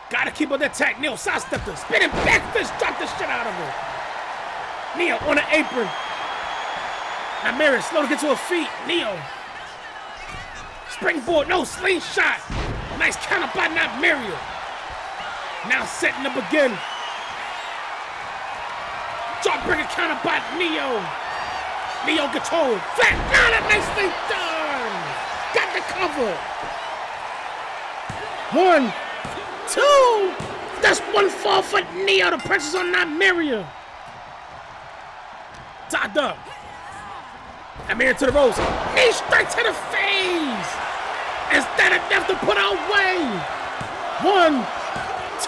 Gotta keep on that attack. Neo sidestepped her. Spinning back fist. Dropped the shit out of her. Neo on the apron. Nymeria slow to get to her feet. Neo. Springboard. No slingshot. Nice counter by Nymeria. Now setting up again. Jawbreaker counter by Neo. Neo control. Flat liner. Nicely done. Got the cover. 1, 2. That's 1 fall for Neo. The pressure's on Nymeria. Tied up. Nymeria to the ropes. Knee straight to the face. Is that enough to put her away? 1, 2.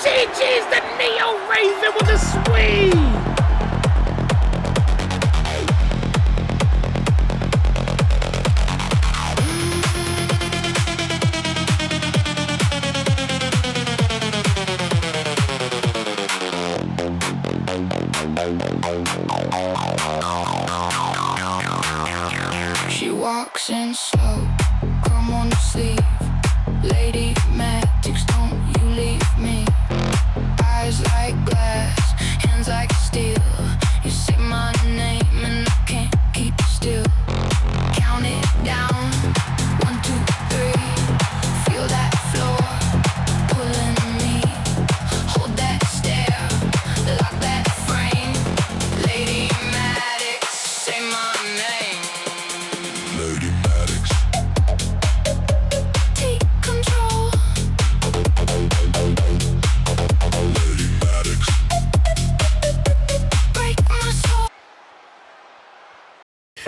GG's the Neo Raven with a sweep. She walks in slow, come on the sleeve. Lady Magics, don't you leave me. Eyes like glass, hands like steel. You say my name and I can't keep still. Count it down, 1, 2, 3. Feel that floor pulling me. Hold that stare, lock that frame. Lady Magics, say my name. Lady Maddox. Take control. Lady Maddox. Break my soul.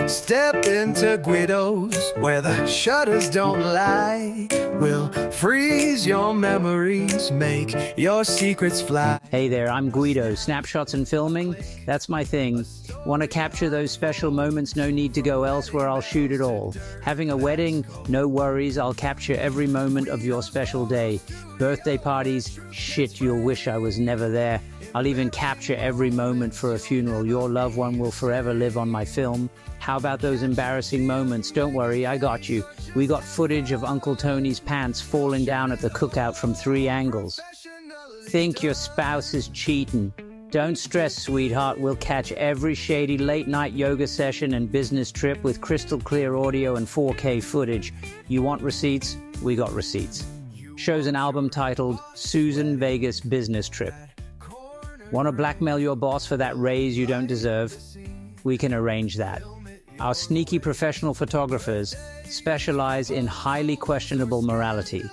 Step into Guido's, where the shutters don't lie. We'll freeze your memories, make your secrets fly. Hey there, I'm Guido. Snapshots and filming, that's my thing. Want to capture those special moments? No need to go elsewhere, I'll shoot it all. Having a wedding? No worries, I'll capture every moment of your special day. Birthday parties? Shit, you'll wish I was never there. I'll even capture every moment for a funeral. Your loved one will forever live on my film. How about those embarrassing moments? Don't worry, I got you. We got footage of Uncle Tony's pants falling down at the cookout from 3 angles. Think your spouse is cheating. Don't stress, sweetheart. We'll catch every shady late-night yoga session and business trip with crystal clear audio and 4K footage. You want receipts? We got receipts. Shows an album titled Susan Vegas Business Trip. Want to blackmail your boss for that raise you don't deserve? We can arrange that. Our sneaky professional photographers specialize in highly questionable morality.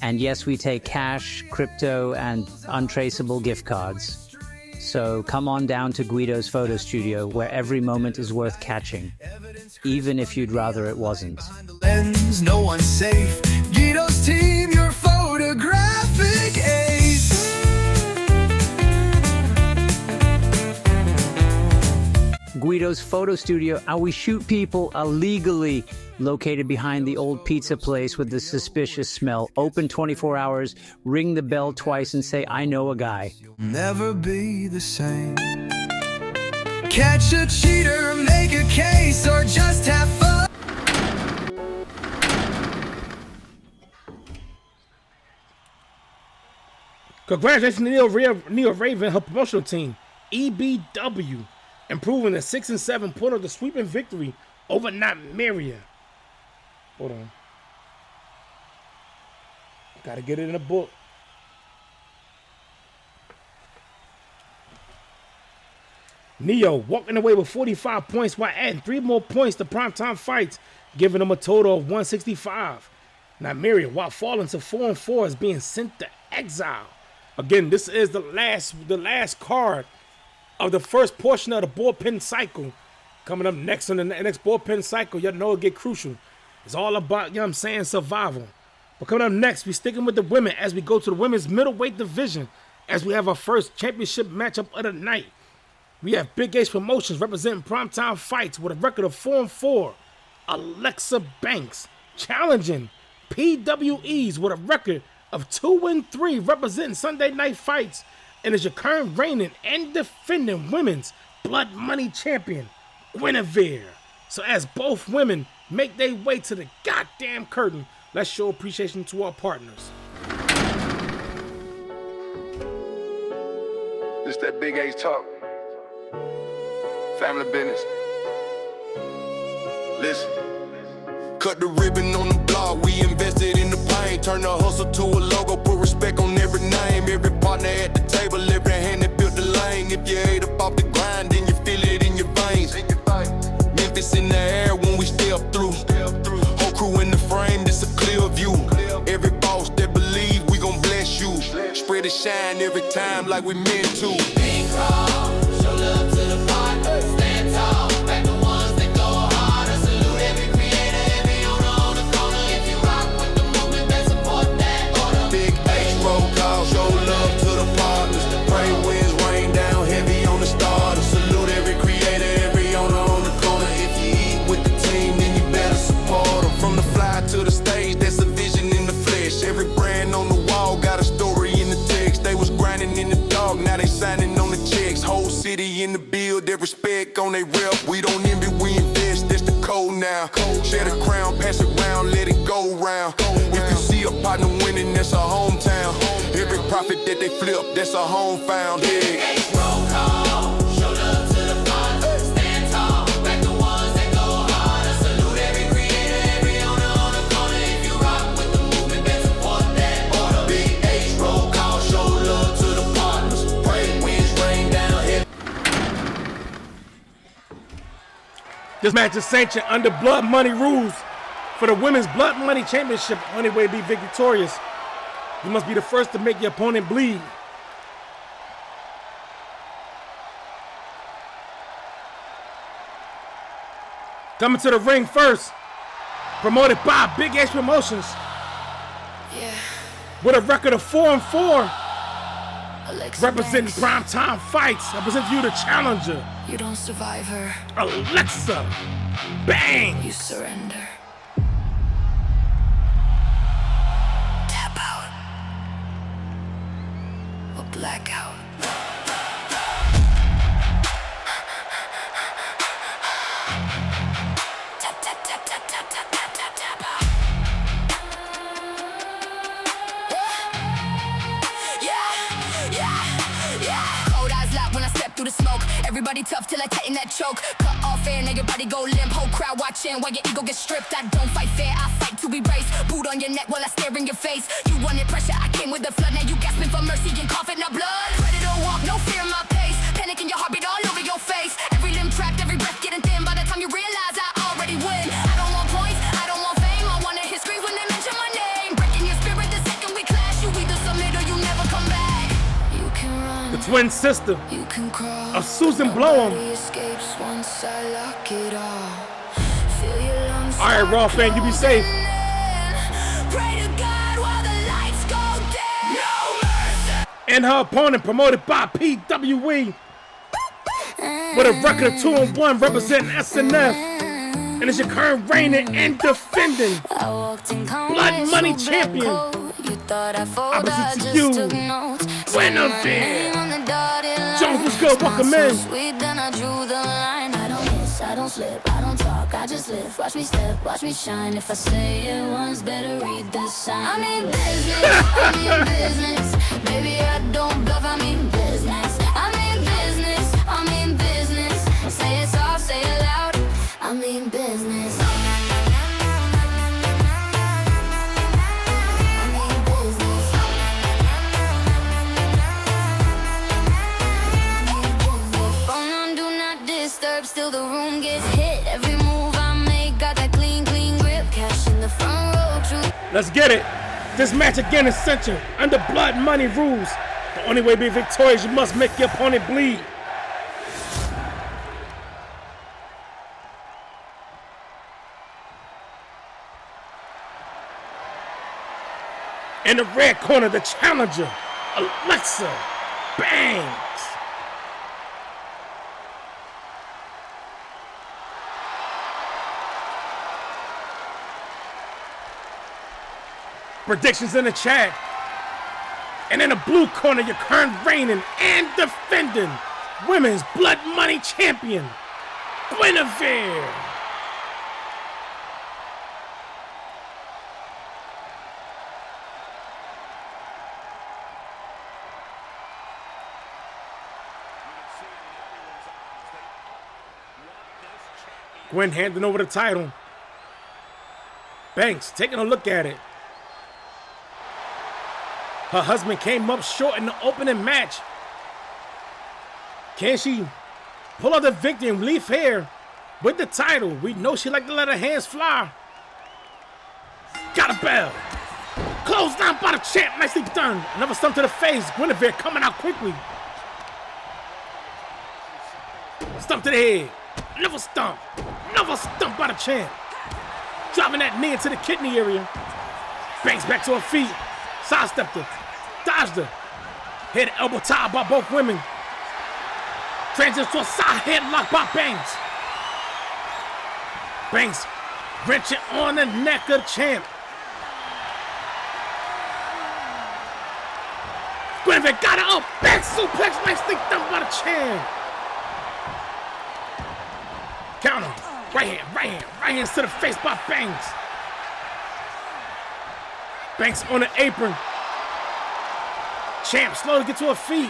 And yes, we take cash, crypto, and untraceable gift cards. So come on down to Guido's photo studio, where every moment is worth catching, even if you'd rather it wasn't. Lens, no one's safe. Guido's team, your photographic ace. Guido's photo studio, and we shoot people illegally located behind the old pizza place with the suspicious smell. Open 24 hours, ring the bell twice and say, I know a guy. Never be the same. Catch a cheater, make a case, or just have fun. Congratulations to Neil Raven, her promotional team, EBW, improving to 6-7 point of the sweeping victory over Nymeria. Hold on. Gotta get it in a book. Neo walking away with 45 points while adding 3 more points to primetime fights, giving them a total of 165. Nymeria, while falling to 4-4, is being sent to exile. Again, this is the last card of the first portion of the bullpen cycle. Coming up next on the next bullpen cycle, you know it'll get crucial. It's all about, you know what I'm saying, survival. But coming up next, we're sticking with the women as we go to the women's middleweight division as we have our first championship matchup of the night. We have Big H Promotions representing primetime fights with a record of 4-4. Alexa Banks challenging PWEs with a record of 2-3, representing Sunday Night Fights, and is your current reigning and defending women's blood money champion, Guinevere. So as both women make their way to the goddamn curtain, let's show appreciation to our partners. This that Big H talk. Family business. Listen. Cut the ribbon on the block, we invested in the pain. Turn the hustle to a logo, put respect on every name. Every partner at the table, every hand that built the lane. If you ate up off the grind, then you feel it in your veins. Memphis in the air when we step through. Whole crew in the frame, this a clear view. Every boss that believe we gon' bless you. Spread the shine every time like we meant to. Big crowd, show love to the partners. Stand tall, back the ones that go harder. Salute every creator, every owner on the corner. If you rock with the movement, then support that order. Big H roll call, show love to the partners. Pray winds rain down heavy on the starters. Salute every creator, every owner on the corner. If you eat with the team, then you better support them. From the fly to the stage, that's a vision in the flesh. Every brand on the wall got a story in the text. They was grinding in the dog, now they signing on the checks. Whole city in the build, they respect on they rep. We don't envy, we invest, that's the code now. Share the crown, pass it round, let it go round. If you see a partner winning, that's a hometown. Every profit that they flip, that's a home found. Yeah. Roll call, show love to the partners. Stand tall, back the ones that go harder. Salute every creator, every owner on the corner. If you rock with the movement, then support that order. Big H roll call, show love to the partners. Pray winds rain down heavy. This match is sanctioned under blood money rules for the women's blood money championship. Only way to be victorious, you must be the first to make your opponent bleed. Coming to the ring first, promoted by Big H Promotions. Yeah. With a record of 4-4, Alexa representing Banks. primetime fights. I present you the challenger, You don't survive her. Alexa Banks. You surrender. Tap out. Or black out. Tap, tap, tap, tap, tap, tap, tap, tap, tap out. Yeah. Cold eyes locked when I step through the smoke. Everybody tough till I tighten that choke. Cut off air, now your body go limp. Whole crowd watching while your ego gets stripped. I don't fight fair, I fight to be braced. Boot on your neck while I stare in your face. You wanted pressure, I came with the flood. Now you gasping for mercy and coughing up blood. Predator walk, no fear in my pace. Panic in your heartbeat all over your face. Every limb trapped, every breath getting thin. By the time you realize I already win. I don't want points, I don't want fame. I wanna hear screams when they mention my name. Breaking your spirit the second we clash. You either submit or you never come back. You can run. The twin sister You can crawl. of Susan Blowham. Nobody escapes once I lock it all. Feel your lungs. All right, Raw fan, you be safe. Pray to God while the lights go dim. No mercy. And her opponent, promoted by PWE, with a record of 2-1 representing SNF. And it's your current reigning and defending Blood Money champion. Opposite to you, Guinevere. Jones, what's good? Welcome in. I don't slip, I don't talk, I just live. Watch me step, watch me shine. If I say it once, better read the sign. I mean business, I mean business. Baby, I don't bluff, I mean business. I mean business, I mean business. Say it soft, say it loud. I mean business. Still the room gets hit. Every move I make got that clean grip. Cash in the front row. True. Let's get it. This match again is centered under Blood Money rules. The only way to be victorious, you must make your opponent bleed. In the red corner, the challenger, Alexa Banks. Predictions in the chat. And in the blue corner, your current reigning and defending Women's Blood Money champion, Guinevere. Gwen handing over the title. Banks taking a look at it. Her husband came up short in the opening match. Can she pull out the victory and leave here with the title? We know she liked to let her hands fly. Got a bell. Closed down by the champ. Nicely done. Another stump to the face. Guinevere coming out quickly. Stump to the head. Another stump. Another stump by the champ. Driving that knee into the kidney area. Banks back to her feet. Sidestepped her. Dodged her. Head elbow tied by both women. Transitions to a side headlock by Banks. Banks wrenching on the neck of the champ. Guinevere got her up. Back suplex. Nicely done by the champ. Counter. Right hand to the face by Banks. Banks on the apron. Champ slowly get to her feet.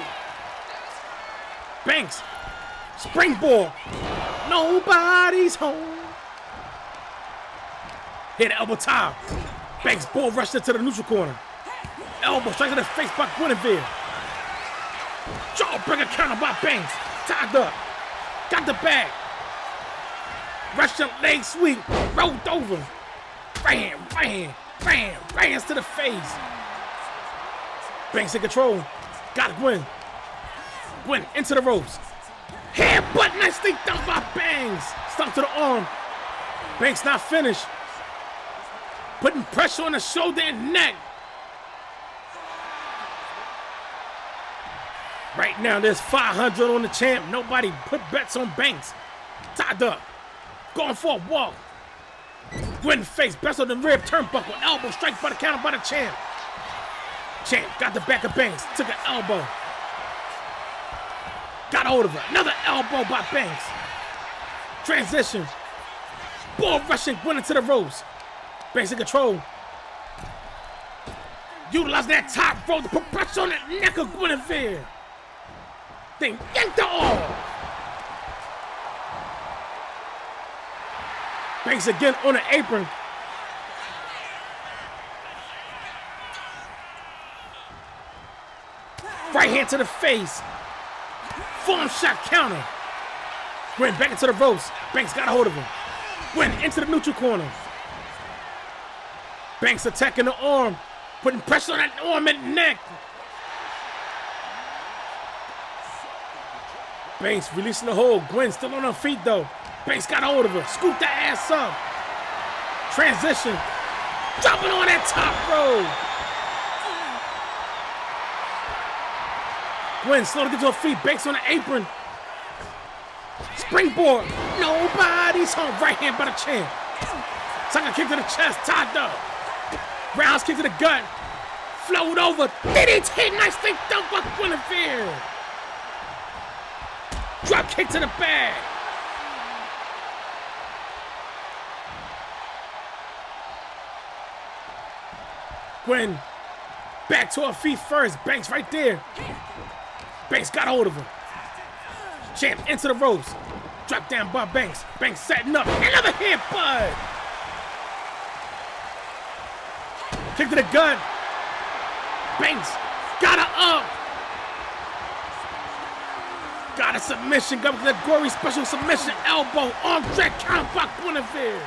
Banks. Springboard. Nobody's home. Hit elbow tie. Banks bull rushed into the neutral corner. Elbow straight to the face by Guinevere. Jawbreaker counter by Banks. Tied up. Got the bag. Russian leg sweep. Rolled over. Right hands to the face. Banks in control. Got Gwen. Gwen into the ropes. Headbutt nicely done by Banks. Stomp to the arm. Banks not finished. Putting pressure on the shoulder and neck. Right now there's 500 on the champ. Nobody put bets on Banks. Tied up. Going for a walk. Gwen face, best on the rib, turnbuckle, elbow strike by the counter by the champ. Champ got the back of Banks, took an elbow. Got hold of her, another elbow by Banks. Transition. Bull rushing Gwen into the ropes. Banks in control. Utilizing that top rope to put pressure on the neck of Guinevere. Then yanked her off. Banks again on the apron. Right hand to the face. Form shot counter. Gwen back into the ropes. Banks got a hold of him. Gwen into the neutral corner. Banks attacking the arm. Putting pressure on that arm and neck. Banks releasing the hold. Gwen still on her feet though. Banks got a hold of her. Scoop that ass up. Transition. Dropping on that top rope. Gwen slowly gets to her feet. Banks on the apron. Springboard. Nobody's home. Right hand by the chin. Sucker kick to the chest. Tied up. Rounds kick to the gut. Float over. DDT. Nice thing dunk by Guinevere. Drop kick to the bag. Gwen back to her feet first. Banks right there. Banks got hold of her. Champ into the ropes. Drop down by Banks. Banks setting up. Another hit, Bud. Kick to the gut. Banks got her up. Got a submission. Got the gory special submission. Elbow. Arm drag. Count by Guinevere.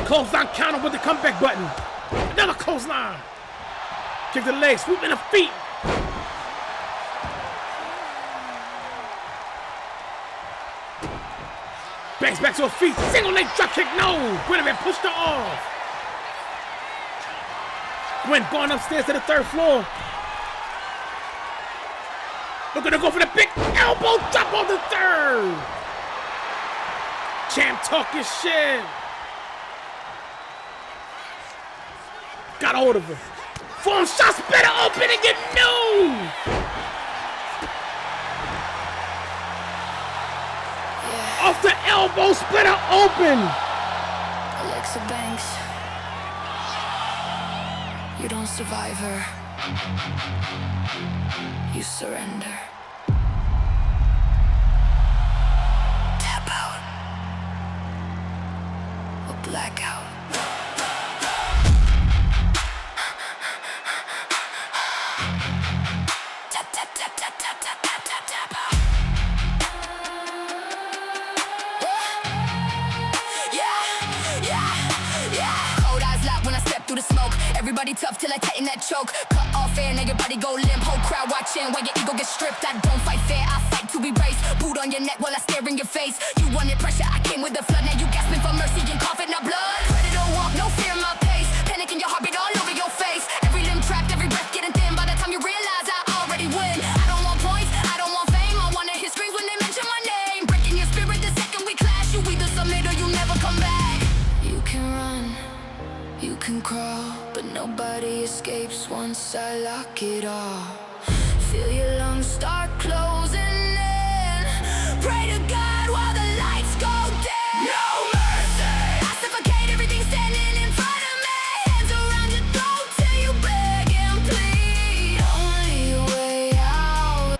Clothesline counter with the comeback button. Another clothesline. Kick the leg. Swoop in the feet. Banks back to her feet. Single leg drop kick. No. Guinevere pushed her off. Gwen going upstairs to the third floor. We're gonna go for the big elbow drop on the third. Champ talking shit. Got hold of her. Foam shot, split her open and get new. Yeah. Off the elbow, split her open. Alexa Banks, you don't survive her. You surrender. Tap out. Or blackout. Everybody tough till I tighten that choke. Cut off air, now your body go limp. Whole crowd watching while your ego gets stripped. I don't fight fair, I fight to be braced. Boot on your neck while I stare in your face. You wanted pressure, I came with the flood. Now you gasping for mercy and coughing up blood. Ready to walk, no fear in my pace. Panic in your heartbeat all over your face. Every limb trapped, every breath getting thin. By the time you realize I already win. I don't want points, I don't want fame. I wanna hear screams when they mention my name. Breaking your spirit the second we clash. You either submit or you never come back. You can run, you can crawl, but nobody escapes once I lock it all. Feel your lungs start closing in. Pray to God while the lights go dim. No mercy. I suffocate everything standing in front of me. Hands around your throat till you beg and plead. Only way out.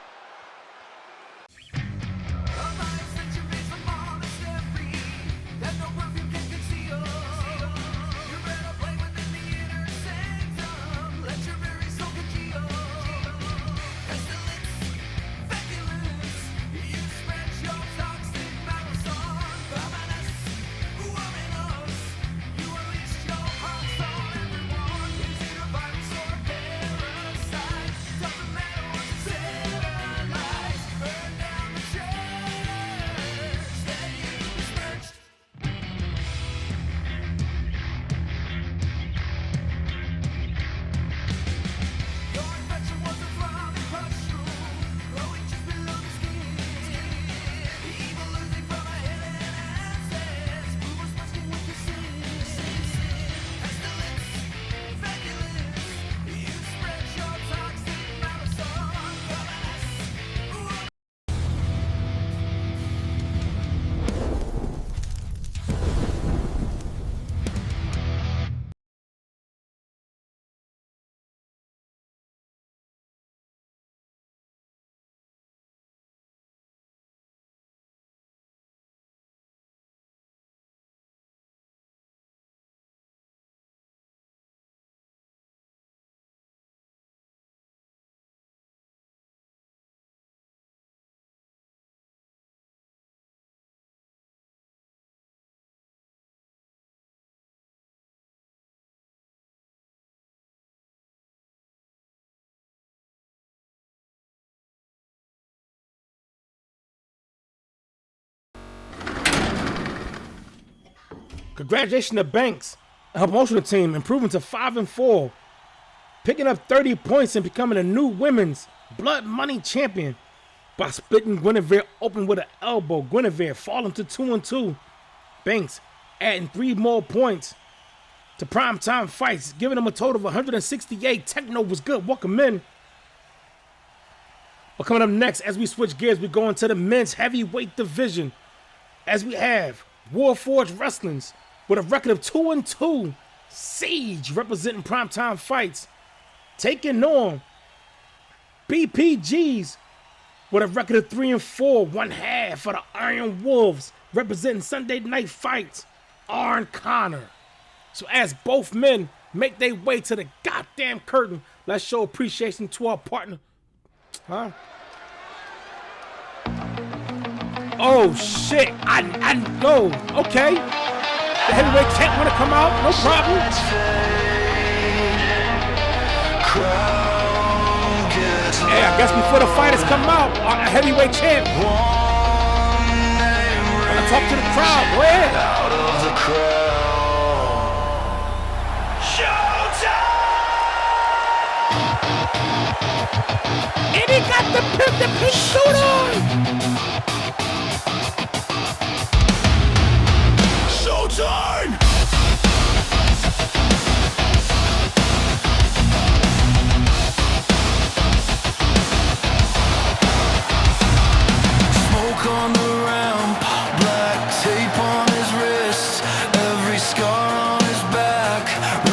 Congratulations to Banks, her promotional team, improving to 5-4, picking up 30 points and becoming a new women's Blood Money champion. by splitting Guinevere open with an elbow. Guinevere falling to 2-2. Banks adding 3 more points to primetime fights, giving them a total of 168. Techno was good. Welcome in. But coming up next, as we switch gears, we go into the men's heavyweight division. As we have Warforged Wrestling's with a record of 2-2. Siege representing primetime fights, taking on BPG's with a record of 3-4, 1/2 for the Iron Wolves, representing Sunday Night Fights, Arn Connor. So as both men make their way to the goddamn curtain, let's show appreciation to our partner. Huh? Oh shit, I know. Okay. The heavyweight champ wanna come out, no problem. Hey, I guess before the fighters come out, our heavyweight champ. Wanna talk to the crowd, go ahead. Out of the crowd. Showtime! And he got the pink suit on. Showtime! Smoke on the ramp, black tape on his wrist, every scar on his back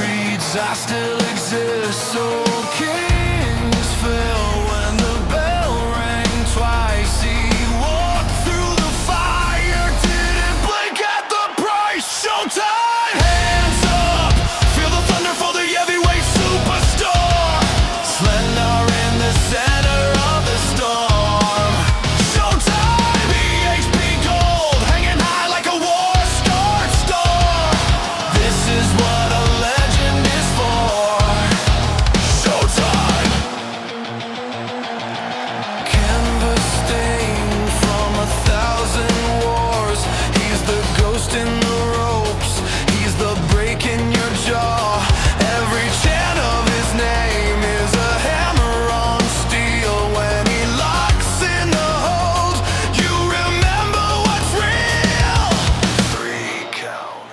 reads I still exist. So kings fell when the bell rang twice. He walked through the fire, didn't blink at the price. Showtime! Hands up, feel the thunder for the heavyweight superstar. Slender in the center of the storm. Showtime! BHP gold, hanging high like a war-scarred star. This is what a legend is for. Showtime! Canvas stained from 1,000 wars. He's the ghost in the ropes. He's the break in your jaw. Every chant of his name is a hammer on steel. When he locks in the hold, you remember what's real. 3 count.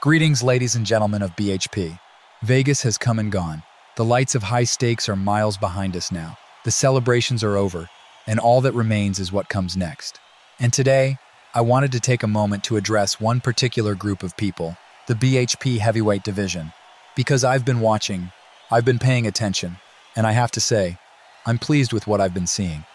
Greetings, ladies and gentlemen of BHP. Vegas has come and gone. The lights of high stakes are miles behind us now. The celebrations are over, and all that remains is what comes next. And today, I wanted to take a moment to address one particular group of people, the BHP heavyweight division. Because I've been watching, I've been paying attention, and I have to say, I'm pleased with what I've been seeing.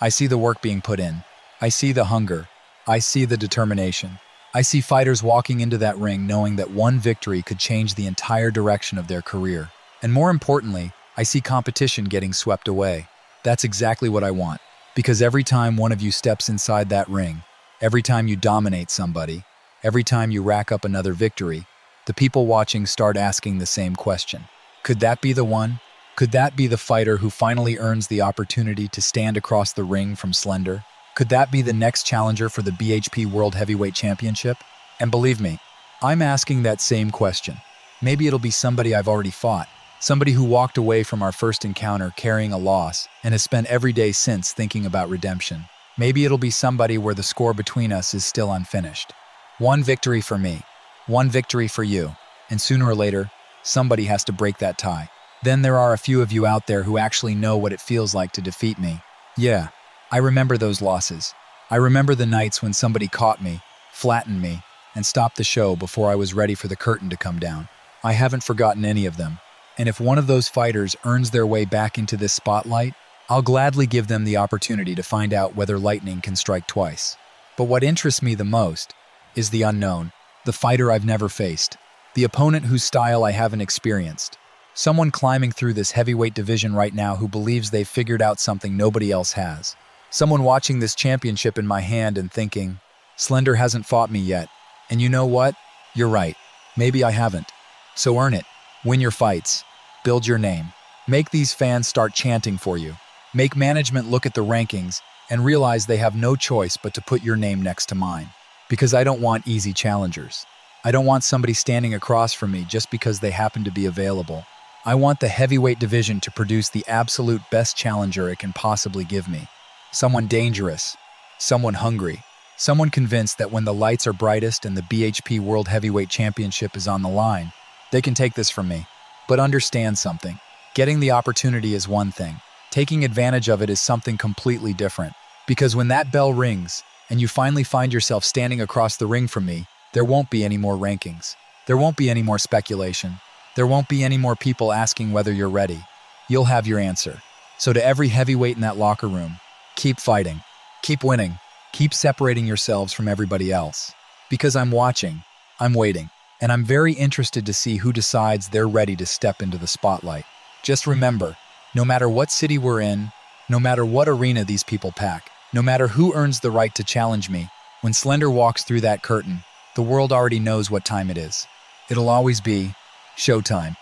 I see the work being put in. I see the hunger. I see the determination. I see fighters walking into that ring knowing that one victory could change the entire direction of their career. And more importantly, I see competition getting swept away. That's exactly what I want. Because every time one of you steps inside that ring, every time you dominate somebody, every time you rack up another victory, the people watching start asking the same question. Could that be the one? Could that be the fighter who finally earns the opportunity to stand across the ring from Slender? Could that be the next challenger for the BHP World Heavyweight Championship? And believe me, I'm asking that same question. Maybe it'll be somebody I've already fought, somebody who walked away from our first encounter carrying a loss and has spent every day since thinking about redemption. Maybe it'll be somebody where the score between us is still unfinished. One victory for me, one victory for you, and sooner or later, somebody has to break that tie. Then there are a few of you out there who actually know what it feels like to defeat me. Yeah, I remember those losses. I remember the nights when somebody caught me, flattened me, and stopped the show before I was ready for the curtain to come down. I haven't forgotten any of them. And if one of those fighters earns their way back into this spotlight, I'll gladly give them the opportunity to find out whether lightning can strike twice. But what interests me the most is the unknown, the fighter I've never faced, the opponent whose style I haven't experienced. Someone climbing through this heavyweight division right now who believes they've figured out something nobody else has. Someone watching this championship in my hand and thinking, Slender hasn't fought me yet. And you know what? You're right. Maybe I haven't. So earn it. Win your fights. Build your name. Make these fans start chanting for you. Make management look at the rankings and realize they have no choice but to put your name next to mine. Because I don't want easy challengers. I don't want somebody standing across from me just because they happen to be available. I want the heavyweight division to produce the absolute best challenger it can possibly give me. Someone dangerous, someone hungry, someone convinced that when the lights are brightest and the BHP World Heavyweight Championship is on the line, they can take this from me. But understand something. Getting the opportunity is one thing. Taking advantage of it is something completely different. Because when that bell rings, and you finally find yourself standing across the ring from me, there won't be any more rankings. There won't be any more speculation. There won't be any more people asking whether you're ready. You'll have your answer. So to every heavyweight in that locker room, keep fighting. Keep winning. Keep separating yourselves from everybody else. Because I'm watching, I'm waiting, and I'm very interested to see who decides they're ready to step into the spotlight. Just remember, no matter what city we're in, no matter what arena these people pack, no matter who earns the right to challenge me, when Slender walks through that curtain, the world already knows what time it is. It'll always be showtime.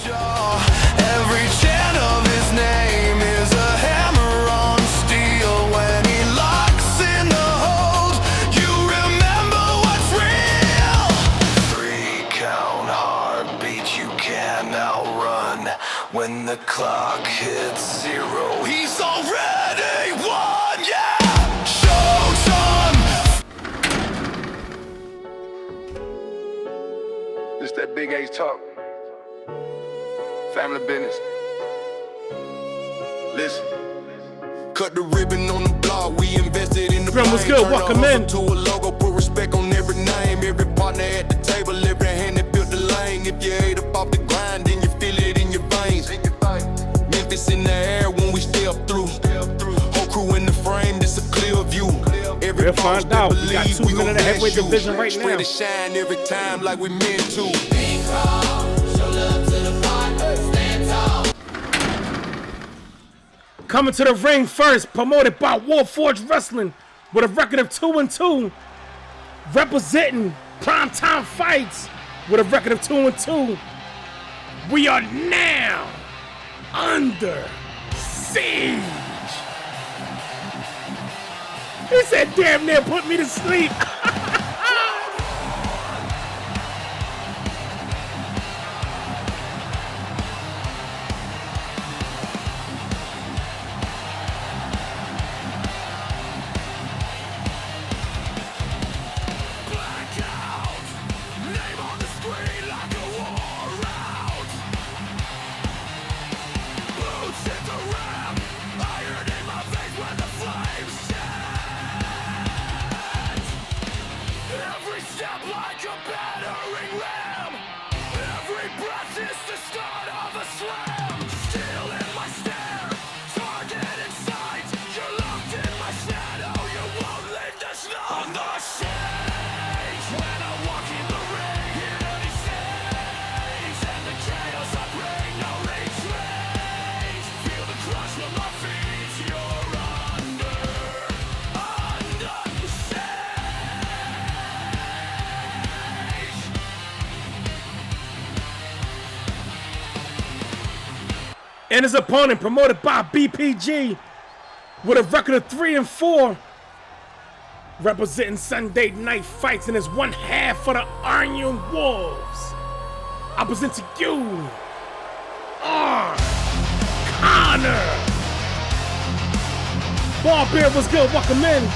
Every chant of his name is a hammer on steel. When he locks in the hold, you remember what's real. 3 count heartbeat you can't outrun. When the clock hits 0, he's already won, yeah! Showtime! This that big H talk. Family business. Listen. Cut the ribbon on the block, we invested in the Grim, what's good? Welcome in. To a logo, put respect on every name. Every partner at the table, every hand that built the lane. If you ate up off the grind, then you feel it in your veins. Memphis in the air when we step through. Whole crew in the frame, this a clear view. We'll find out. We got 2 men in the heavyweight division right now. Spread the shine every time like we meant to. Coming to the ring first, promoted by Warforged Wrestling, with a record of 2-2. Representing Primetime Fights, with a record of 2-2. We are now under siege. He said, damn near put me to sleep. And his opponent, promoted by BPG, with a record of 3-4, representing Sunday Night Fights in his one half for the Iron Wolves. I present to you, R. Connor. Ballbeard, what's good? Welcome in.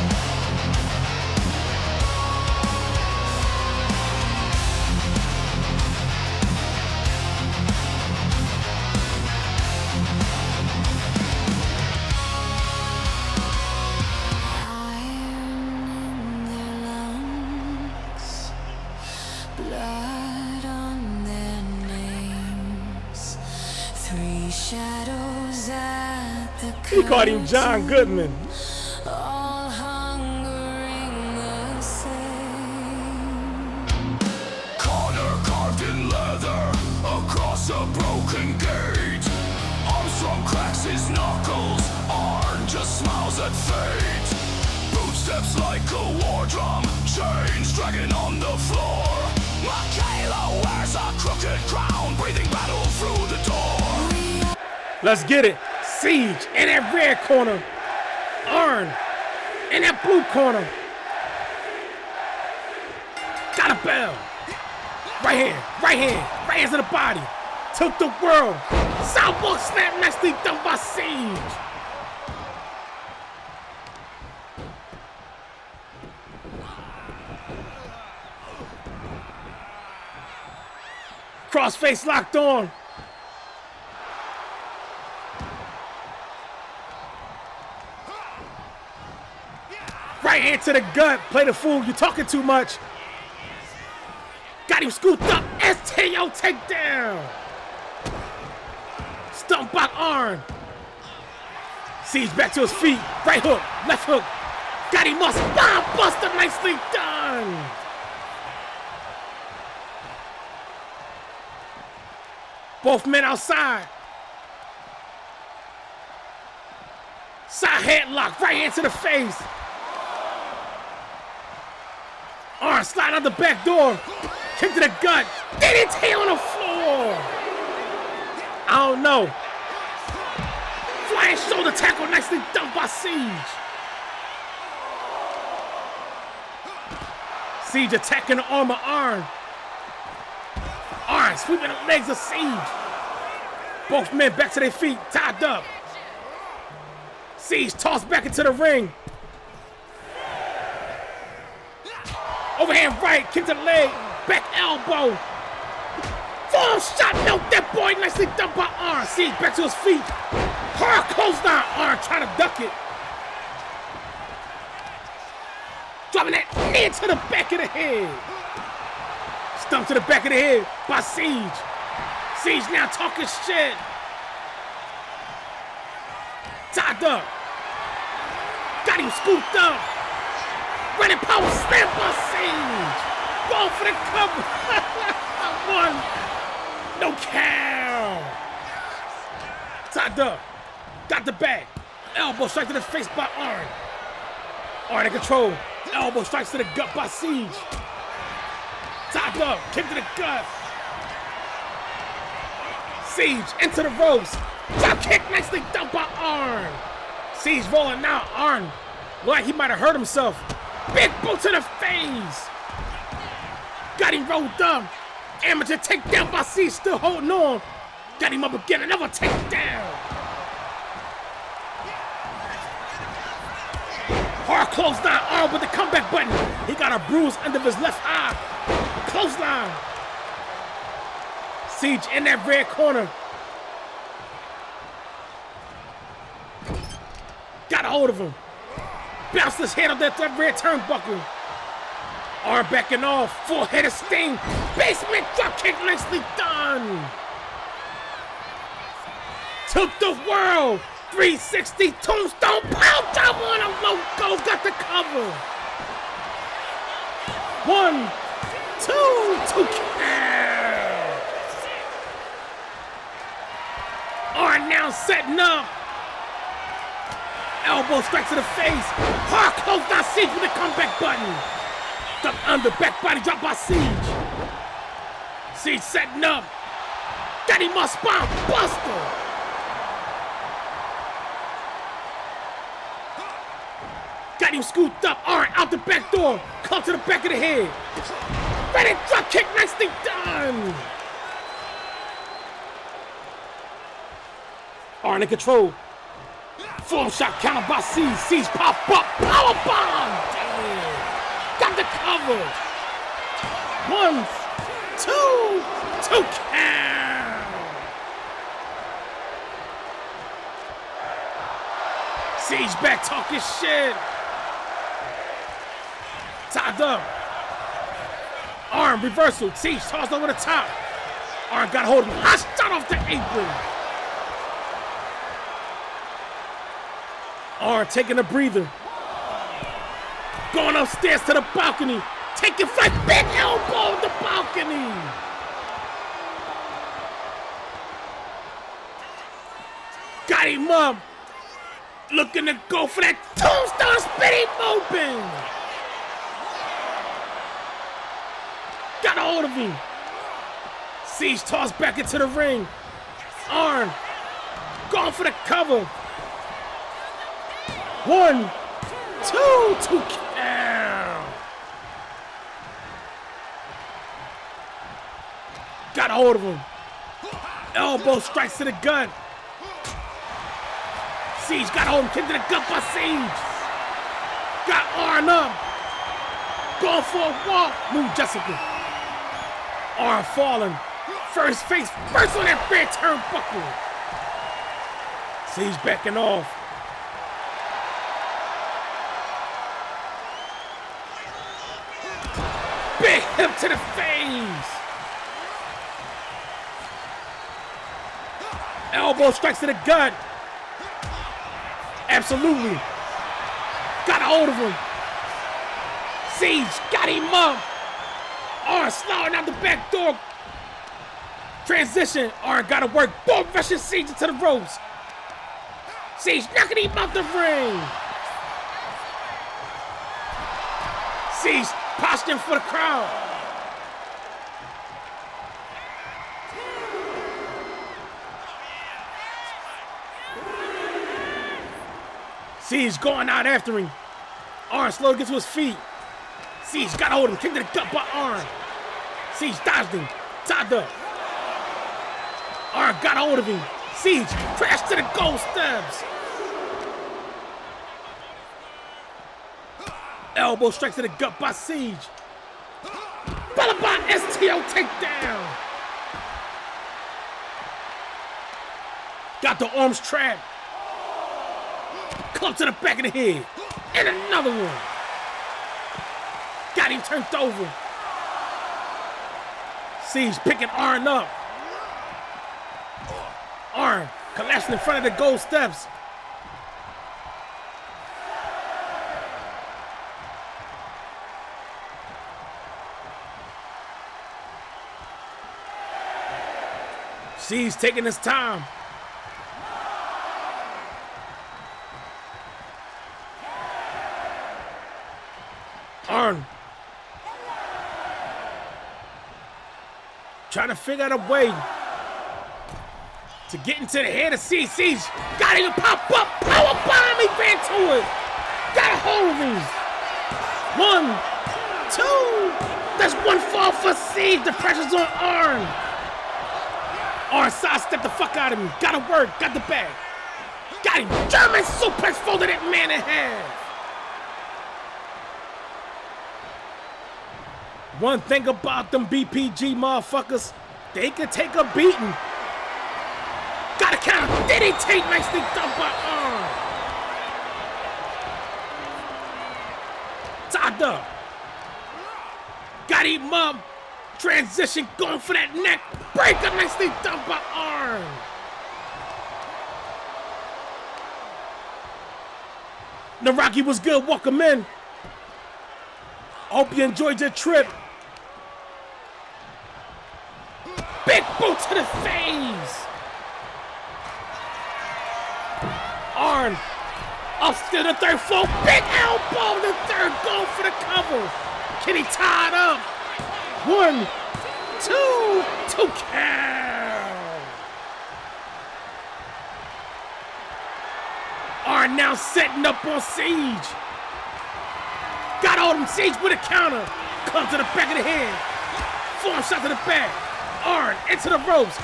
He called him John Goodman. Connor carved in leather across a broken gate. Armstrong cracks his knuckles, Arn just smiles at fate. Boot steps like a war drum, chains dragging on the floor. Michaela wears a crooked crown, breathing battle through the door. Let's get it. Siege in that red corner. Arn In that blue corner. Got a bell. Right hand to the body. Took the world. Southpaw snap, nicely done by Siege. Crossface locked on. Right hand to the gut. Play the fool. You're talking too much. Got him scooped up. STO takedown. Stump by arm. Siege back to his feet. Right hook. Left hook. Got him up. Spine buster. Nicely done. Both men outside. Side headlock. Right hand to the face. Arm slide out the back door. Kick to the gut. DDT on the floor. I don't know. Flying shoulder tackle. Nicely done by Siege. Siege attacking the arm of Arn. Arn sweeping the legs of Siege. Both men back to their feet. Tied up. Siege tossed back into the ring. Overhand right, kick to the leg, back elbow. Full shot, milk that boy, nicely done by Arn. Siege back to his feet. Hard close down, Arn trying to duck it. Dropping that knee to the back of the head. Stump to the back of the head by Siege. Siege now talking shit. Tied up. Got him scooped up. Running power slam by Siege. Ball for the cover. One. No count. Tied up. Got the back. Elbow strike to the face by Arn. Arn in control. Elbow strikes to the gut by Siege. Tied up. Kick to the gut. Siege into the ropes. Drop kick nicely done by Arn. Siege rolling now. Arn like he might have hurt himself. Big boot to the face. Got him rolled up. Amateur takedown by Siege, still holding on. Got him up again, another takedown. Hard clothesline arm with the comeback button. He got a bruise under his left eye. Clothesline. Siege in that red corner. Got a hold of him. Bounced his head on that red turnbuckle. Arm backing off. Full-headed sting. Basement drop kick nicely done. Took the world. 360 tombstone pound drop on a logo. Got the cover. 1, 2, 2 count. Arn now setting up. Elbow strike to the face. Hard close down Siege with the comeback button. Duck under, back body drop by Siege. Siege setting up. Got him on spine buster. Got him scooped up. Arn out the back door. Come to the back of the head. Ready drop kick, nicely done. Arn in control. Full shot counter by Siege. Siege pop up. Power bomb. Damn. Got the cover. 1, 2, 2 count. Siege back talking shit. Tied up. Arm reversal. Siege tossed over the top. Arm got hold of him. Hot shot off the apron. Arn taking a breather. Going upstairs to the balcony. Taking flight. Big elbow on the balcony. Got him up. Looking to go for that tombstone spinning open. Got a hold of him. Siege tossed back into the ring. Arn going for the cover. 1, 2 count. Got a hold of him. Elbow strikes to the gut. Siege got a hold of him. Kick to the gut by Siege. Got Arn up. Going for a walk. Move Jessica. Arn falling. First face first on that red turnbuckle. Siege backing off. Big hip to the face. Elbow strikes to the gut. Absolutely. Got a hold of him. Siege got him up. Arn sliding out the back door. Transition. Arn got to work. Boom, rushing Siege into the ropes. Siege knocking him out the ring. Siege posturing for the crowd. Siege going out after him. Arn slowly gets to his feet. Siege got a hold of him. Kick to the gut by Arn. Siege dodged him. Tied up. Arn got a hold of him. Siege crashed to the goal steps. Elbow strikes to the gut by Siege. Followed by STO takedown. Got the arms trapped. Club to the back of the head. And another one. Got him turned over. Siege picking Arn up. Arn collapsing in front of the gold steps. Siege taking his time. Arn trying to figure out a way to get into the head of Siege. Siege got him to pop up. Power bomb. He ran to it. Got a hold of him. 1, 2. That's one fall for Siege. The pressure's on Arn. Arn sidestepped the fuck out of him. Gotta work. Got the bag. Got him. German suplex folded that man in half. One thing about them BPG motherfuckers, they can take a beating. Got a counter. DDT nicely done by Arn. Tied up. Got him up. Transition going for that neck. Breaker nicely done by Arn. Naraki was good. Welcome in. Hope you enjoyed your trip. Big boot to the face. Arn up to the third floor. Big elbow. The third going for the cover. Kenny tied up. 1, 2 count. Arn now setting up on Siege. Got all them. Siege with a counter. Come to the back of the head. Form shot to the back. Arn into the ropes.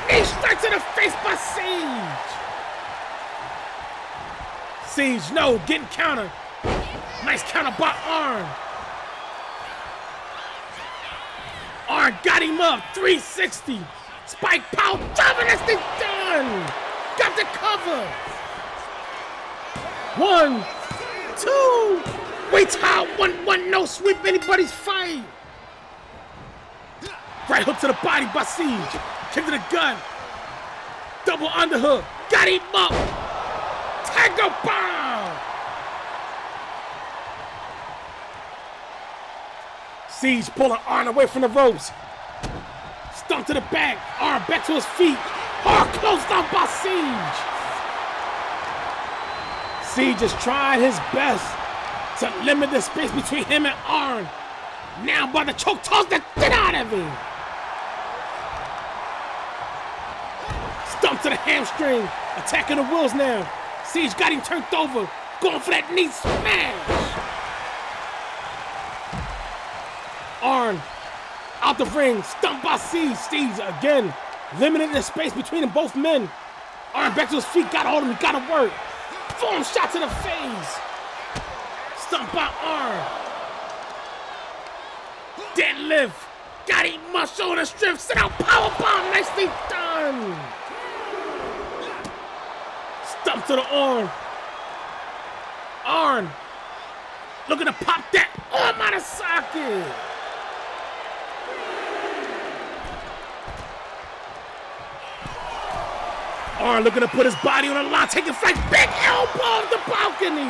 Knee straight to the face by Siege. Siege, no, getting counter. Nice counter by Arn. Arn got him up. 360. Spike power. Driving this thing done. Got the cover. 1, 2. Wait till 1-1, no sweep anybody's fight. Right hook to the body by Siege. Kick to the gun. Double underhook. Got him up. Tango bomb. Siege pulling Arn away from the ropes. Stomp to the back. Arn back to his feet. Hard closed down by Siege. Siege is trying his best to limit the space between him and Arn. Now by the choke, toss the shit out of him. Stomp to the hamstring. Attacking the wheels now. Siege got him turned over. Going for that knee smash. Arn out the ring, stumped by Siege. Siege again, limiting the space between them both men. Arn back to his feet, got hold of him, gotta work. Forearm shot to the face. Stumped by Arn. Deadlift. Got eat muscle on the strip. Sit out powerbomb. Nicely done. Stump to the arm. Arn. Looking to pop that arm out of socket. Arn looking to put his body on the line. Taking flight. Big elbow off the balcony.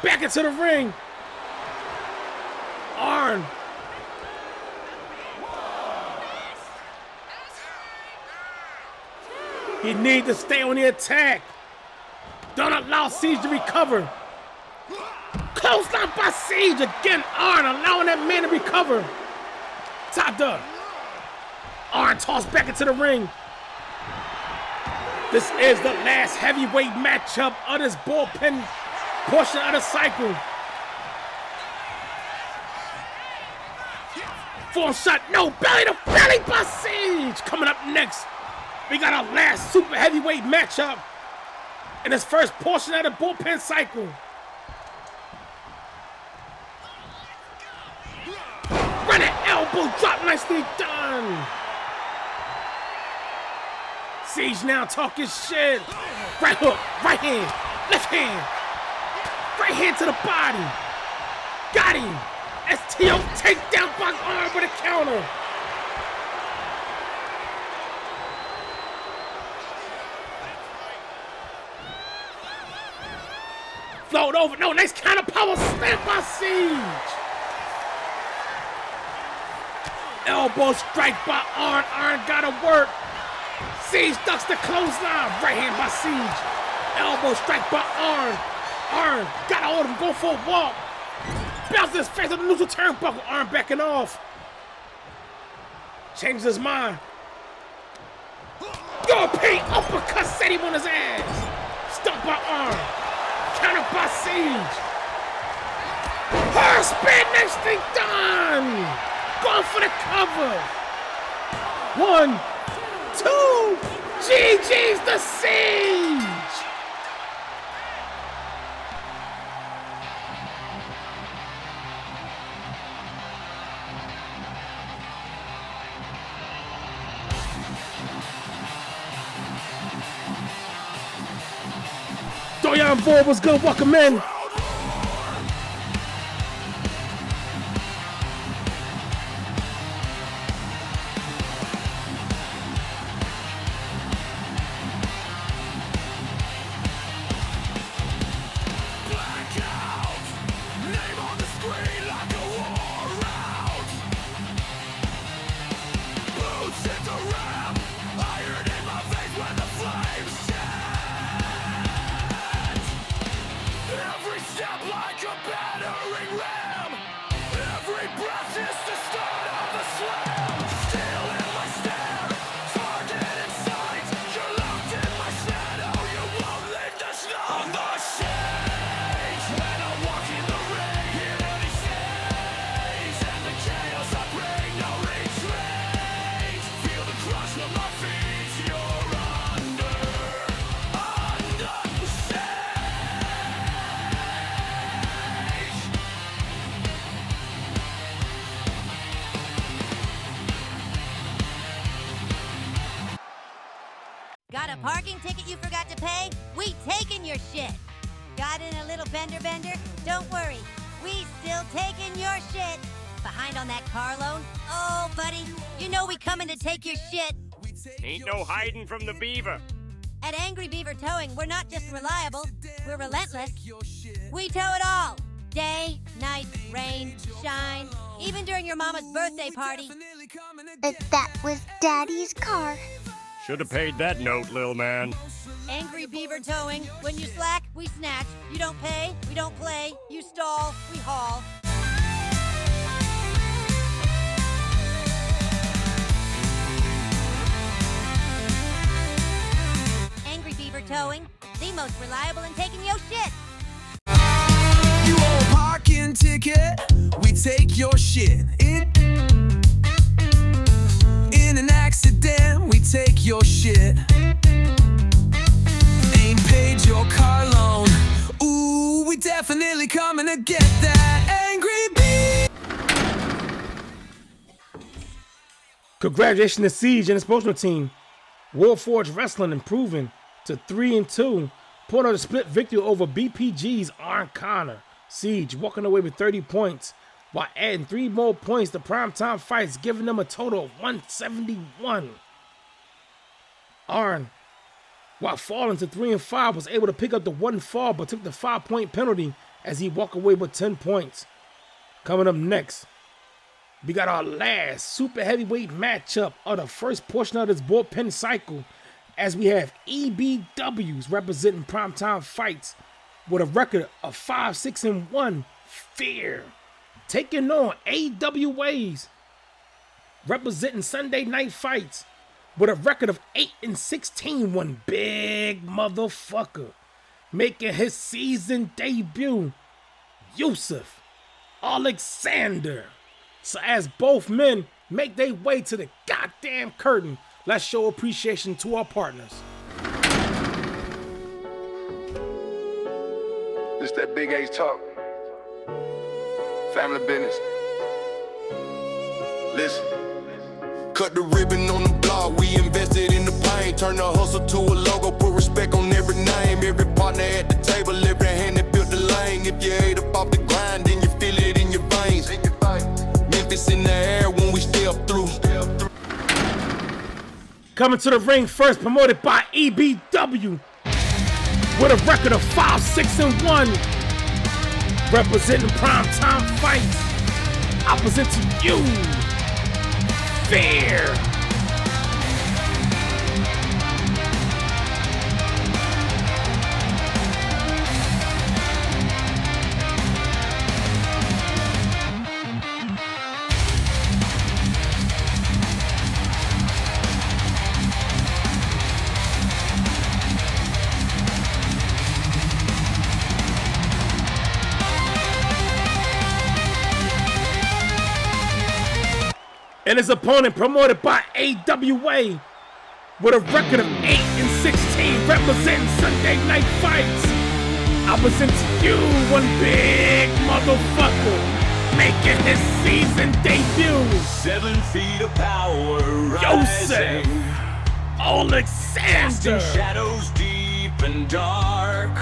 Back into the ring. Arn. He needs to stay on the attack. Don't allow Siege to recover. Close line by Siege. Again, Arn allowing that man to recover. Top dog. Arn tossed back into the ring. This is the last heavyweight matchup of this bullpen portion of the cycle. Full shot, no, belly to belly by Siege. Coming up next, we got our last super heavyweight matchup in this first portion of the bullpen cycle. Running elbow drop, nicely done. Siege now talking shit. Right hook, right hand, left hand. Right hand to the body. Got him. STO takedown by Arn with a counter. Float over. No, nice counter power slam by Siege. Elbow strike by Arn. Arn gotta work. Siege ducks the clothesline. Right hand by Siege. Elbow strike by Arn. Arn gotta hold him. Go for a walk. Bounces his face on the neutral turnbuckle. Arn backing off. Changes his mind. European uppercut set him on his ass. Stumped by Arn. Counter by Siege. Her spin, next thing done. Going for the cover. 1, 2. GG's the Siege. Doyan Vore was good, welcome in. Got a parking ticket you forgot to pay? We taking your shit. Got in a little bender? Don't worry, we still taking your shit. Behind on that car loan? Oh, buddy, you know we coming to take your shit. Ain't no hiding from the beaver. At Angry Beaver Towing, we're not just reliable, we're relentless. We tow it all. Day, night, rain, shine, even during your mama's birthday party. That was Daddy's car. Should have paid that note, lil man. Angry Beaver Towing. When you slack, we snatch. You don't pay, we don't play. You stall, we haul. Angry Beaver Towing. the most reliable in taking your shit. You owe a parking ticket, we take your shit. In an accident, we take your shit. Ain't paid your car loan, ooh, we definitely coming to get that angry beat. Congratulations to Siege and his promotional team. Warforged Wrestling improving to 3-2. Pulling out a split victory over BPG's Arn Connor. Siege walking away with 30 points while adding 3 more points to primetime fights, giving them a total of 171. Arn, while falling to 3-5, was able to pick up the 1 fall but took the 5-point penalty as he walked away with 10 points. Coming up next, we got our last super heavyweight matchup of the first portion of this bullpen cycle, as we have EBWs representing primetime fights with a record of 5-6-1, Fear, taking on AWAs representing Sunday night fights with a record of 8-16, one big motherfucker making his season debut, Yusuf Alexander. So as both men make their way to the goddamn curtain, let's show appreciation to our partners. This that Big H talk. Family business. Listen. Cut the ribbon on the block, we invested in the pain. Turn the hustle to a logo, put respect on every name. Every partner at the table, every hand that built the lane. If you ate up off the grind, then you feel it in your veins. Memphis in the air when we step through. Coming to the ring first, promoted by EBW, with a record of 5-6-1, representing primetime fights. I present to you, Fear. And his opponent, promoted by AWA, with a record of 8-16, representing Sunday night fights. I present to you one big motherfucker making his season debut, 7 feet of power Yusuf rising, Alexander. casting shadows deep and dark.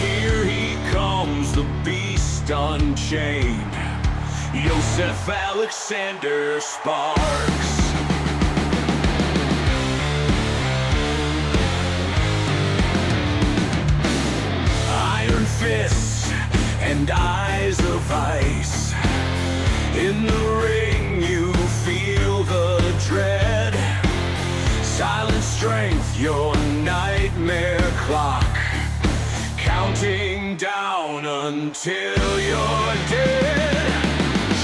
Here he comes, the beast unchained, Yusuf Alexander Sparks. Iron fists and eyes of ice. In the ring you feel the dread. Silent strength, your nightmare clock, counting down until you're dead.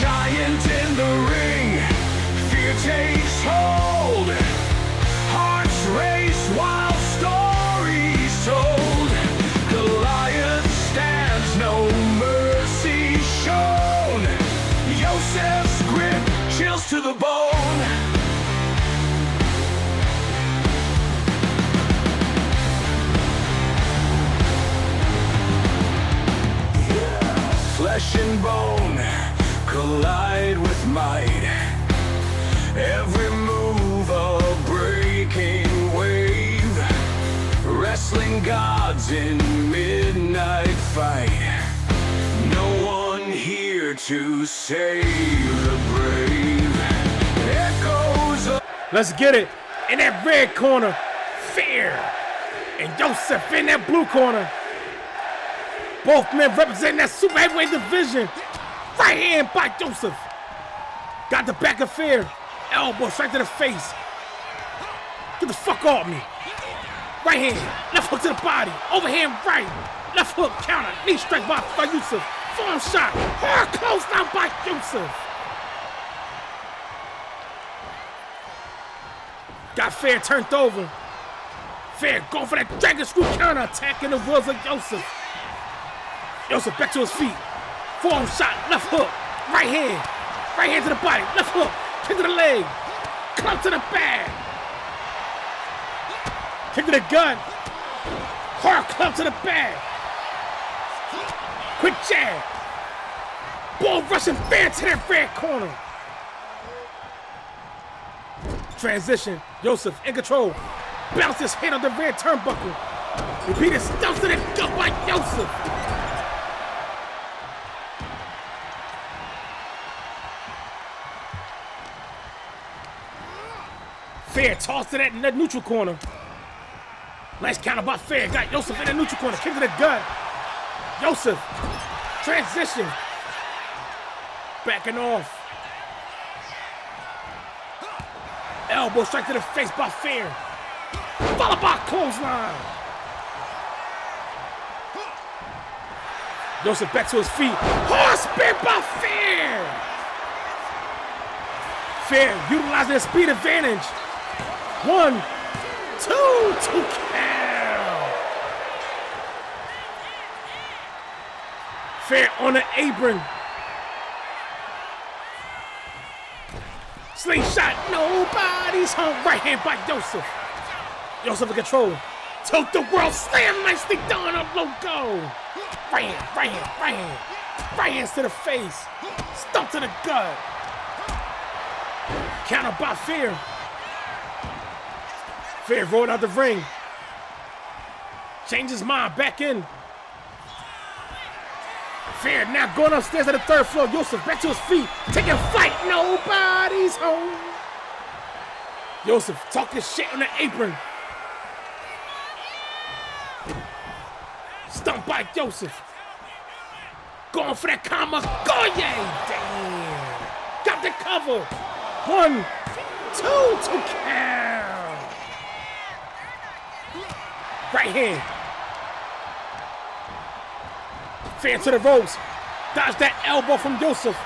Giant in the ring, fear takes hold. Hearts race while stories told. Goliath stands, no mercy shown. Yosef's grip chills to the bone. Flesh and bone collide with might. Every move a breaking wave. Wrestling gods in midnight fight. No one here to save the brave. Echoes of... Let's get it. In that red corner, Fear. And Yusuf in that blue corner. Both men representing that super heavyweight division. Right hand by Yusuf. Got the back of Fear. Elbow straight to the face. Get the fuck off me. Right hand. Left hook to the body. Overhand right. Left hook counter. Knee strike by Yusuf. Form shot. Hard close down by Yusuf. Got Fear turned over. Fair going for that dragon screw counter attack in the wheels of Joseph. Joseph back to his feet. Forearm shot, left hook, right hand. Right hand to the body, left hook, kick to the leg, club to the back. Kick to the gut. Hard club to the back. Quick jab. Ball rushing fair to that red corner. Transition. Joseph in control. Bounce his head on the red turnbuckle. Repeated stumps to the gut by Joseph. Fair toss to that neutral corner. Nice counter by Fair. Got Joseph in the neutral corner. Kick to the gut. Joseph. Transition. Backing off. Elbow strike to the face by Fair. Followed by clothesline. Joseph back to his feet. Hard spear by Fair. Fair utilizing his speed advantage. 1, 2, 2 count. Fair on the apron. Slingshot, nobody's home. Right hand by Joseph. Joseph in control. Tilt the world slam, nicely done up low go. Right hand, right hand, right hand. Right hands to the face. Stump to the gut. Counter by Fair. Fair rolled out the ring. Changed his mind, back in. Fair now going upstairs to the third floor. Joseph back to his feet, taking flight. Nobody's home. Joseph talking shit on the apron. Stumped by Joseph. Going for that Kamagoye. Damn. Got the cover. 1, 2, 2 count. Right hand. Fair to the ropes. Dodge that elbow from Joseph.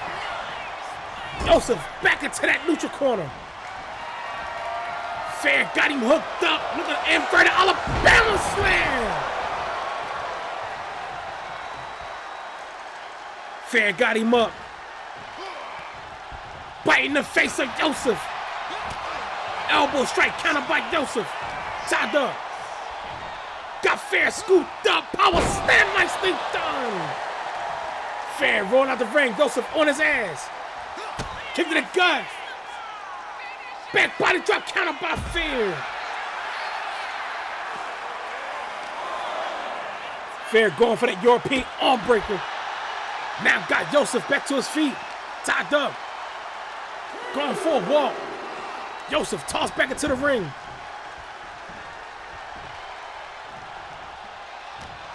Joseph back into that neutral corner. Fair got him hooked up. Look at inverted Alabama slam. Fair got him up. Biting the face of Joseph. Elbow strike countered by Joseph. Tied up. Got Fair scooped up. Power slam, nicely done. Fair rolling out the ring. Joseph on his ass. Kick to the gut. Back body drop countered by Fair. Fair going for that European arm breaker. Now got Joseph back to his feet. Tied up. Going for a walk. Joseph tossed back into the ring.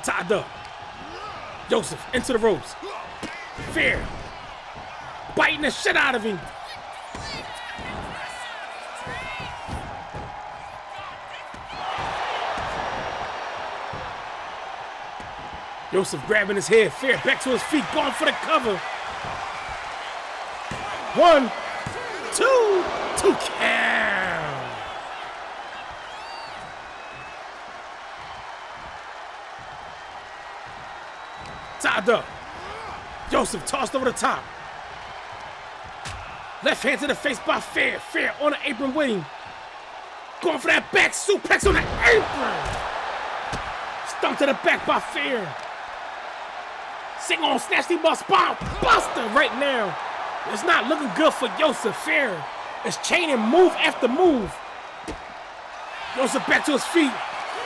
Tied up. Joseph into the ropes. Fair. Biting the shit out of him. Joseph grabbing his head. Fair back to his feet. Going for the cover. 1, 2, 2 count. Tied up. Joseph tossed over the top. Left hand to the face by Fair. Fair on the apron wing. Going for that back suplex on the apron. Stump to the back by Fair. Sing on snatch the bus bomb. Buster right now. It's not looking good for Joseph. Fair is chaining move after move. Joseph back to his feet.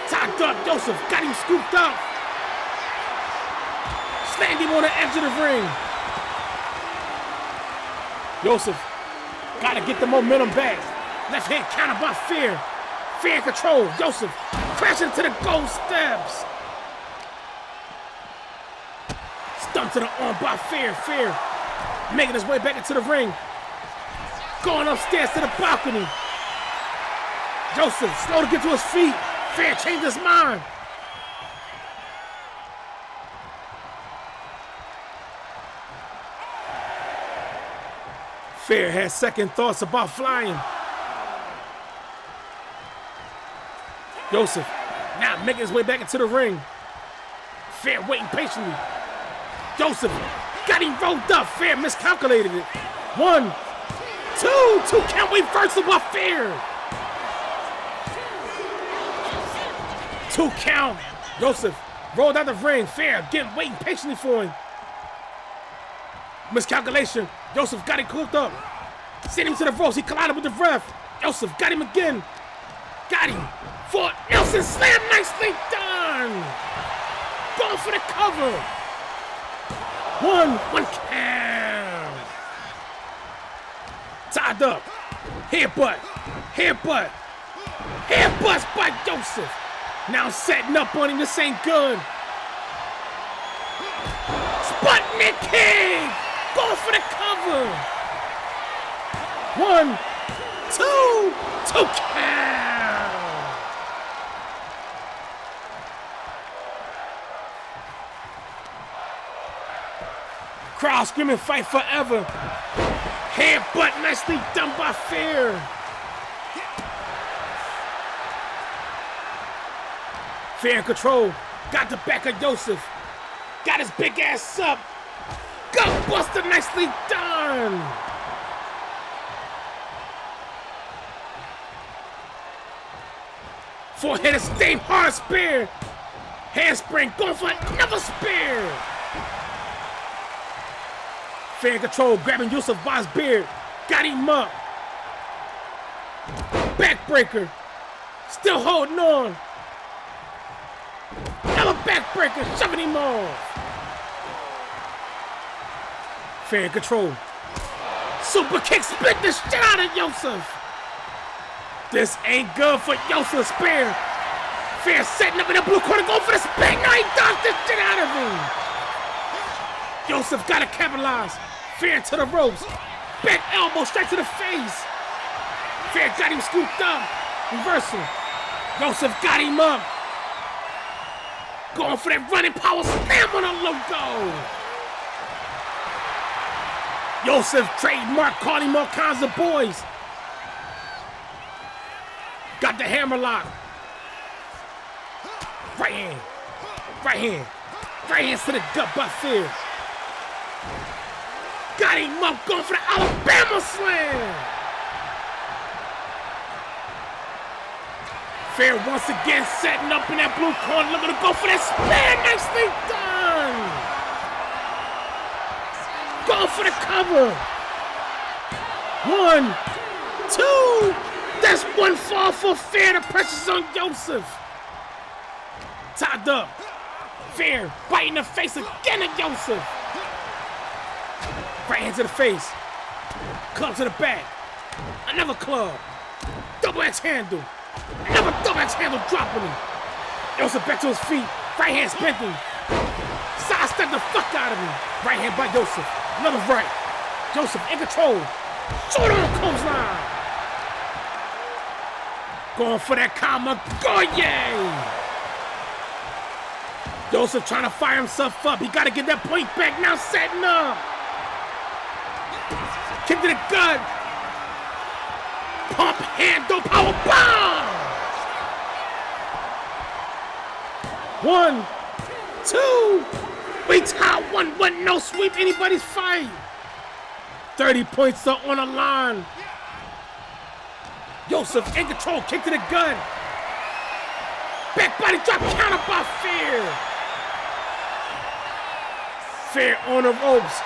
Tied up. Joseph got him scooped up. Slammed him on the edge of the ring. Joseph got to get the momentum back. Left hand counter by Fair. Fair control. Joseph crashing to the gold steps. Stump to the arm by Fair. Fair making his way back into the ring. Going upstairs to the balcony. Joseph slow to get to his feet. Fair changed his mind. Fair has second thoughts about flying. Joseph Now making his way back into the ring. Fair waiting patiently. Joseph got him rolled up. Fair miscalculated it. 1, 2, 2 count reversal by Fair. 2 count. Joseph rolled out the ring. Fair waiting patiently for him. Miscalculation. Joseph got him cooked up. Sent him to the ropes. He collided with the ref. Joseph got him again. Got him. For Nelson slam. Nicely done. Going for the cover. 1 count. Tied up. Headbutt. Headbutt. Headbutts by Joseph. Now setting up on him. This ain't good. Sputnik kick. Going for the cover. 1, 2, 2 count. Crowd screaming, fight forever. Headbutt nicely done by Fair. Fair in control. Got the back of Joseph. Got his big ass up. Gutbuster nicely done. Forehead stay hard spear. Handspring going for another spear. Fair in control, grabbing Yusuf by his beard. Got him up. Backbreaker. Still holding on. Another backbreaker, shoving him off. Fair in control. Super kick, split the shit out of Yosef. This ain't good for Yosef Spear. Fair setting up in the blue corner, going for the spin. No, he dodged the shit out of him. Yosef gotta capitalize. Fair to the ropes. Back elbow straight to the face. Fair got him scooped up. Reversal. Yosef got him up. Going for that running power slam on the logo. Yosef trademark, called him all kinds of boys. Got the hammer lock. Right hand. Right hand. Right hand to the gut by Fair. Got him up, going for the Alabama slam. Fair once again setting up in that blue corner, looking to go for that spin. Nicely done. Going for the cover. 1, 2. That's 1 fall for Fair. The pressure's on Joseph. Tied up. Fair biting the face again of Joseph. Right hand to the face. Club to the back. Another club. Double X handle. Another double X handle dropping him. Joseph back to his feet. Right hand spent him. Sidestep the fuck out of him. Right hand by Joseph. Another right. Joseph in control. Short arm clothesline. Going for that Kamagoye. Joseph trying to fire himself up. He got to get that point back. Now setting up. Kick to the gut. Pump handle power bomb. 1, 2. We tie 1-1. No sweep anybody's fight. 30 points are on the line. Joseph in control. Kick to the gut. Back body drop counter by Fair. Fair on the ropes.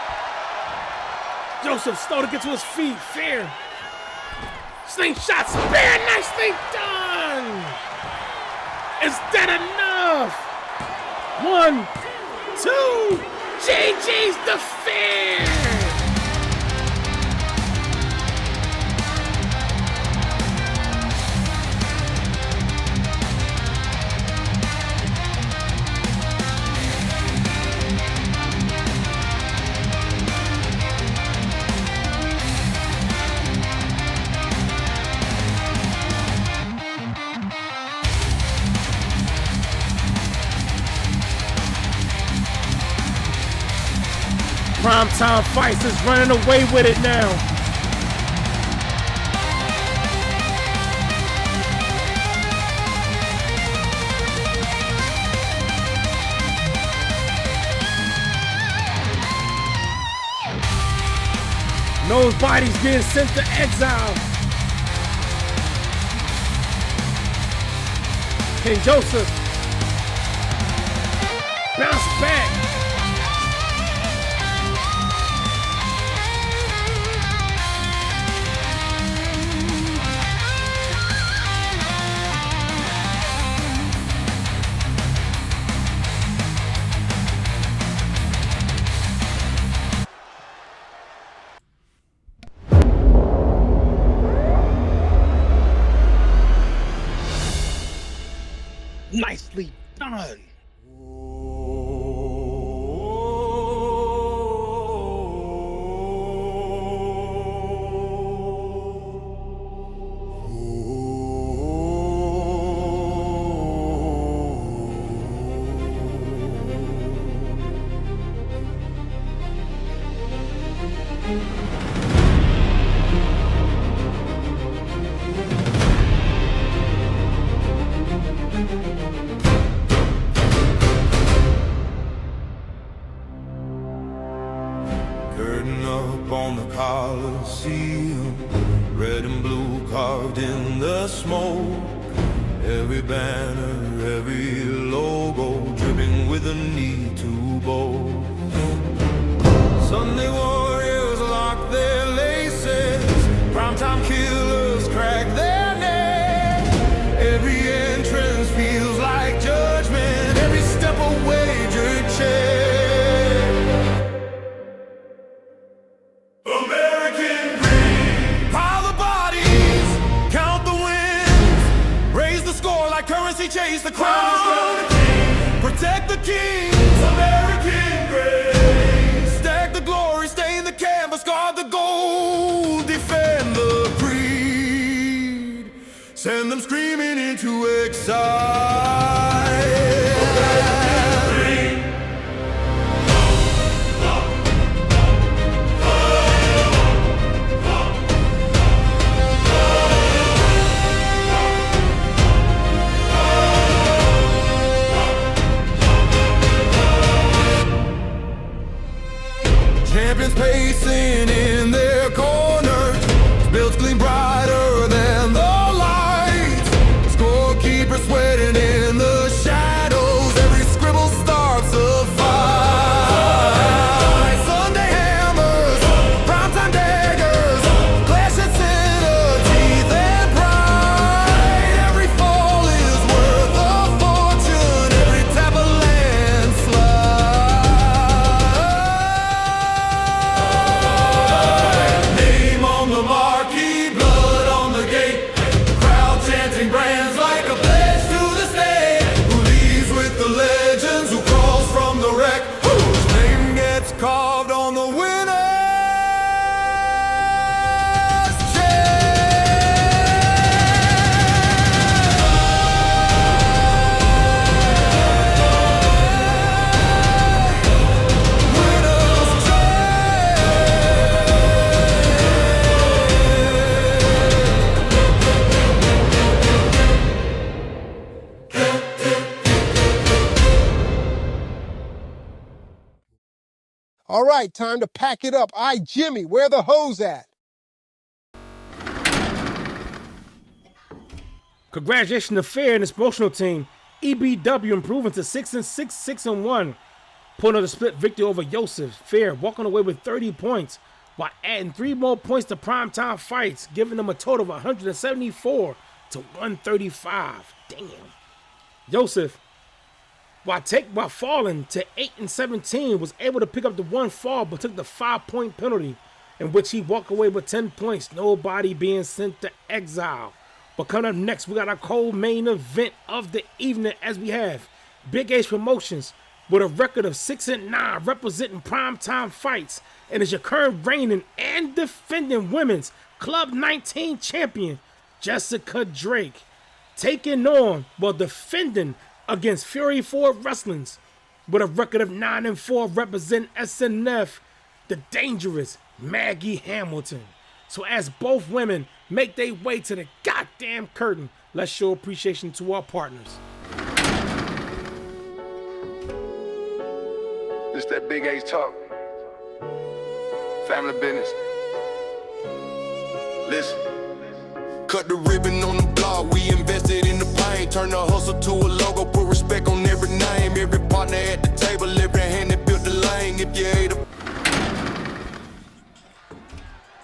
Joseph slow to get to his feet. Fair. Slingshot spear. Nicely done. Is that enough? 1, 2. GG's the Fair. Primetime Fights is running away with it now. Those bodies being sent to exile. King Joseph bounce back. Nicely done. Curtain up on the Coliseum, red and blue carved in the smoke. Every banner, every logo, dripping with a need to boast. Sunday warriors lock their laces, primetime killers crack their necks. Every entrance feels like judgment, every step a wagered check. Chase the crown, protect the kings, American grace. Stack the glory, stain the canvas, guard the gold, defend the creed. Send them screaming into exile. Champions pacing in their corners, builds gleam brighter than the lights. Scorekeeper sweating in the shadows, every scribble starts a fight. Sunday hammers, primetime daggers, clashing center, teeth and pride. Every fall is worth a fortune, every tap a landslide. The marquee, blood on the gate, crowd chanting brands like a pledge to the state. Who leaves with the legends, who crawls from the wreck, whose name gets carved on the winner's All right, time to pack it up. Jimmy, where the hose at? Congratulations to Fair and his promotional team. EBW improving to 6-6, 6-1. Pulling out a split victory over Yosef. Fair walking away with 30 points while adding 3 more points to primetime fights, giving them a total of 174 to 135. Damn. Yosef, while falling to 8-17, was able to pick up the 1 fall but took the 5-point penalty, in which he walked away with 10 points, nobody being sent to exile. But coming up next, we got our co-main event of the evening, as we have Big H Promotions with a record of 6-9, representing primetime fights, and is your current reigning and defending women's Club 19 champion, Jessica Drake, taking on, defending against Fury 4 Wrestling's with a record of 9-4, representing SNF, the dangerous Maggie Hamilton. So as both women make their way to the goddamn curtain, let's show appreciation to our partners. This that Big H talk. Family business. Listen. Cut the ribbon on the block, we invested in the pain. Turn the hustle to a logo, put respect on every name. Every partner at the table, every hand that built the lane. If you ate a...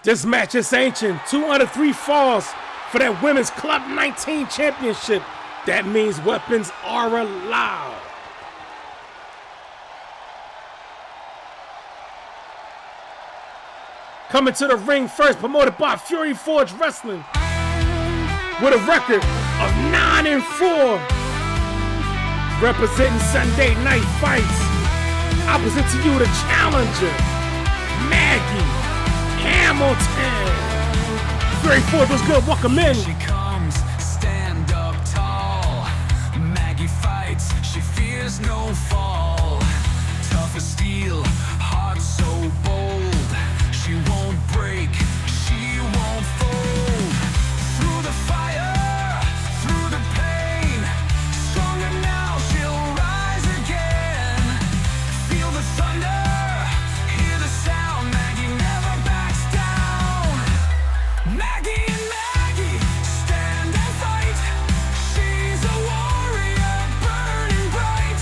This match is ancient. 2 out of 3 falls for that Women's Club 19 Championship. That means weapons are allowed. Coming to the ring first, promoted by Fury Forge Wrestling, with a record of 9-4, representing Sunday Night Fights. Opposite to you, the challenger, Maggie Hamilton. Fury Forge was good. Welcome in. She comes, stand up tall. Maggie fights, she fears no fall. Tough as steel, heart so bold. She won't break, she won't fold. Through the fire, through the pain, stronger now, she'll rise again. Feel the thunder, hear the sound. Maggie never backs down. Maggie and Maggie, stand and fight. She's a warrior, burning bright.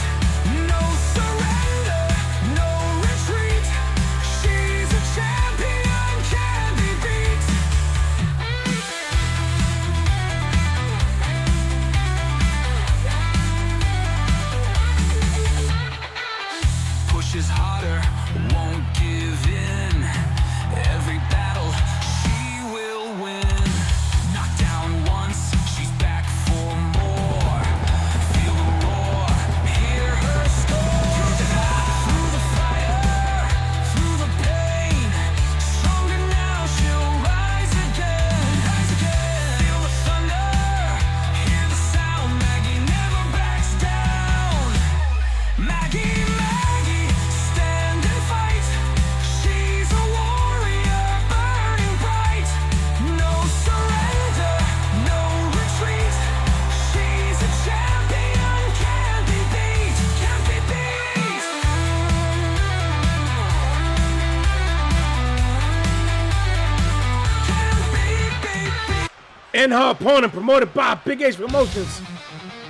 No surrender, no retreat. She's a champion, can't be beat. Pushes harder, won't give in. Every battle she will win. Knocked down once, she's back for more. Feel the roar, hear her score. Through the fire, through the pain, stronger now, she'll rise again. Feel the thunder, hear the sound. Maggie never backs down. Maggie, stand and fight. She's a warrior, burning bright. No surrender, no retreat. She's a champion, can't be beat, can't be beat. And her opponent, promoted by Big H Promotions,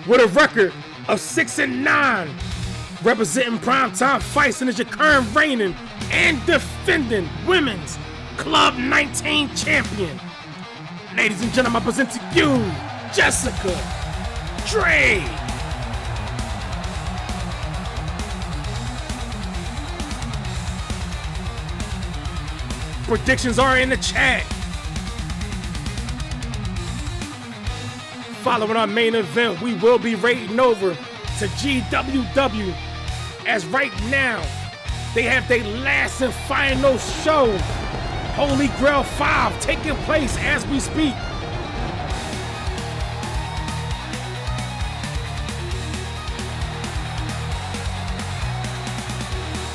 with a record of 6-9, representing Primetime Fights, and is your current reigning and defending Women's Club 19 champion. Ladies and gentlemen, I present to you Jessica Drake. Predictions are in the chat. Following our main event, we will be raiding over to GWW, as right now they have their last and final show, Holy Grail 5, taking place as we speak.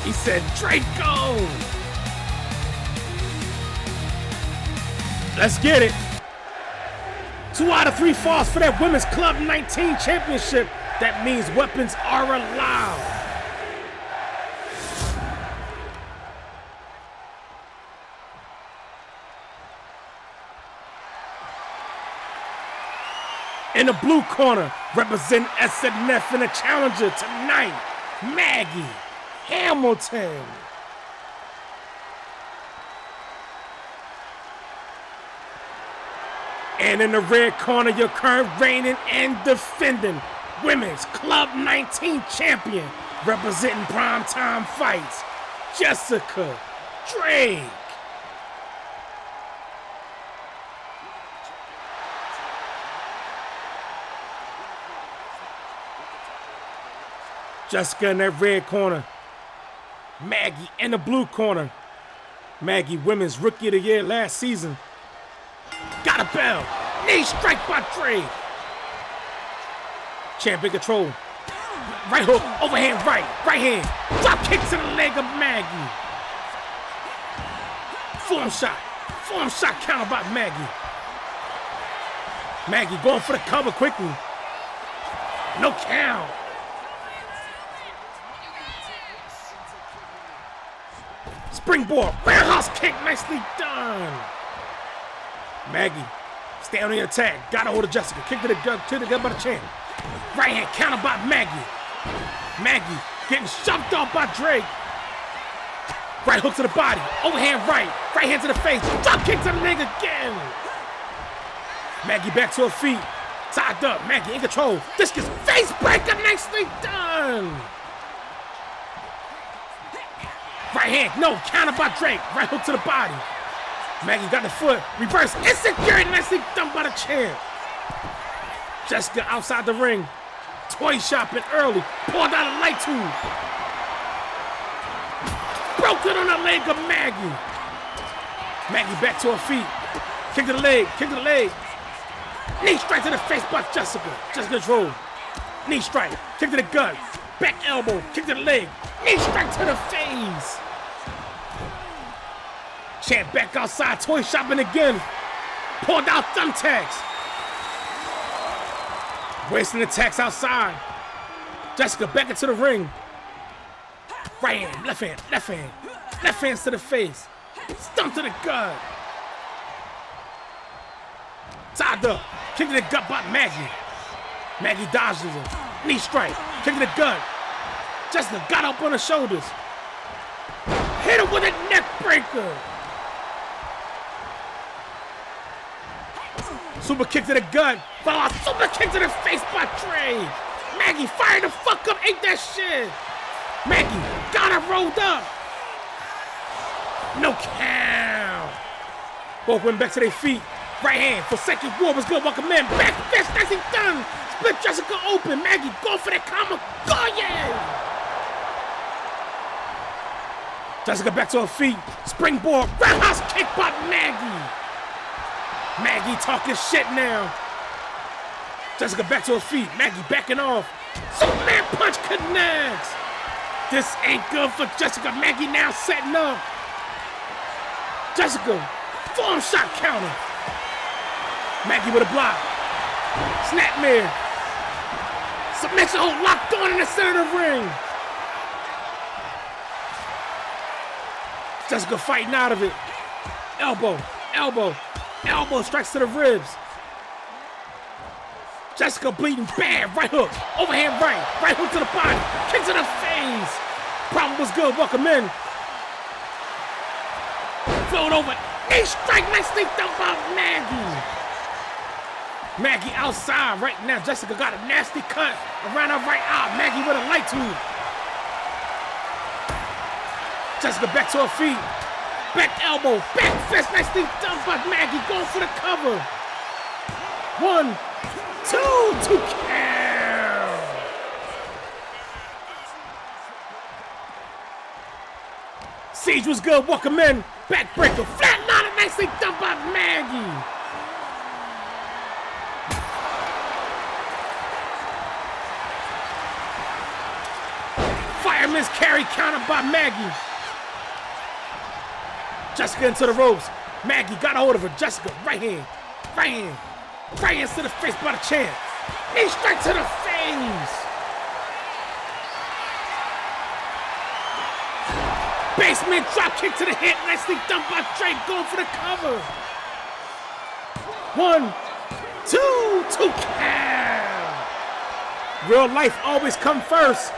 He said, Draco! Let's get it. 2 out of 3 falls for that Women's Club 19 Championship. That means weapons are allowed. In the blue corner, representing SNF and the challenger tonight, Maggie Hamilton. And in the red corner, your current reigning and defending Women's Club 19 champion, representing Primetime Fights, Jessica Drake. Jessica in that red corner. Maggie in the blue corner. Maggie, Women's Rookie of the Year last season. Got a bell. Knee strike by Drake. Champion control. Right hook, overhand right. Right hand. Drop kick to the leg of Maggie. Form shot. Form shot counter by Maggie. Maggie going for the cover quickly. No count. Springboard. Roundhouse kick. Nicely done. Maggie, stay on the attack. Got a hold of Jessica. Kick to the gut by the chin. Right hand counter by Maggie. Maggie getting shoved off by Drake. Right hook to the body. Overhand right. Right hand to the face. Drop kick to the leg again. Maggie back to her feet. Tied up. Maggie in control. Discus face breaker. Nicely done. Right hand. No. Counter by Drake. Right hook to the body. Maggie got the foot. Reverse. Insecure. Nicely done by the champ. Jessica outside the ring. Toy shopping early. Pulled out a light tube. Broke it on the leg of Maggie. Maggie back to her feet. Kick to the leg. Kick to the leg. Knee strike to the face by Jessica. Jessica control. Knee strike. Kick to the gut. Back elbow. Kick to the leg. Knee strike to the face. Champ back outside. Toy shopping again. Pulled out thumbtacks. Wasting attacks outside. Jessica back into the ring. Right hand, left hand, left hand. Left hands to the face. Stump to the gut. Tied up. Kick to the gut by Maggie. Maggie dodges him. Knee strike. Kick to the gut. Jessica got up on her shoulders. Hit her with a neck breaker. Super kick to the gut. Follow a super kick to the face by Trey. Maggie fired the fuck up. Ain't that shit? Maggie got her rolled up. No count. Both went back to their feet. Right hand for second war was good. Welcome in. Back fist. Nicely done. Split Jessica open. Maggie go for that comma. Go yeah. Jessica back to her feet. Springboard. Roundhouse kick by Maggie. Maggie talking shit now. Jessica back to her feet. Maggie backing off. Superman punch connects. This ain't good for Jessica. Maggie now setting up. Jessica, form shot counter. Maggie with a block. Snapmare. Submission hold locked on in the center of the ring. Jessica fighting out of it. Elbow, elbow, elbow strikes to the ribs. Jessica bleeding bad. Right hook. Overhand right. Right hook to the body. Kick to the face. Problem was good. Welcome in. Float over. Knee strike. Nicely done by Maggie. Maggie outside right now. Jessica got a nasty cut around her right eye. Maggie with a light tube. Jessica back to her feet. Back elbow. Back fist. Nicely done by Maggie. Going for the cover. 1, 2 count. Siege was good. Welcome in. Backbreaker. Flatliner. Nicely done by Maggie. Fireman's carry counter by Maggie. Jessica into the ropes. Maggie got a hold of her. Jessica, right hand. Right hand. Right hands to the face by the champ. Knee straight to the face. Basement drop kick to the hip. Nicely done by Drake. Going for the cover. 1, 2 count. Real life always come first.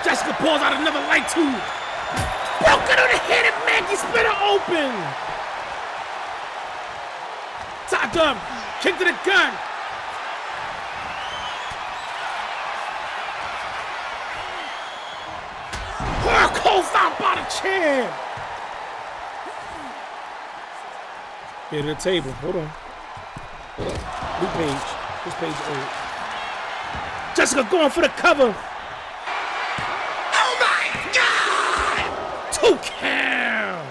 Jessica pulls out another light tube. Broke it on the head and Maggie split her open. Tied up. Kick to the gun. Closed out by the champ. Here to the table. Hold on. New page. This page is old. Jessica going for the cover. 2 count.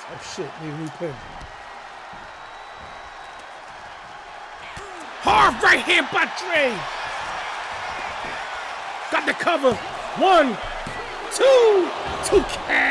Oh shit, need a new pin. Hard right hand by Dre. Got the cover. 1, 2 count.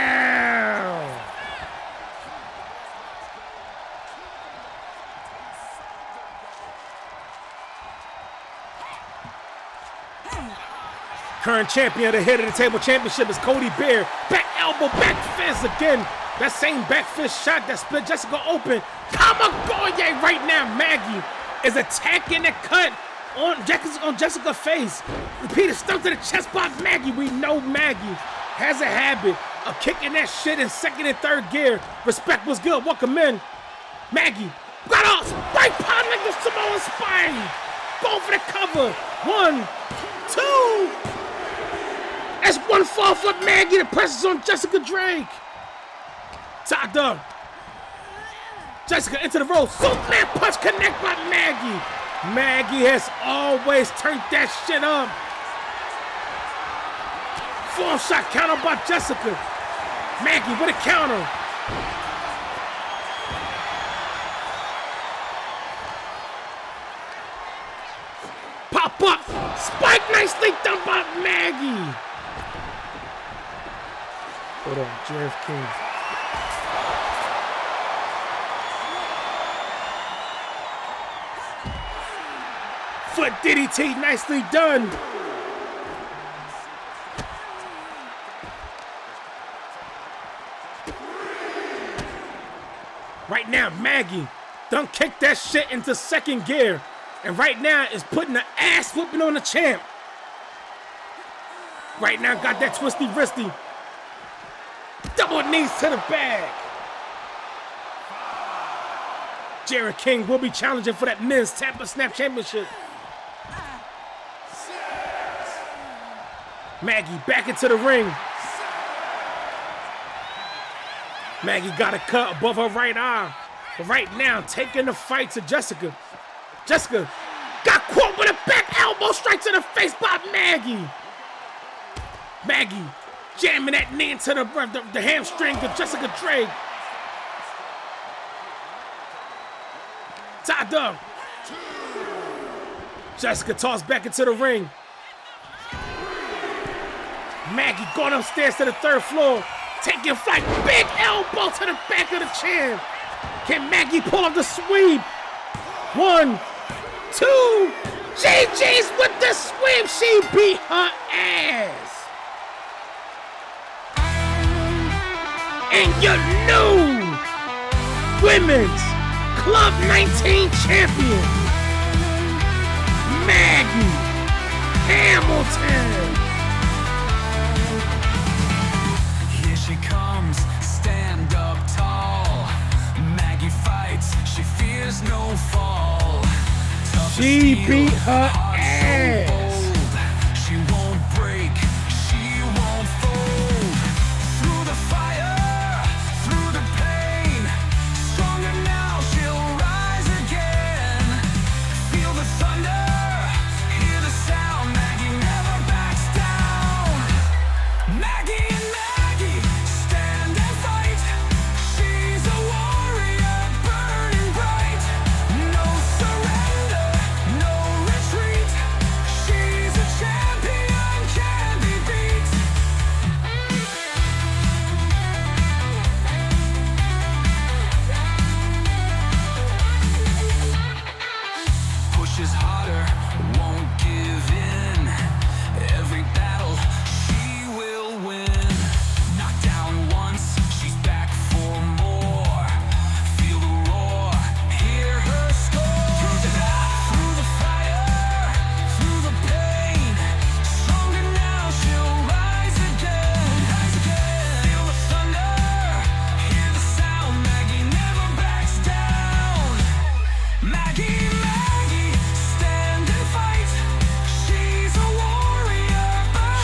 Current champion of the Head of the Table Championship is Cody Bear. Back elbow, back fist again. That same back fist shot that split Jessica open. Kamagoye right now. Maggie is attacking the cut on Jessica's face. Repeated stump to the chest by Maggie. We know Maggie has a habit of kicking that shit in second and third gear. Respect was good. Welcome in. Maggie got off. Spike pot like the Samoan spine. Going for the cover. 1, 2. That's one fall for Maggie. The pressure's on Jessica Drake. Tied up. Jessica into the roll. Superman punch connect by Maggie. Maggie has always turned that shit up. Form shot counter by Jessica. Maggie with a counter. Pop up. Spike nicely done by Maggie. Hold on, JF King. Foot DDT, nicely done. Right now, Maggie done kick that shit into second gear. And right now is putting the ass whooping on the champ. Right now got that twisty wristy. Double knees to the bag. Jared King will be challenging for that men's Tampa Snap Championship. Maggie back into the ring. Maggie got a cut above her right eye. But right now, taking the fight to Jessica. Jessica got caught with a back elbow straight to the face by Maggie. Maggie jamming that knee into the hamstring of Jessica Drake. Tied up. Jessica tossed back into the ring. Maggie going upstairs to the third floor. Taking flight. Big elbow to the back of the chin. Can Maggie pull off the sweep? 1, 2. GG's with the sweep. She beat her ass. And your new Women's Club 19 champion, Maggie Hamilton. Here she comes, stand up tall. Maggie fights, she fears no fall. She beat her ass. She won't break, she won't fold. Through the fire, through the pain. Stronger now, she'll rise again. Feel the thunder, hear the sound. Maggie never backs down. Maggie and Maggie, stand and fight. She's a warrior, burning bright. No surrender, no retreat. She's a champion, can't be beat. Pushes harder, won't give in. Every battle she will win. Knocked down once, she's back for more. Feel the roar, hear her score. Through the fire, through the pain. Stronger now, she'll rise again. Feel the thunder, hear the sound. Maggie never backs down. Maggie, stand and fight. She's a warrior.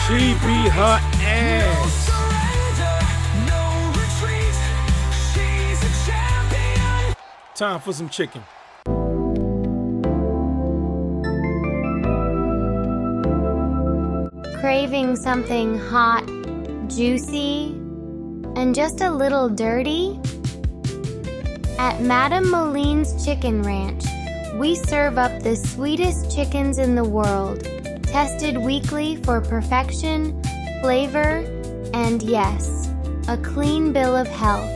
She beat her ass. Surrender, no retreat. She's a champion. Time for some chicken. Craving something hot, juicy, and just a little dirty? At Madame Moline's Chicken Ranch, we serve up the sweetest chickens in the world, tested weekly for perfection, flavor, and yes, a clean bill of health.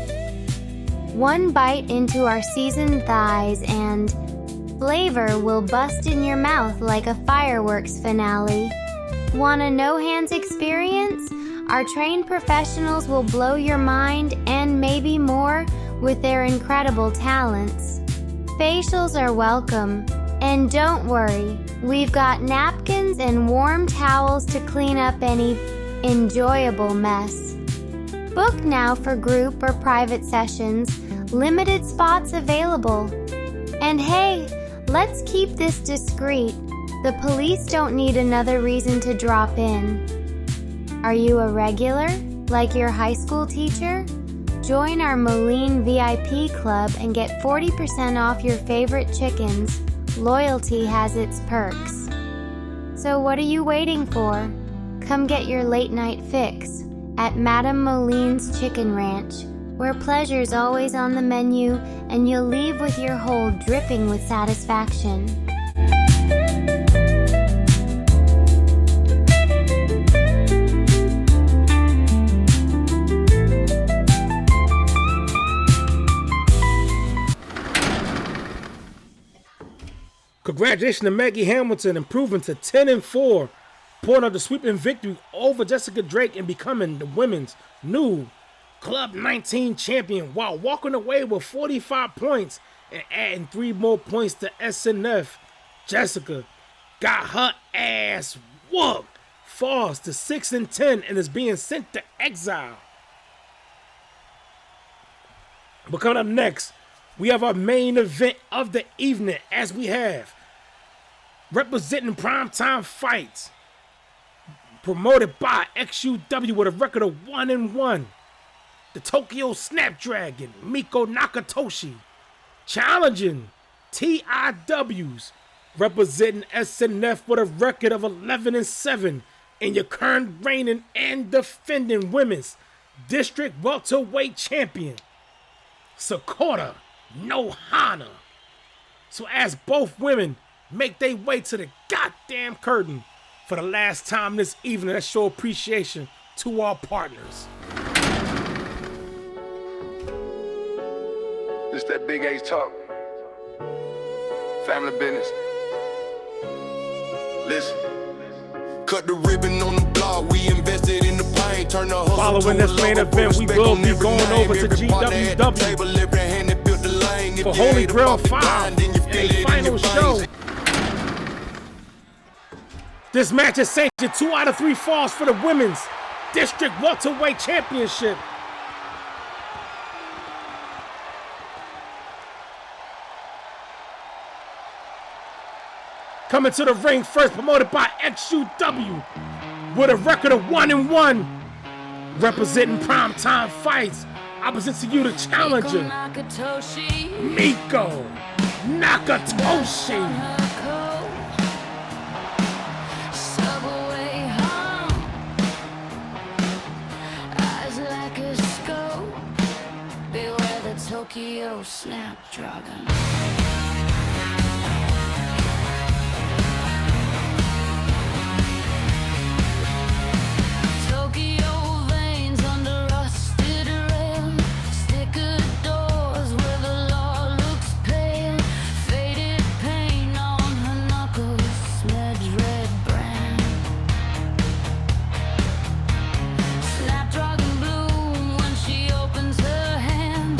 One bite into our seasoned thighs and flavor will bust in your mouth like a fireworks finale. Want a no-hands experience? Our trained professionals will blow your mind and maybe more with their incredible talents. Facials are welcome. And don't worry, we've got napkins and warm towels to clean up any enjoyable mess. Book now for group or private sessions. Limited spots available. And hey, let's keep this discreet. The police don't need another reason to drop in. Are you a regular, like your high school teacher? Join our Moline VIP club and get 40% off your favorite chickens. Loyalty has its perks. So what are you waiting for? Come get your late night fix at Madame Moline's Chicken Ranch, where pleasure's always on the menu and you'll leave with your hole dripping with satisfaction. Congratulations to Maggie Hamilton, improving to 10-4, pulling out the sweeping victory over Jessica Drake and becoming the women's new Club 19 champion while walking away with 45 points and adding 3 more points to SNF. Jessica got her ass whooped, falls to 6-10 and is being sent to exile. But coming up next, we have our main event of the evening, as we have representing Primetime Fights, promoted by XUW with a record of 1-1. The Tokyo Snapdragon, Miko Nakatoshi, challenging TIWs, representing SNF with a record of 11-7, and your current reigning and defending women's district welterweight champion, Sakura Nohana. So as both women make their way to the goddamn curtain for the last time this evening, let's show appreciation to our partners. This that big H talk. Family business. Listen. Cut the ribbon on the block, we invested in the paint. Turn the hustle. Following this main event, we will be going over to GWW for Holy Grail 5, a final show. This match is sanctioned 2 out of 3 falls for the women's district welterweight championship. Coming to the ring first, promoted by XUW with a record of 1-1, representing Primetime Fights. Opposite to you, the challenger, Miko Nakatoshi. Tokyo Snapdragon. Tokyo veins under rusted rail, sticker doors where the law looks pale, faded paint on her knuckles, smudged red brand. Snapdragon bloom when she opens her hand,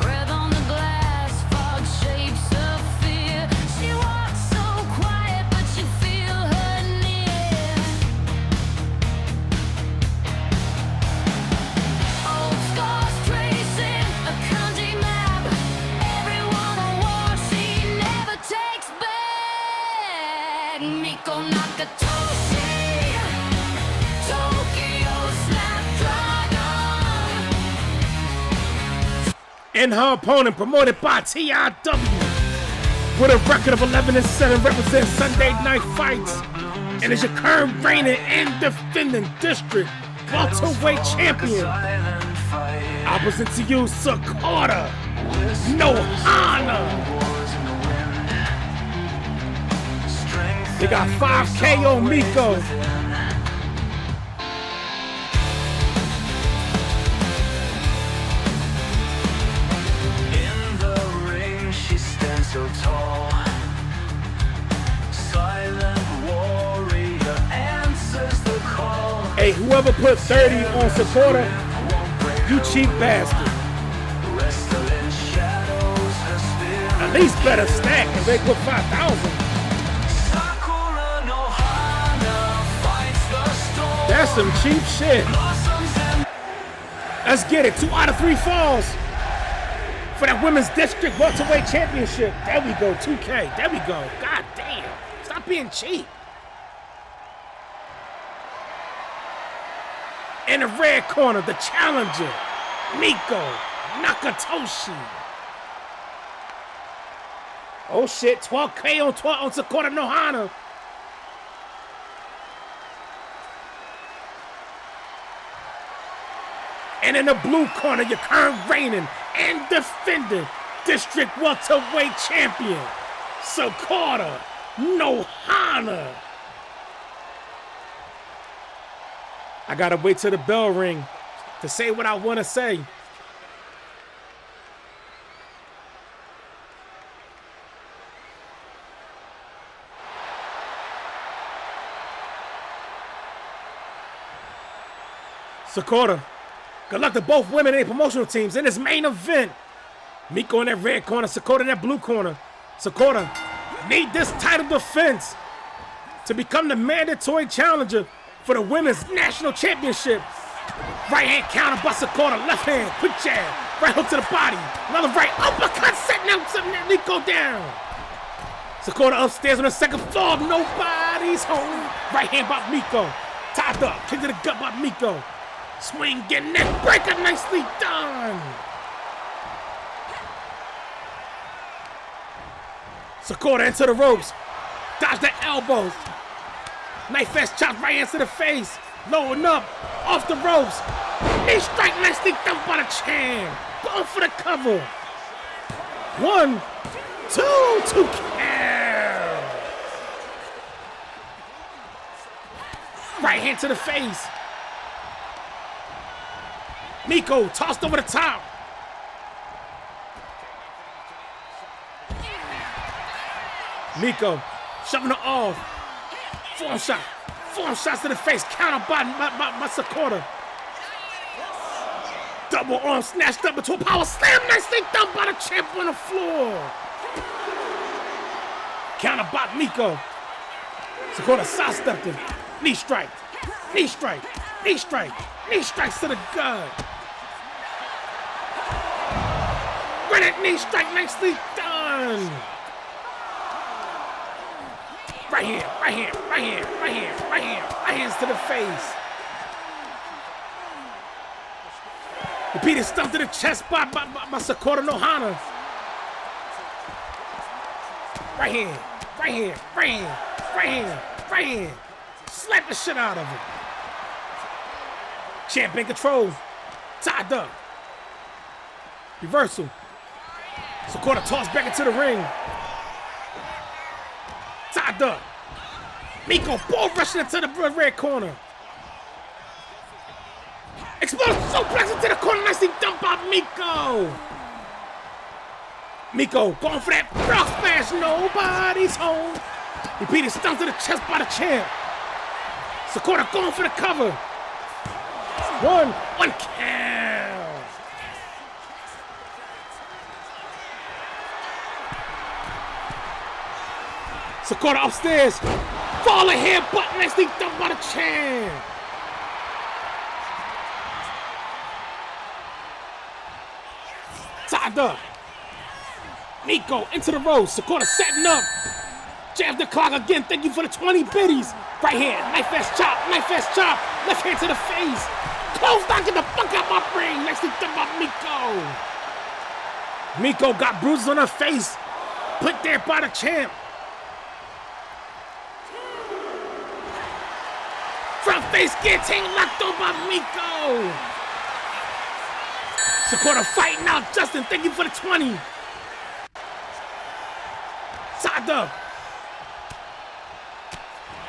breath on the glass, fog shapes of fear. She walks so quiet, but you feel her near. Old scars tracing a country map. Everyone on war she never takes back. Miko Nakatoshi, Tokyo Snapdragon. And her opponent, promoted by TIW with a record of 11-7, represents Sunday Night Fights and is your current reigning and defending district welterweight champion. Opposite to you, Sakura Nohana. They got 5K on Miko. In the ring, she stands so tall. Silent warrior, answers Hey, whoever put 30 on Sakura, you cheap bastard. At least better stack if they put 5,000. That's some cheap shit. Let's get it. 2 out of 3 falls for that women's district welterweight championship. There we go. 2K. There we go. God damn. Stop being cheap. In the red corner, the challenger, Miko Nakatoshi. Oh shit, 12K on Sakura Nohana. And in the blue corner, your current reigning and defending district welterweight champion, Sakura Nohana. I gotta wait till the bell ring to say what I want to say. Sakura, good luck to both women in promotional teams in this main event. Miko in that red corner, Sakura in that blue corner. Sakura need this title defense to become the mandatory challenger for the women's national championship. Right hand counter by Sakura, left hand, quick jab, right hook to the body, another right uppercut, setting up Miko down. Sakura upstairs on the second floor, nobody's home. Right hand by Miko, tied up, kick to the gut by Miko. Swing, get neck breaker, nicely done. Sakura into the ropes, dodge the elbows. Knife fast chop right into the face, lowering up, off the ropes. Knee strike, nicely done by the champ. Going for the cover. 1, 2, 2 count. Right hand to the face. Miko tossed over the top. Miko shoving her off. Form shots to the face, counter by Sakura. Double arm snatched up into a power slam, nicely done by the champ on the floor. Counter by Miko. Sakura sidestepped him. Knee strike, knee strike, knee strike, knee strikes to the gut. Granite knee strike, nicely done. Right hand, right hand, right hand, right hand, right hand, right hands to the face. Repeated stump to the chest by Sakura Nohana. Right hand, right hand, right hand, right hand, right hand. Slap the shit out of him. Champ in control. Tied up. Reversal. Sakura tossed back into the ring. Tied up. Miko ball rushing into the red corner. Explosive suplex into the corner. Nicely dumped by Miko. Miko going for that frog smash. Nobody's home. Repeated stump to the chest by the champ. Sakura going for the cover. 1 count. Sakura upstairs. Falling headbutt, nicely done by the champ. Tied up. Miko into the ropes. Sakura setting up. Jab the clock again. Thank you for the 20 biddies. Right hand, knife fast chop, knife fast chop. Left hand to the face. Close down, get the fuck out my ring. Nicely done by Miko. Miko got bruises on her face. Put there by the champ. Front face guillotine locked on by Miko. Sakura fighting out. Justin, thank you for the 20. Tied up.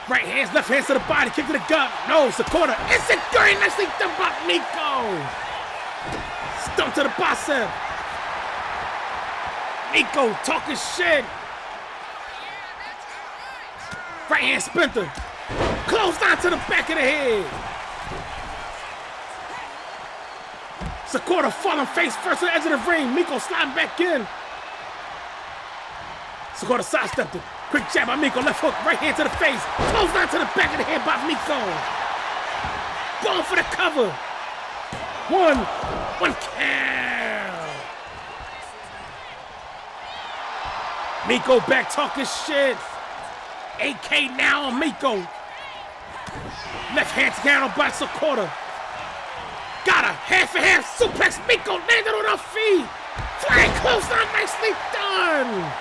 Right hands, left hands to the body, kick to the gut. No, Sakura. Insecurity, nicely done by Miko. Stump to the bicep. Miko talking shit. Right hand splinter. Close down to the back of the head. Sakura falling face first on the edge of the ring. Miko sliding back in. Sakura sidestepped it. Quick jab by Miko. Left hook. Right hand to the face. Close down to the back of the head by Miko. Going for the cover. One count. Miko back talking shit. AK now on Miko. Left hand down by Sakura. Got her. Half and half suplex. Miko landed on her feet. Flying close down. Nicely done.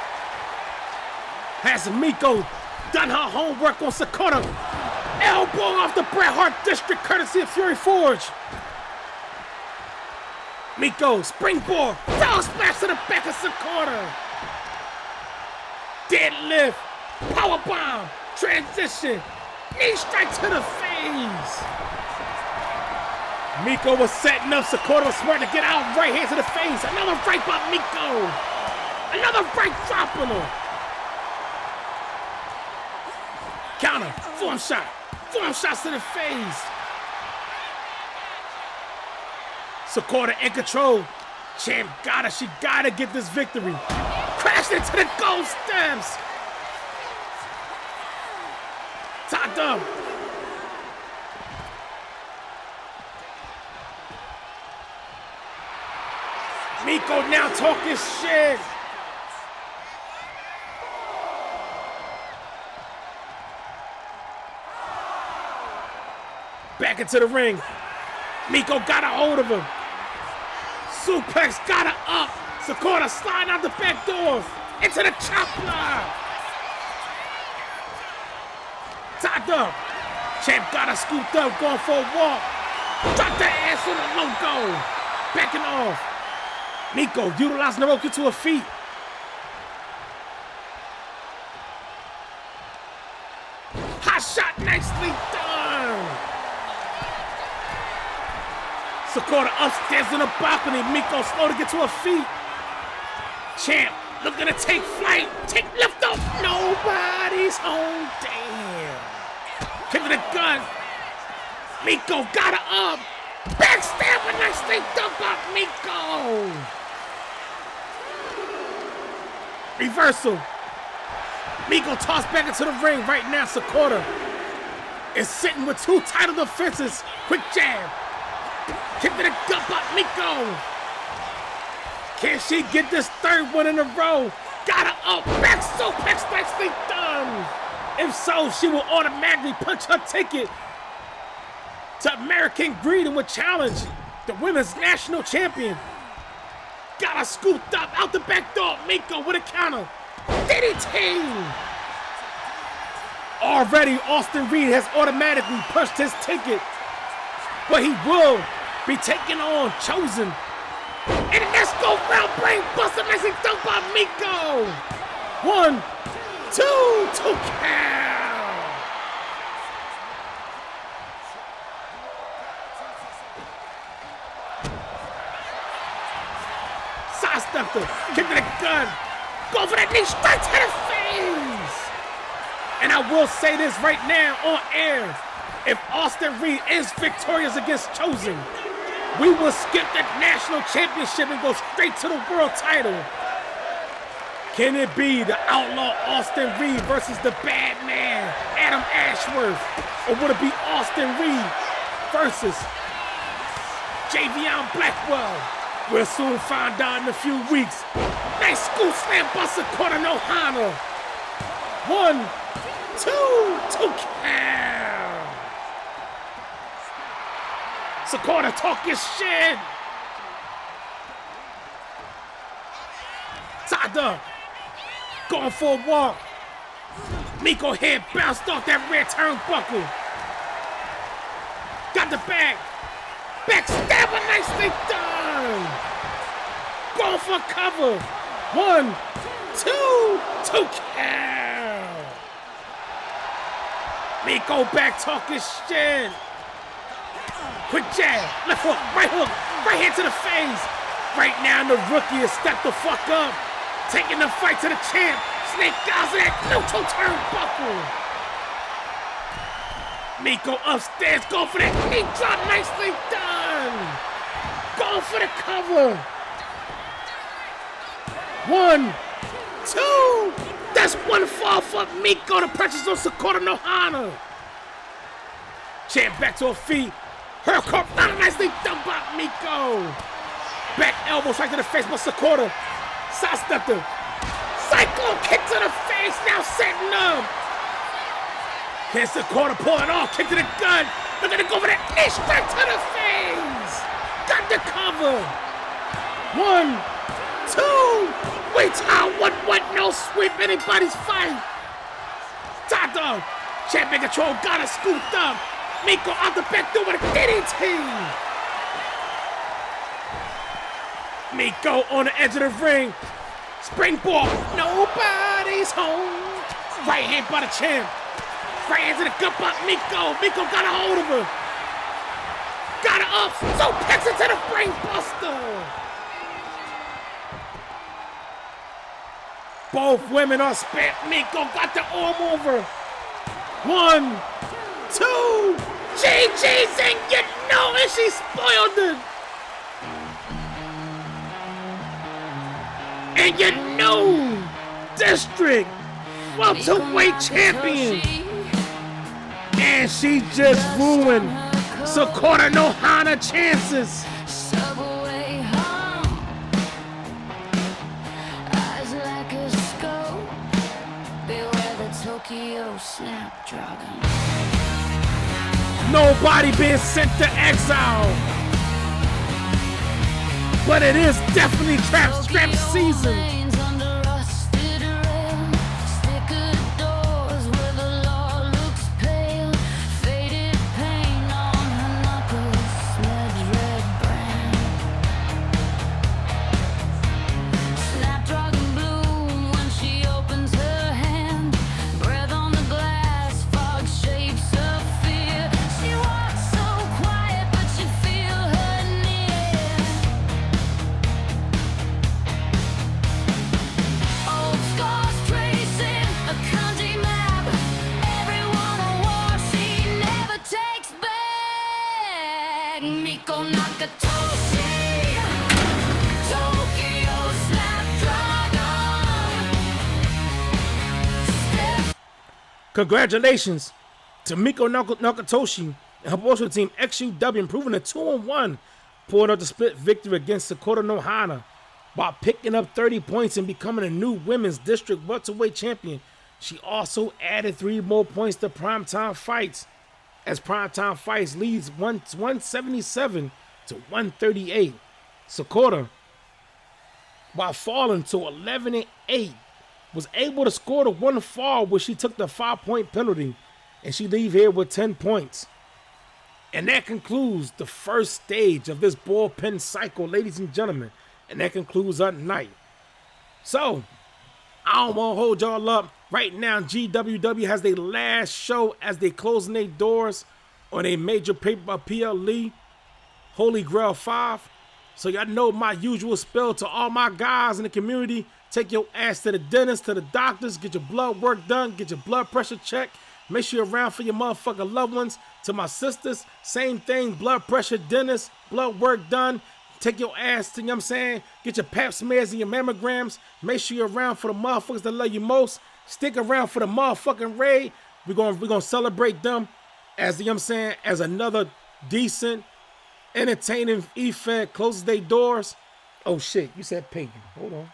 Has Miko done her homework on Sakura? Elbow off the Bret Hart District courtesy of Fury Forge. Miko, springboard, frog splash to the back of Sakura. Deadlift, powerbomb, transition, knee strike to the face. Miko was setting up, Sakura was smart to get out, right hand to the face. Another right by Miko. Another right drop on her. Counter, form shots to the face. Sakura in control. Champ got her, she gotta get this victory. Crashed into the gold steps. Top up. Miko now talking shit. Back into the ring. Miko got a hold of him. Suplex got her up. Sakura sliding out the back door. Into the chop block. Tied up. Champ got her scooped up, going for a walk. Drop the ass on the logo. Backing off. Miko utilizing the rope to her feet. Hot shot, nicely done. Sakura upstairs on the balcony. Miko slow to get to her feet. Champ looking to take flight. Take lift up. Nobody's home. Damn. Kick to the gun. Miko got her up. Backstabber. Nicely done by Miko. Reversal. Miko tossed back into the ring. Right now, Sakura is sitting with two title defenses. Quick jab. Kick to the gut by Miko. Can she get this third one in a row? Got her up. Back suplex. Nicely done. If so, she will automatically punch her ticket to American Greed and would challenge the women's national champion. Got her scooped up out the back door. Miko with a counter. DDT. Already, Austin Reed has automatically punched his ticket, but he will be taking on Chosen. And let's go round brain buster. Nicely done by Miko. 1, 2 count. Sidestepped her. Kick to the gun. Go for that knee straight to the face. And I will say this right now on air. If Austin Reed is victorious against Chosen, we will skip the national championship and go straight to the world title. Can it be the outlaw Austin Reed versus the bad man, Adam Ashworth? Or would it be Austin Reed versus Javion Blackwell? We'll soon find out in a few weeks. Nice scoop slam by Sakura no Hana. 1, 2 count. Sakura talking shit. Tied up. Going for a walk. Miko head bounced off that red turnbuckle. Got the back. Backstabber, nicely done. Going for cover. 1, 2 count. Miko back talking shit. Quick jab, left hook, right hand to the face. Right now, the rookie has stepped the fuck up. Taking the fight to the champ. Snake eyes that neutral turnbuckle. Miko upstairs, go for that knee drop, nicely done. Going for the cover. 1, 2. That's one fall for Miko. The pressure's on Sakura Nohana. Champ back to her feet. Her cup not nicely done by Miko. Back elbow straight to the face by Sakura. Sidestepped her. Cyclone kick to the face. Now setting up. Can Sakura pull it off? Kick to the gut. They're gonna go for that knee straight to the face. Got the cover. 1, 2. Wait, time. What? No sweep anybody's fight. Top dog. Champion control. Got it scooped up. Miko out the back door with a DDT. Miko on the edge of the ring. Springboard. Nobody's home. Right hand by the champ. Right hand to the gut by Miko. Miko got a hold of her. Got her up. So picks it to the brain buster. Both women are spent. Miko got the arm over. 1, 2. GG's and you know it. She spoiled it. And you know, District welterweight champion. And she just ruined Sakura Nohana chances. Subway home, eyes like a scope. Beware the Tokyo Snapdragon. Nobody being sent to exile. But it is definitely trap season. Congratulations to Miko Nakatoshi and her Bullshit team XUW, improving a 2-1, pulling out the split victory against Sakura Nohana by picking up 30 points and becoming a new women's district welterweight champion. She also added 3 more points to Primetime Fights, as Primetime Fights leads 177 to 138. Sakura, while falling to 11-8, was able to score the 1 fall where she took the 5-point penalty, and she leave here with 10 points. And that concludes the first stage of this bullpen cycle, ladies and gentlemen. And that concludes our night. So, I don't want to hold y'all up. Right now, GWW has their last show as they closing their doors on a major paper by PLE, Holy Grail 5. So y'all know my usual spell to all my guys in the community. Take your ass to the dentist, to the doctors, get your blood work done, get your blood pressure checked. Make sure you're around for your motherfucking loved ones. To my sisters, same thing, blood pressure, dentist, blood work done. Take your ass to, you know what I'm saying, get your pap smears and your mammograms. Make sure you're around for the motherfuckers that love you most. Stick around for the motherfucking raid. We're gonna celebrate them as, you know what I'm saying, as another decent, entertaining E-Fed closes their doors. Oh shit, you said pink. Hold on.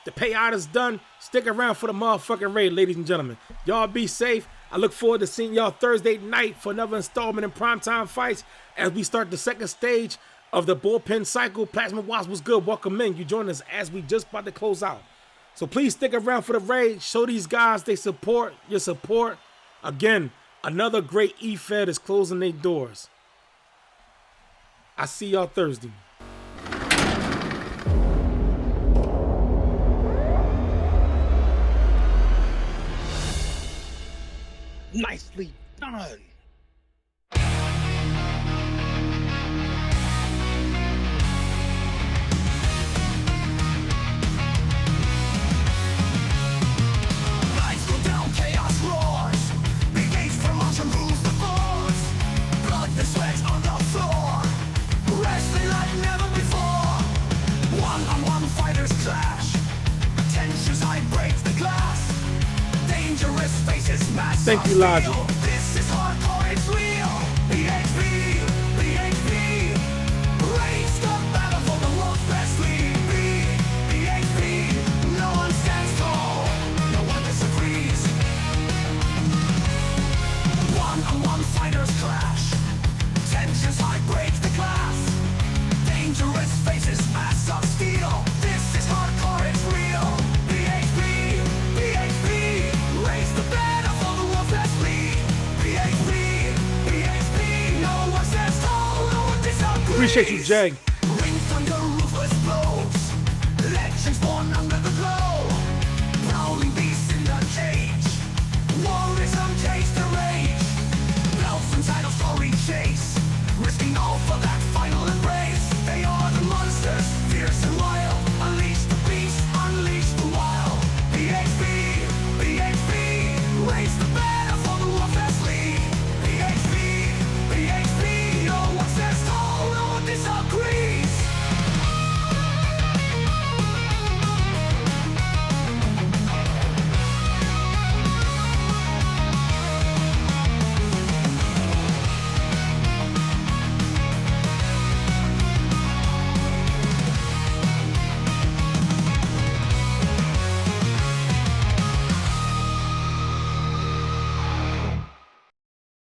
The payout is done. Stick around for the motherfucking raid, ladies and gentlemen. Y'all be safe. I look forward to seeing y'all Thursday night for another installment in Primetime Fights as we start the second stage of the bullpen cycle. Plasma Wasp was good. Welcome in. You join us as we just about to close out. So please stick around for the raid. Show these guys they support your support. Again, another great E-Fed is closing their doors. I see y'all Thursday. Nicely done. Lights go down, chaos roars. Big gates for launch and rules the force. Thank you, Logic. This is hardcore, it's real. BHP, BHP. Raise the battle for the world's best league. BHP. No one stands tall, no one disagrees. One-on-one fighters clash. Tensions high, breaks the glass. Dangerous faces, masks of steel. This is hardcore, it's real. BHP, BHP. Raise the banner for the world's best league. BHP, BHP. No one stands tall, no one disagrees. Appreciate you, Jag. Ring thunder, ruthless blows. Legends born under the